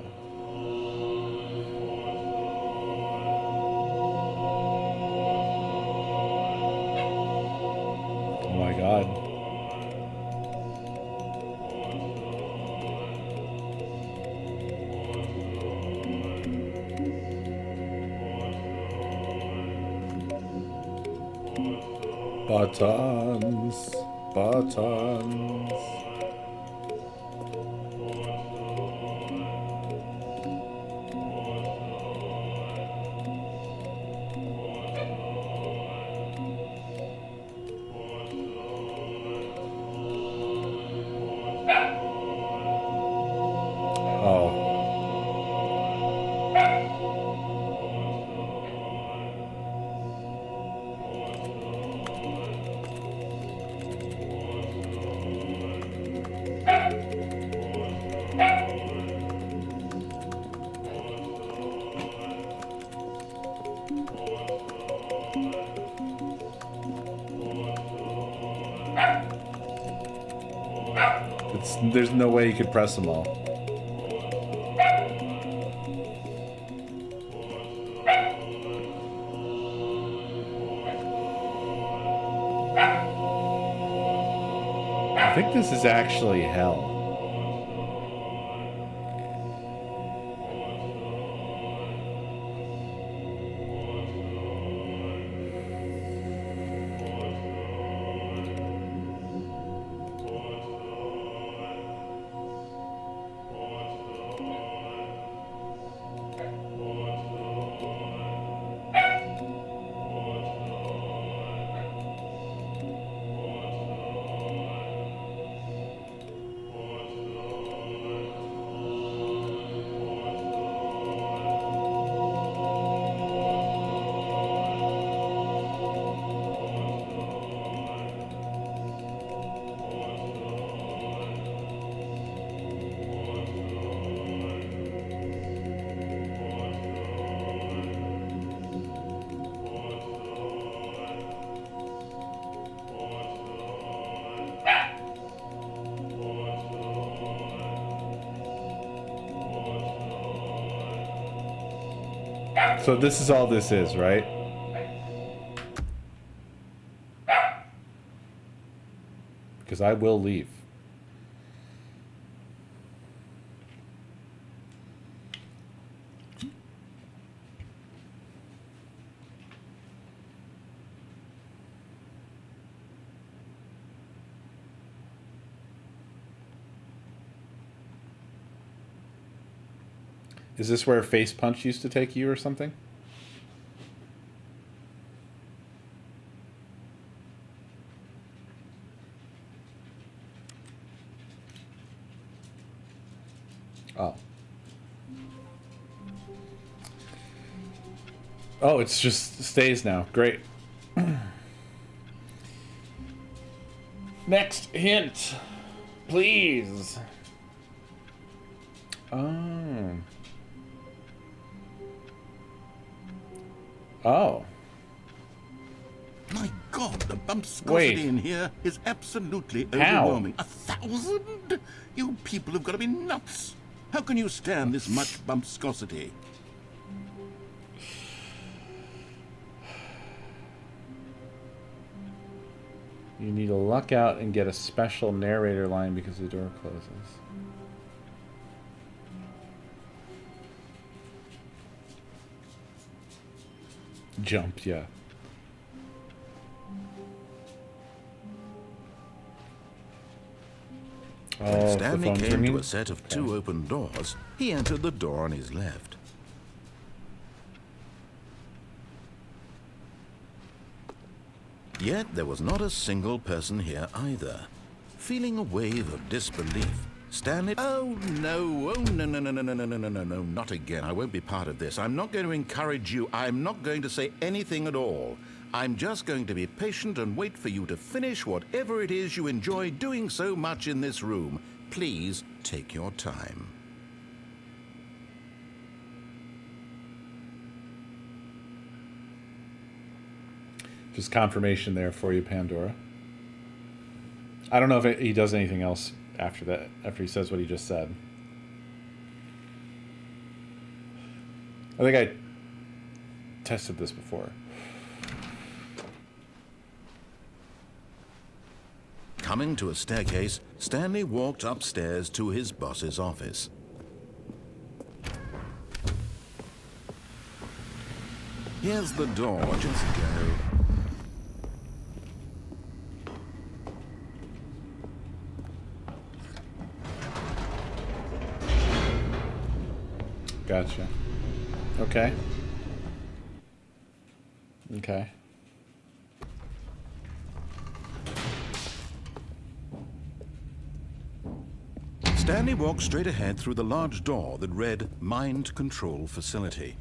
Oh my god. Buttons. Buttons. Oh. There's no way you could press them all. I think this is actually hell. So this is all this is, right? Because I will leave. Is this where Face Punch used to take you or something? Oh. Oh, it's just stays now. Great. Next hint, please. Oh. Oh. My God, the bumpscosity in here is absolutely overwhelming. 1,000? You people have got to be nuts. How can you stand this much bumpscosity? You need to luck out and get a special narrator line because the door closes. Jump, yeah. When Stanley came to a set of 2 open doors, he entered the door on his left. Yet there was not a single person here either. Feeling a wave of disbelief, Stanley... Oh, no, no, not again. I won't be part of this. I'm not going to encourage you. I'm not going to say anything at all. I'm just going to be patient and wait for you to finish whatever it is you enjoy doing so much in this room. Please take your time. Just confirmation there for you, Pandora. I don't know if he does anything else after that, after he says what he just said. I think I tested this before. Coming to a staircase, Stanley walked upstairs to his boss's office. Here's the door, just go. Gotcha. Okay. Okay. Stanley walked straight ahead through the large door that read Mind Control Facility.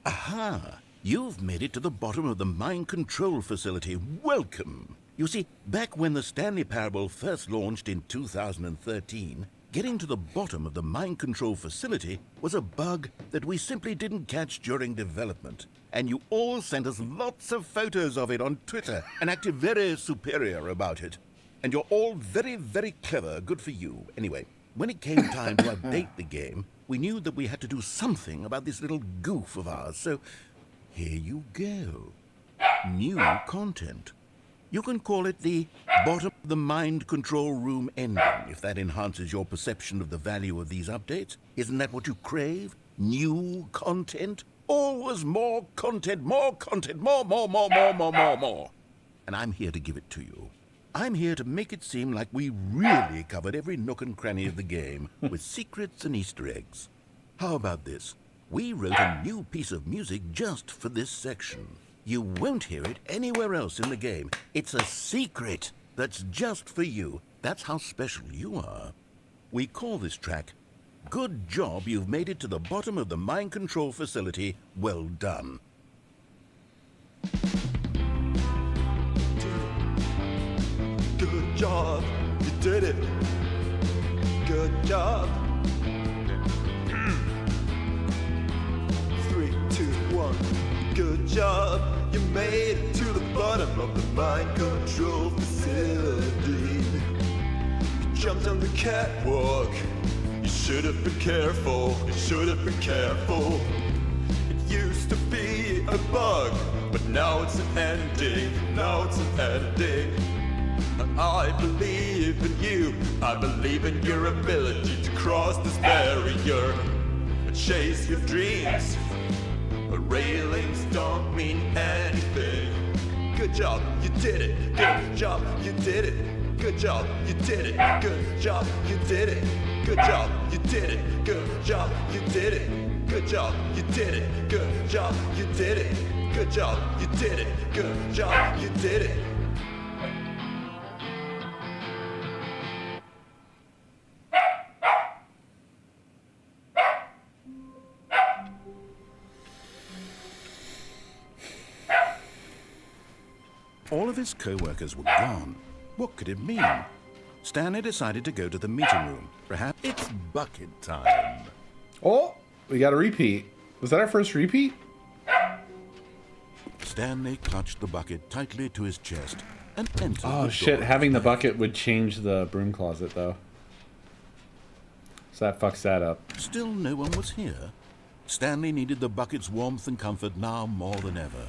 Aha! You've made it to the bottom of the Mind Control Facility. Welcome! You see, back when the Stanley Parable first launched in 2013, getting to the bottom of the Mind Control Facility was a bug that we simply didn't catch during development. And you all sent us lots of photos of it on Twitter and acted very superior about it. And you're all very, very clever. Good for you. Anyway, when it came time to update the game, we knew that we had to do something about this little goof of ours. So here you go. New content. You can call it the bottom of the mind control room ending, if that enhances your perception of the value of these updates. Isn't that what you crave? New content? Always more content, more content, more. And I'm here to give it to you. I'm here to make it seem like we really covered every nook and cranny of the game, with secrets and Easter eggs. How about this? We wrote a new piece of music just for this section. You won't hear it anywhere else in the game. It's a secret that's just for you. That's how special you are. We call this track, Good Job You've Made It to the Bottom of the Mind Control Facility. Well done. Good job, you did it. Good job. 3, 2, 1. Good job, you made it to the bottom of the mind control facility. You jumped on the catwalk. You should have been careful. You should have been careful. It used to be a bug, but now it's an ending. Now it's an ending. I believe in you. I believe in your ability to cross this barrier and chase your dreams. But railings don't mean anything. Good job, you did it. Good job, you did it. Good job, you did it. Good job, you did it. Good job, you did it. Good job, you did it. Good job, you did it. Good job, you did it. Good job, you did it. Good job, you did it. All of his co-workers were gone. What could it mean? Stanley decided to go to the meeting room. Perhaps it's bucket time. Oh, we got a repeat. Was that our first repeat? Stanley clutched the bucket tightly to his chest and entered the Oh door. shit, having the bucket would change the broom closet though. So that fucks that up. Still no one was here. Stanley needed the bucket's warmth and comfort now more than ever.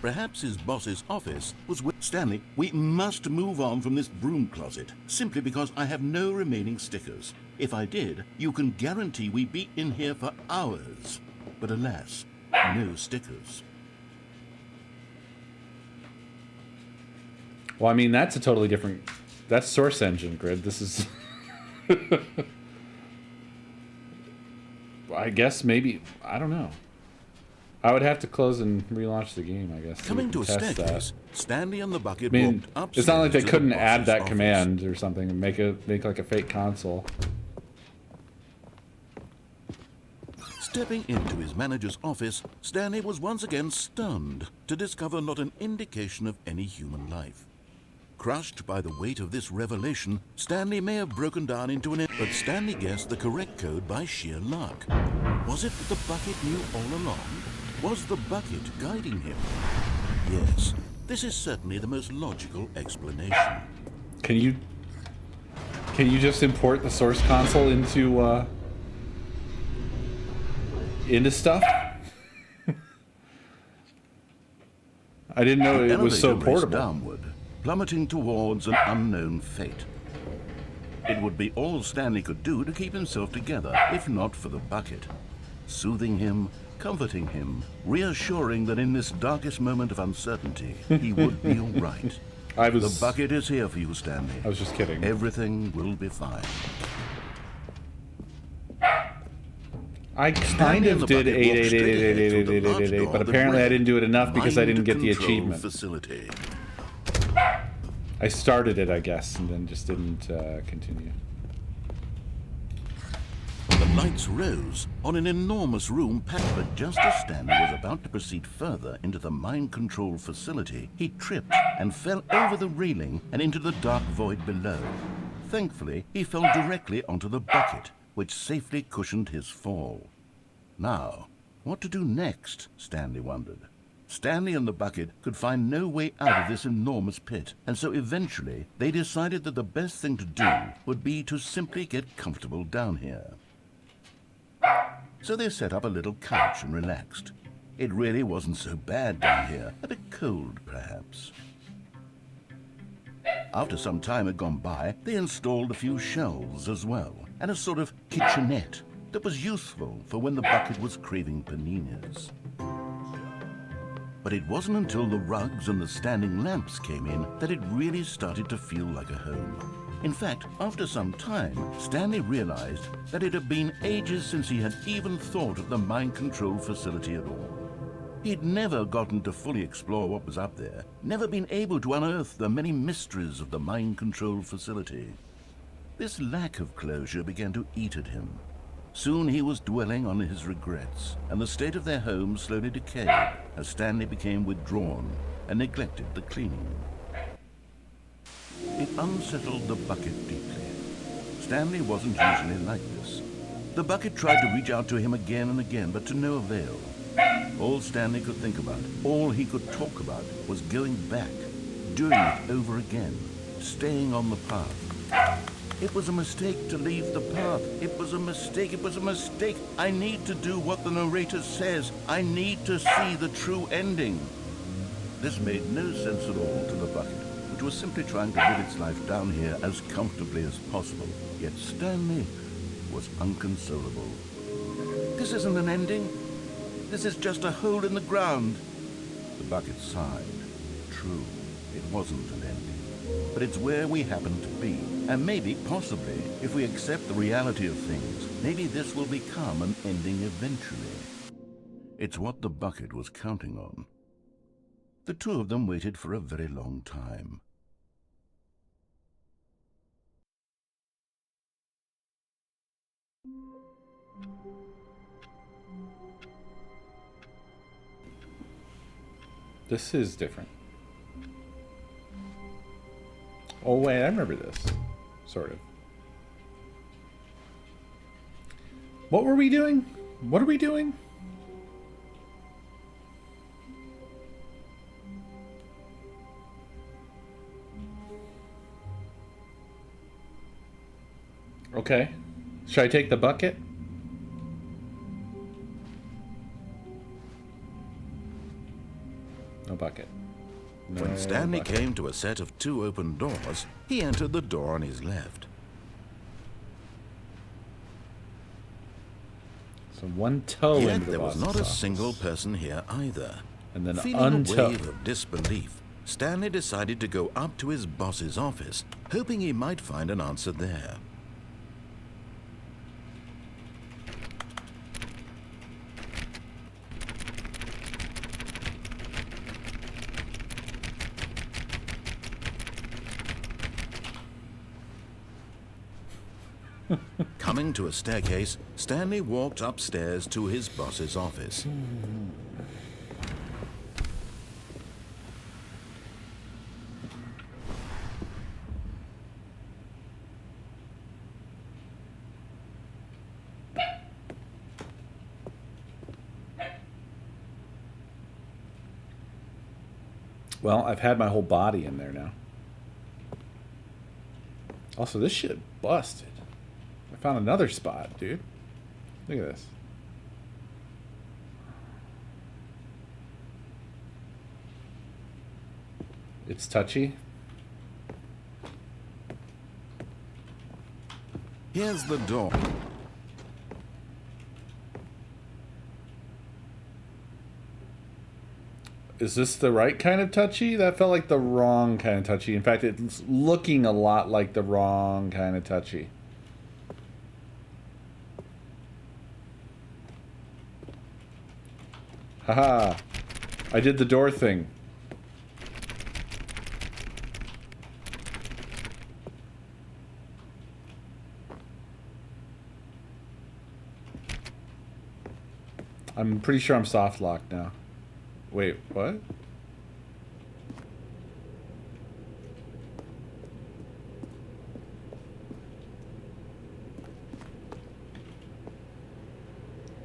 Perhaps his boss's office was with Stanley. We must move on from this broom closet, simply because I have no remaining stickers. If I did, you can guarantee we'd be in here for hours. But alas, no stickers. Well, I mean, that's a totally different... That's Source Engine, Grid. This is... I guess maybe... I don't know. I would have to close and relaunch the game, I guess. Coming to a test staircase, Stanley and the bucket I mean, walked upstairs. it's not like they to the couldn't boss's add that office. command or something and make like a fake console. Stepping into his manager's office, Stanley was once again stunned to discover not an indication of any human life. Crushed by the weight of this revelation, Stanley may have broken down into but Stanley guessed the correct code by sheer luck. Was it that the bucket knew all along? Was the bucket guiding him? Yes, this is certainly the most logical explanation. Can you just import the source console into stuff? I didn't know it was so Elevator raced portable. downward, plummeting towards an unknown fate. It would be all Stanley could do to keep himself together, if not for the bucket. Soothing him, comforting him, reassuring that in this darkest moment of uncertainty, he would be all right. The bucket is here for you, Stanley. I was just kidding. Everything will be fine. I kind of did 888888888, but apparently I didn't do it enough because I didn't get the achievement. Facility. I started it, I guess, and then just didn't continue. The lights rose on an enormous room packed, but just as Stanley was about to proceed further into the mind control facility, he tripped and fell over the railing and into the dark void below. Thankfully, he fell directly onto the bucket, which safely cushioned his fall. Now, what to do next, Stanley wondered. Stanley and the bucket could find no way out of this enormous pit, and so eventually they decided that the best thing to do would be to simply get comfortable down here. So they set up a little couch and relaxed. It really wasn't so bad down here, a bit cold perhaps. After some time had gone by, they installed a few shelves as well, and a sort of kitchenette that was useful for when the bucket was craving paninis. But it wasn't until the rugs and the standing lamps came in that it really started to feel like a home. In fact, after some time, Stanley realized that it had been ages since he had even thought of the mind control facility at all. He'd never gotten to fully explore what was up there, never been able to unearth the many mysteries of the mind control facility. This lack of closure began to eat at him. Soon he was dwelling on his regrets, and the state of their home slowly decayed as Stanley became withdrawn and neglected the cleaning. It unsettled the bucket deeply. Stanley wasn't usually like this. The bucket tried to reach out to him again and again, but to no avail. All Stanley could think about, all he could talk about, was going back, doing it over again, staying on the path. It was a mistake to leave the path. It was a mistake. It was a mistake. I need to do what the narrator says. I need to see the true ending. This made no sense at all to the bucket, which was simply trying to live its life down here as comfortably as possible. Yet Stanley was unconsolable. This isn't an ending. This is just a hole in the ground. The bucket sighed. True, it wasn't an ending. But it's where we happen to be. And maybe, possibly, if we accept the reality of things, maybe this will become an ending eventually. It's what the bucket was counting on. The two of them waited for a very long time. This is different. Oh wait, I remember this. Sort of. What were we doing? What are we doing? Okay. Should I take the bucket? No bucket. No When Stanley bucket. came to a set of two open doors, he entered the door on his left. So one toe Yet into the there was boss's not a office. single person here either. And then Feeling a untoe. wave of disbelief, Stanley decided to go up to his boss's office, hoping he might find an answer there. Coming to a staircase, Stanley walked upstairs to his boss's office. Well, I've had my whole body in there now. Also, this shit busted. I found another spot, dude. Look at this. It's touchy. Here's the door. Is this the right kind of touchy? That felt like the wrong kind of touchy. In fact, it's looking a lot like the wrong kind of touchy. Haha. I did the door thing. I'm pretty sure I'm soft locked now. Wait, what?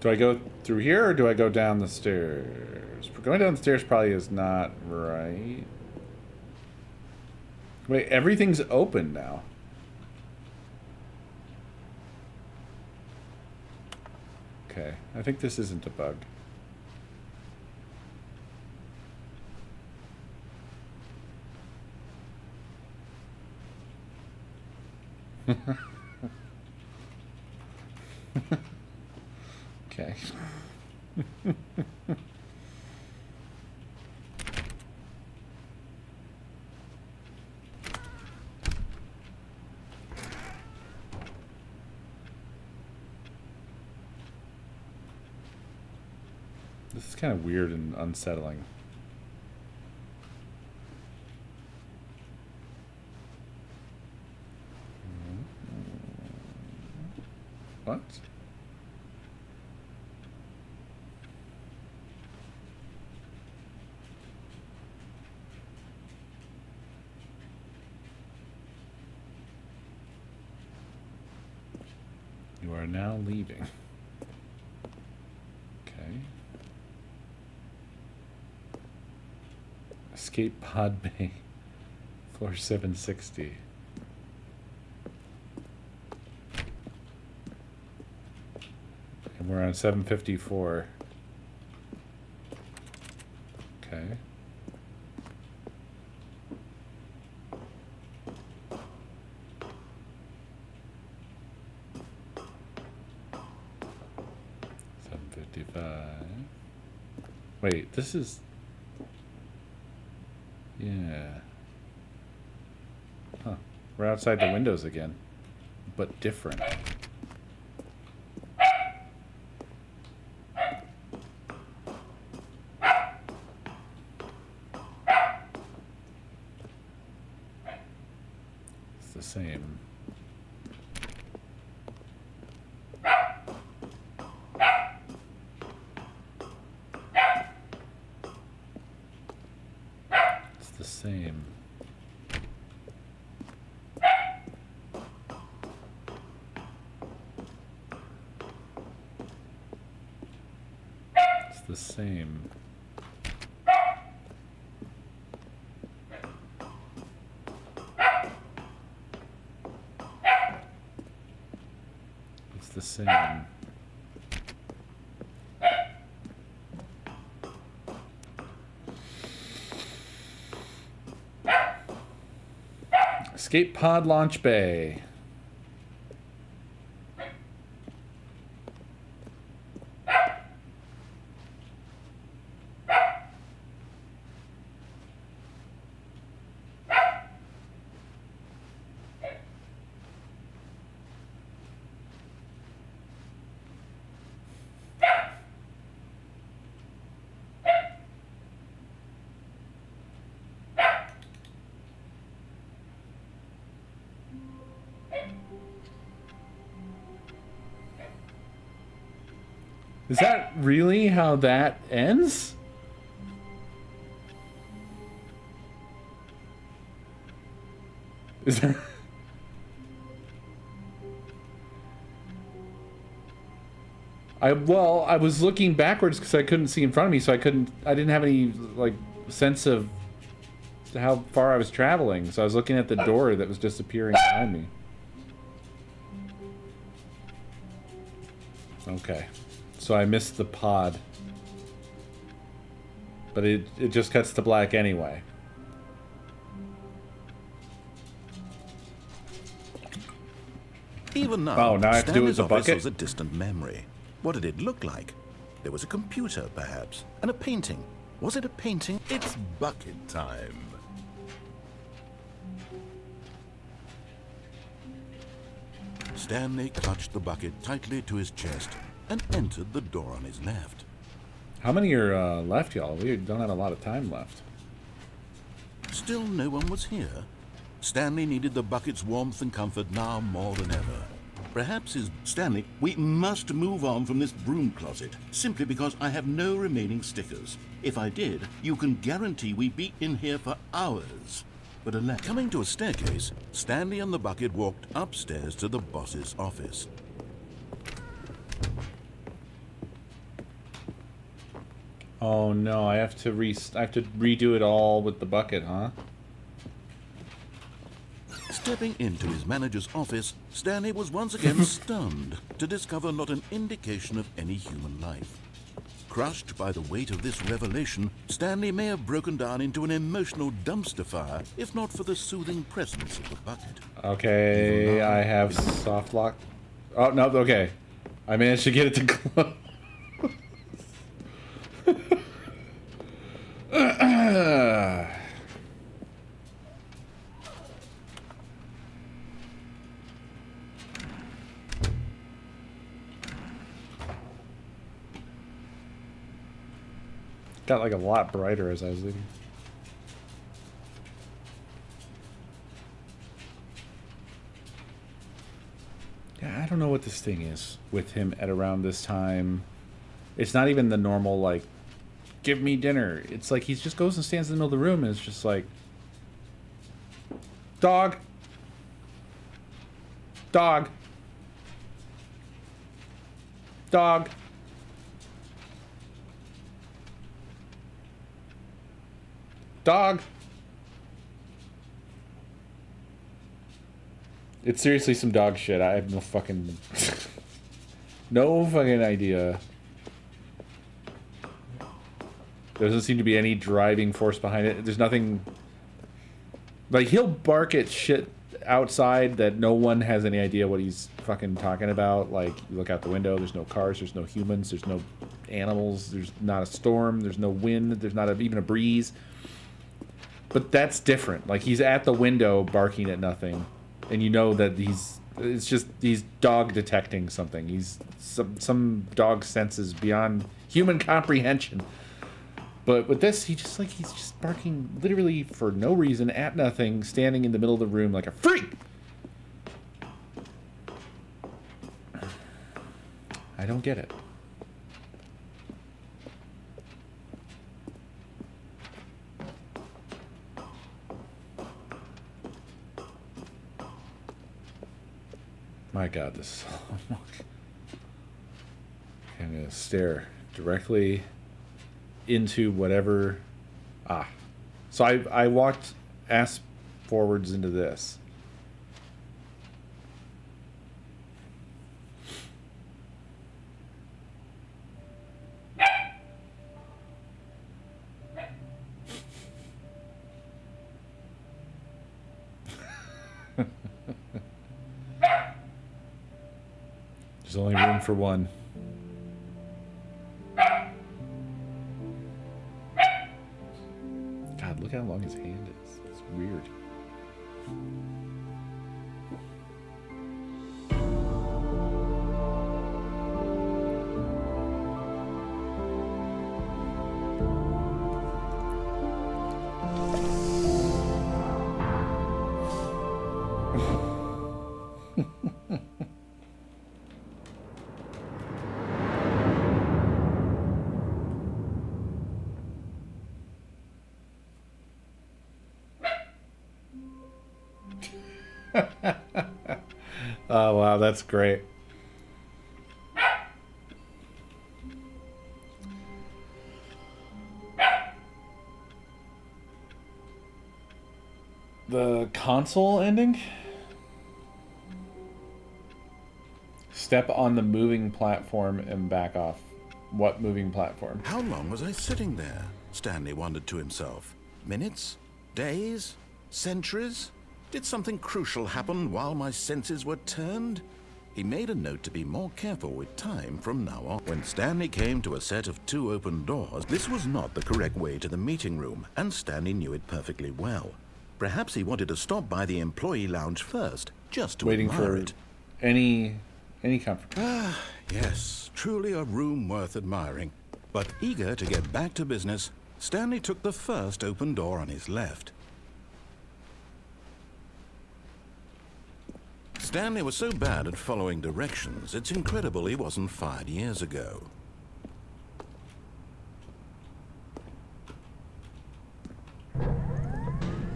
Do I go through here or do I go down the stairs? Going down the stairs probably is not right. Wait, everything's open now. Okay, I think this isn't a bug. Okay. This is kind of weird and unsettling. What? You are now leaving. Okay. Escape pod bay. Floor 760. And we're on 754. Okay. Wait, this is... Yeah. Huh. We're outside the windows again. But different. It's the same. The same. It's the same. It's the same. Escape pod launch bay. Is that really how that ends? Is there... I was looking backwards because I couldn't see in front of me, so I didn't have any, like, sense of how far I was traveling. So I was looking at the door that was disappearing behind me. Okay. So I missed the pod. But it just cuts to black anyway. Even now, now I have to do it with Stanley's the office bucket? was a distant memory. What did it look like? There was a computer, perhaps, and a painting. Was it a painting? It's bucket time. Stanley clutched the bucket tightly to his chest and entered the door on his left. How many are left, y'all? We don't have a lot of time left. Still no one was here. Stanley needed the bucket's warmth and comfort now more than ever. Perhaps his... Stanley, we must move on from this broom closet, simply because I have no remaining stickers. If I did, you can guarantee we'd be in here for hours. But alas, coming to a staircase, Stanley and the bucket walked upstairs to the boss's office. Oh no, I have to redo it all with the bucket, huh? Stepping into his manager's office, Stanley was once again stunned to discover not an indication of any human life. Crushed by the weight of this revelation, Stanley may have broken down into an emotional dumpster fire if not for the soothing presence of the bucket. Okay, I have soft lock. Oh, no, okay. I managed to get it to close. Got like a lot brighter as I was leaving. Yeah, I don't know what this thing is with him at around this time. It's not even the normal, like, give me dinner. It's like he just goes and stands in the middle of the room and it's just like, dog. Dog. Dog. Dog. It's seriously some dog shit. I have no fucking... no fucking idea. There doesn't seem to be any driving force behind it. There's nothing... Like, he'll bark at shit outside that no one has any idea what he's fucking talking about. Like, you look out the window, there's no cars, there's no humans, there's no animals, there's not a storm, there's no wind, there's not even a breeze. But that's different. Like, he's at the window barking at nothing. And you know that he's dog detecting something. He's some dog senses beyond human comprehension. But with this, he's just barking literally for no reason at nothing, standing in the middle of the room like a freak. I don't get it. My God, this is so long. I'm gonna stare directly into whatever. So I walked ass forwards into this. There's only room for one. God, look how long his hand is. It's weird. Oh, wow, that's great. The console ending? Step on the moving platform and back off. What moving platform? How long was I sitting there? Stanley wondered to himself. Minutes? Days? Centuries? Did something crucial happen while my senses were turned? He made a note to be more careful with time from now on. When Stanley came to a set of 2 open doors, this was not the correct way to the meeting room, and Stanley knew it perfectly well. Perhaps he wanted to stop by the employee lounge first, just to Waiting admire for it. any comfort. Ah, yes, truly a room worth admiring. But eager to get back to business, Stanley took the first open door on his left. Stanley was so bad at following directions, it's incredible he wasn't fired years ago.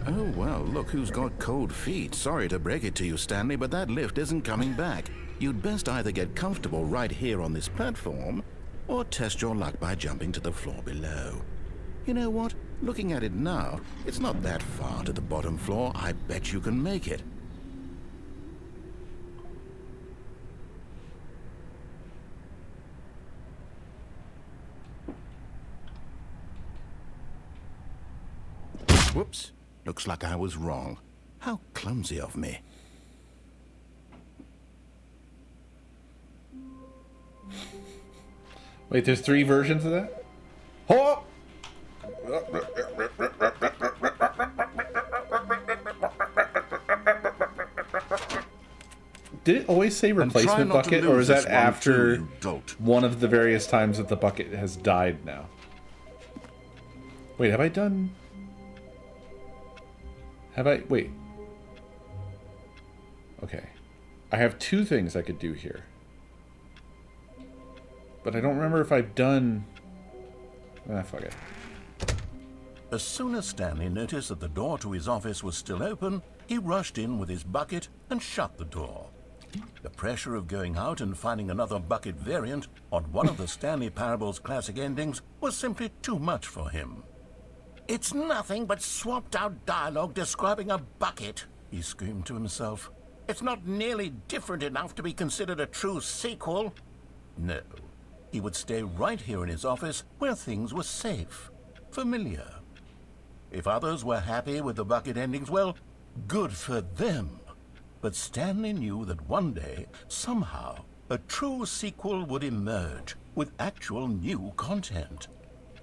Oh, well, look who's got cold feet. Sorry to break it to you, Stanley, but that lift isn't coming back. You'd best either get comfortable right here on this platform, or test your luck by jumping to the floor below. You know what? Looking at it now, it's not that far to the bottom floor. I bet you can make it. Whoops. Looks like I was wrong. How clumsy of me. Wait, there's 3 versions of that? Oh! Did it always say replacement not to bucket, or lose is that this one after too, you dolt. one of the various times that the bucket has died now? Wait, have I done... Wait. Okay. I have 2 things I could do here. But I don't remember if I've done... Ah, fuck it. As soon as Stanley noticed that the door to his office was still open, he rushed in with his bucket and shut the door. The pressure of going out and finding another bucket variant on one of the Stanley Parable's classic endings was simply too much for him. "It's nothing but swapped-out dialogue describing a bucket," he screamed to himself. "It's not nearly different enough to be considered a true sequel." No, he would stay right here in his office where things were safe, familiar. If others were happy with the bucket endings, well, good for them. But Stanley knew that one day, somehow, a true sequel would emerge with actual new content.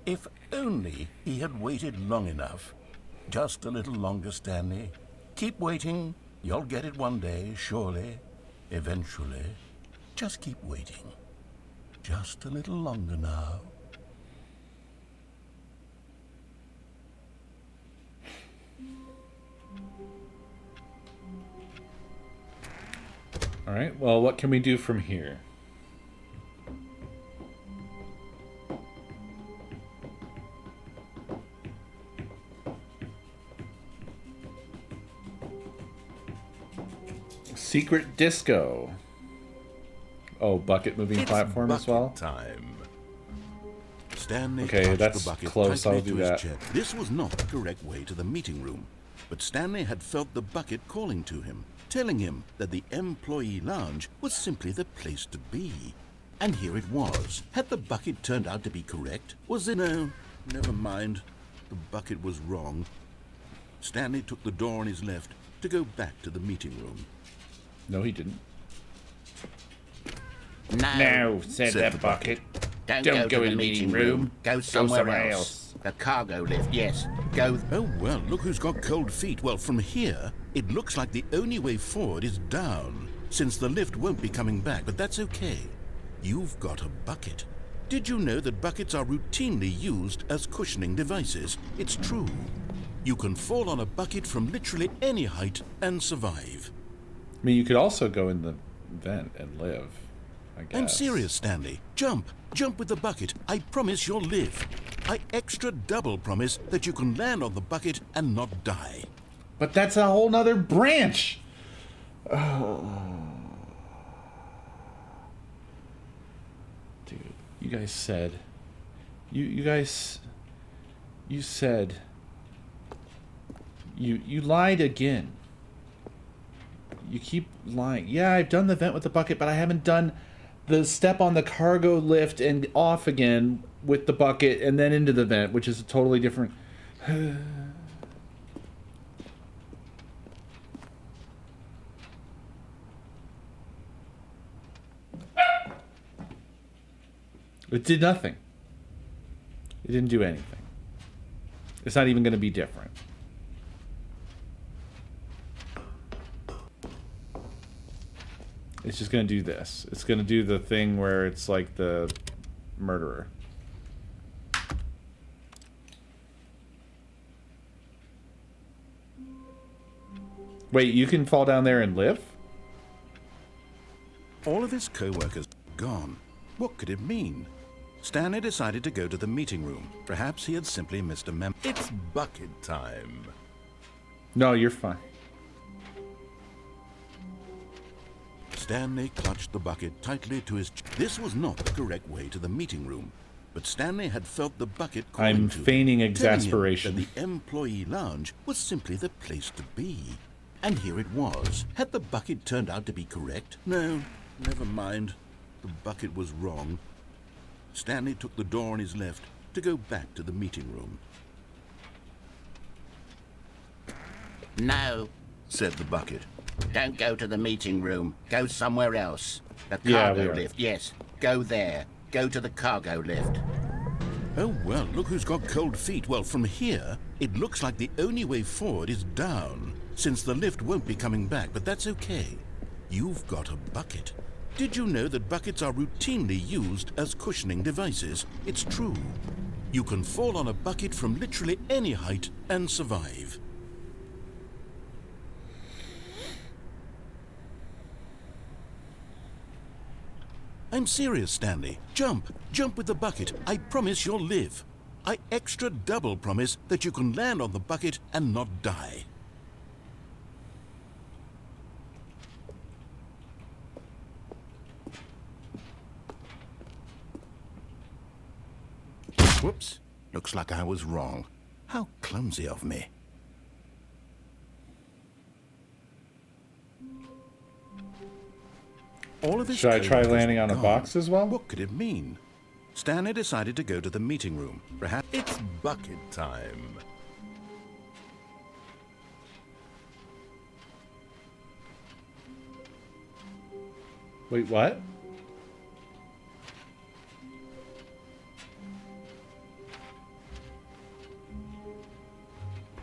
If only he had waited long enough. Just a little longer, Stanley. Keep waiting. You'll get it one day, surely. Eventually. Just keep waiting. Just a little longer now. Alright, well, what can we do from here? Secret disco. Oh, bucket moving It's platform as bucket well? time. Stanley Okay, touched that's the bucket close, tightly I'll do to his that. chest. This was not the correct way to the meeting room, but Stanley had felt the bucket calling to him, telling him that the employee lounge was simply the place to be. And here it was. Had the bucket turned out to be correct? Was it? No, never mind. The bucket was wrong. Stanley took the door on his left to go back to the meeting room. No, he didn't. No, said the bucket. Don't go to the meeting room. Go somewhere somewhere else. The cargo lift, yes. Go. Oh, well, look who's got cold feet. Well, from here, it looks like the only way forward is down, since the lift won't be coming back, but that's okay. You've got a bucket. Did you know that buckets are routinely used as cushioning devices? It's true. You can fall on a bucket from literally any height and survive. I mean, you could also go in the vent and live, I guess. I'm serious, Stanley. Jump. Jump with the bucket. I promise you'll live. I extra double promise that you can land on the bucket and not die. But that's a whole nother branch. Dude, you guys said... You guys... You said... You lied again. You keep lying. Yeah, I've done the vent with the bucket, but I haven't done the step on the cargo lift and off again with the bucket and then into the vent, which is a totally different... It did nothing. It didn't do anything. It's not even going to be different. It's just going to do this. It's going to do the thing where it's like the murderer. Wait, you can fall down there and live? All of his co-workers gone. What could it mean? Stanley decided to go to the meeting room. Perhaps he had simply missed a memo. It's bucket time. No, you're fine. Stanley clutched the bucket tightly to his... This was not the correct way to the meeting room, but Stanley had felt the bucket calling I'm to him, feigning telling him exasperation. that the employee lounge was simply the place to be. And here it was. Had the bucket turned out to be correct? No, never mind. The bucket was wrong. Stanley took the door on his left to go back to the meeting room. No, Said the bucket. don't go to the meeting room. Go somewhere else. The Yeah, cargo we are. lift, yes. Go there. Go to the cargo lift. Oh, well, look who's got cold feet. Well, from here, it looks like the only way forward is down, since the lift won't be coming back, but that's okay. You've got a bucket. Did you know that buckets are routinely used as cushioning devices? It's true. You can fall on a bucket from literally any height and survive. I'm serious, Stanley. Jump. Jump with the bucket. I promise you'll live. I extra double promise that you can land on the bucket and not die. Whoops. Looks like I was wrong. How clumsy of me. All of his Should I try co-workers landing on a gone. box as well? What could it mean? Stanley decided to go to the meeting room. Perhaps it's bucket time. Wait, what?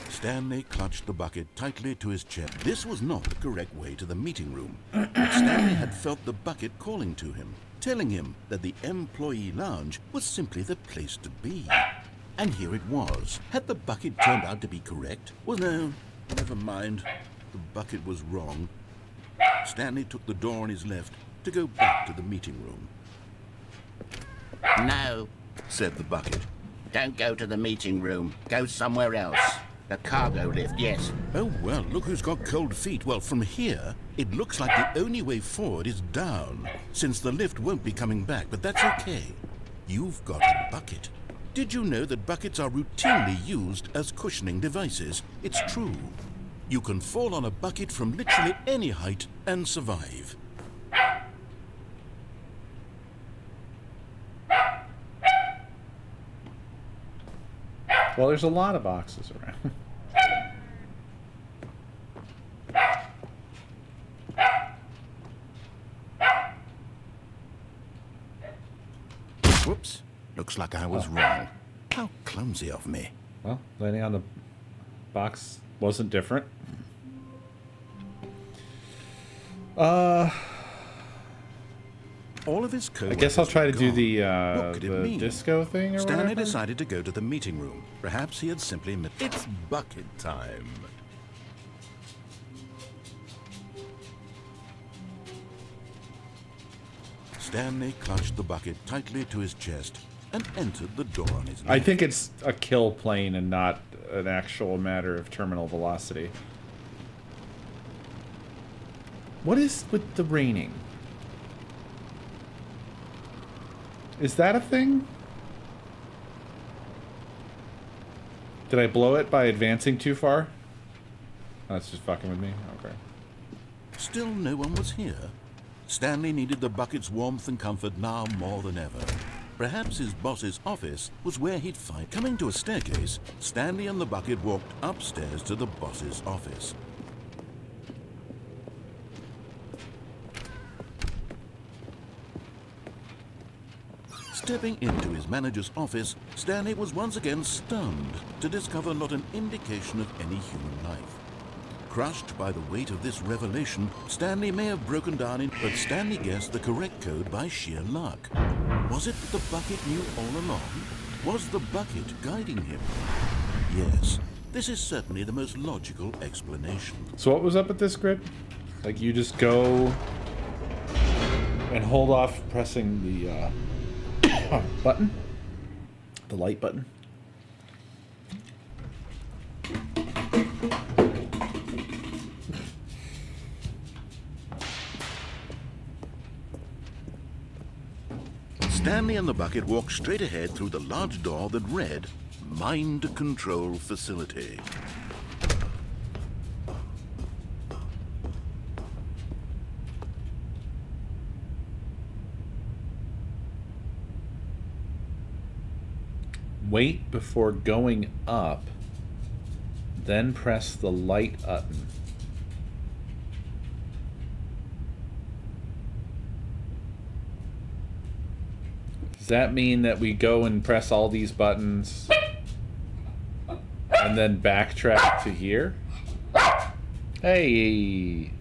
Stanley clutched the bucket tightly to his chest. This was not the correct way to the meeting room, but Stanley had felt the bucket calling to him, telling him that the employee lounge was simply the place to be. And here it was. Had the bucket turned out to be correct? Well, no, never mind. The bucket was wrong. Stanley took the door on his left to go back to the meeting room. No, Said the bucket. don't go to the meeting room. Go somewhere else. The cargo lift, yes. Oh, well, look who's got cold feet. Well, from here, it looks like the only way forward is down, since the lift won't be coming back, but that's okay. You've got a bucket. Did you know that buckets are routinely used as cushioning devices? It's true. You can fall on a bucket from literally any height and survive. Well, there's a lot of boxes around. Whoops. Looks like I was wrong. How clumsy of me. Well, landing on the box wasn't different. All of his I co-workers guess I'll try to were do gone. the What could it mean? disco thing or Stanley whatever. decided to go to the meeting room. Perhaps he had simply missed. It's bucket time. Stanley clutched the bucket tightly to his chest and entered the door on his left. I think it's a kill plane and not an actual matter of terminal velocity. What is with the raining? Is that a thing? Did I blow it by advancing too far? Oh, that's just fucking with me? Okay. Still no one was here. Stanley needed the bucket's warmth and comfort now more than ever. Perhaps his boss's office was where he'd find... Coming to a staircase, Stanley and the bucket walked upstairs to the boss's office. Stepping into his manager's office, Stanley was once again stunned to discover not an indication of any human life. Crushed by the weight of this revelation, Stanley may have broken down but Stanley guessed the correct code by sheer luck. Was it that the bucket knew all along? Was the bucket guiding him? Yes, this is certainly the most logical explanation. So what was up with this script? Like, you just go and hold off pressing the button? The light button? Stanley and the bucket walked straight ahead through the large door that read, Mind Control Facility. Wait before going up, then press the light button. Does that mean that we go and press all these buttons and then backtrack to here? Hey!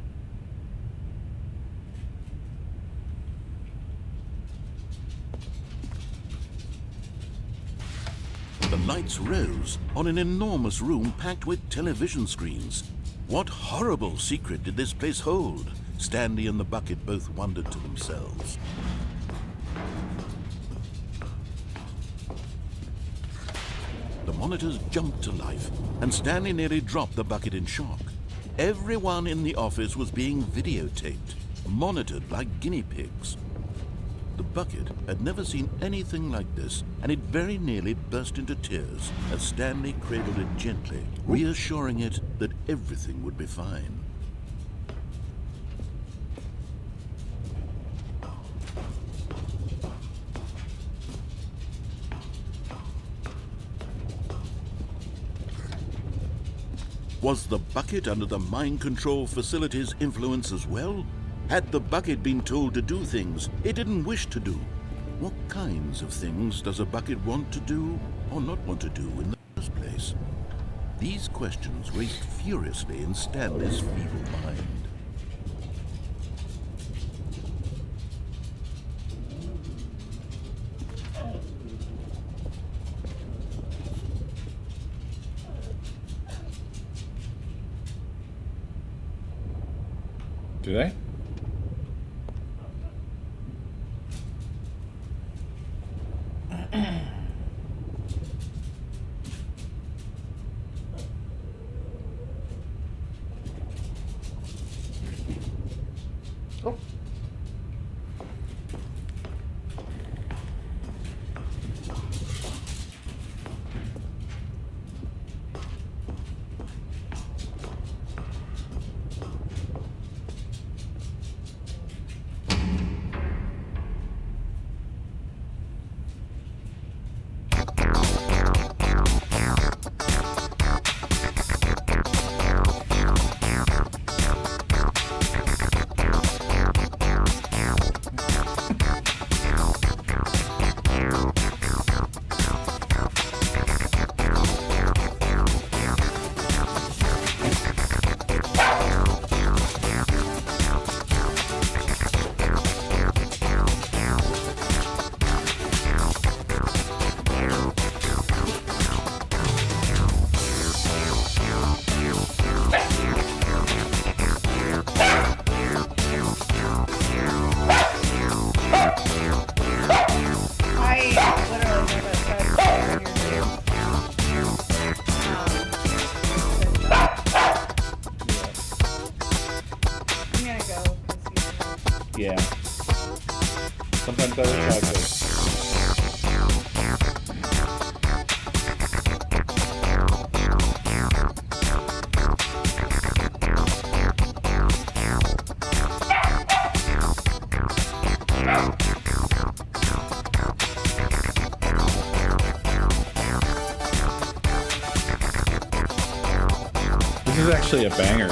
The lights rose on an enormous room packed with television screens. What horrible secret did this place hold? Stanley and the bucket both wondered to themselves. The monitors jumped to life, and Stanley nearly dropped the bucket in shock. Everyone in the office was being videotaped, monitored like guinea pigs. The bucket had never seen anything like this, and it very nearly burst into tears as Stanley cradled it gently, reassuring it that everything would be fine. Was the bucket under the mind control facility's influence as well? Had the bucket been told to do things it didn't wish to do? What kinds of things does a bucket want to do or not want to do in the first place? These questions raced furiously in Stanley's feeble mind. Do they? Oh. Yeah. Sometimes I wish I could. This is actually a banger.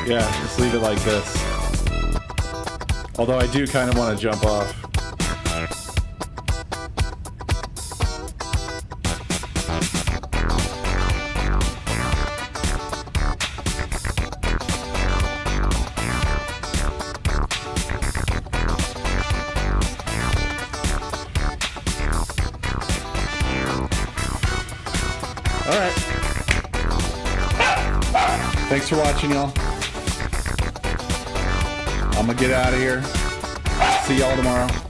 Yeah, just leave it like this. Although I do kind of want to jump off. All right. Thanks for watching, y'all. I'm gonna get out of here. See y'all tomorrow.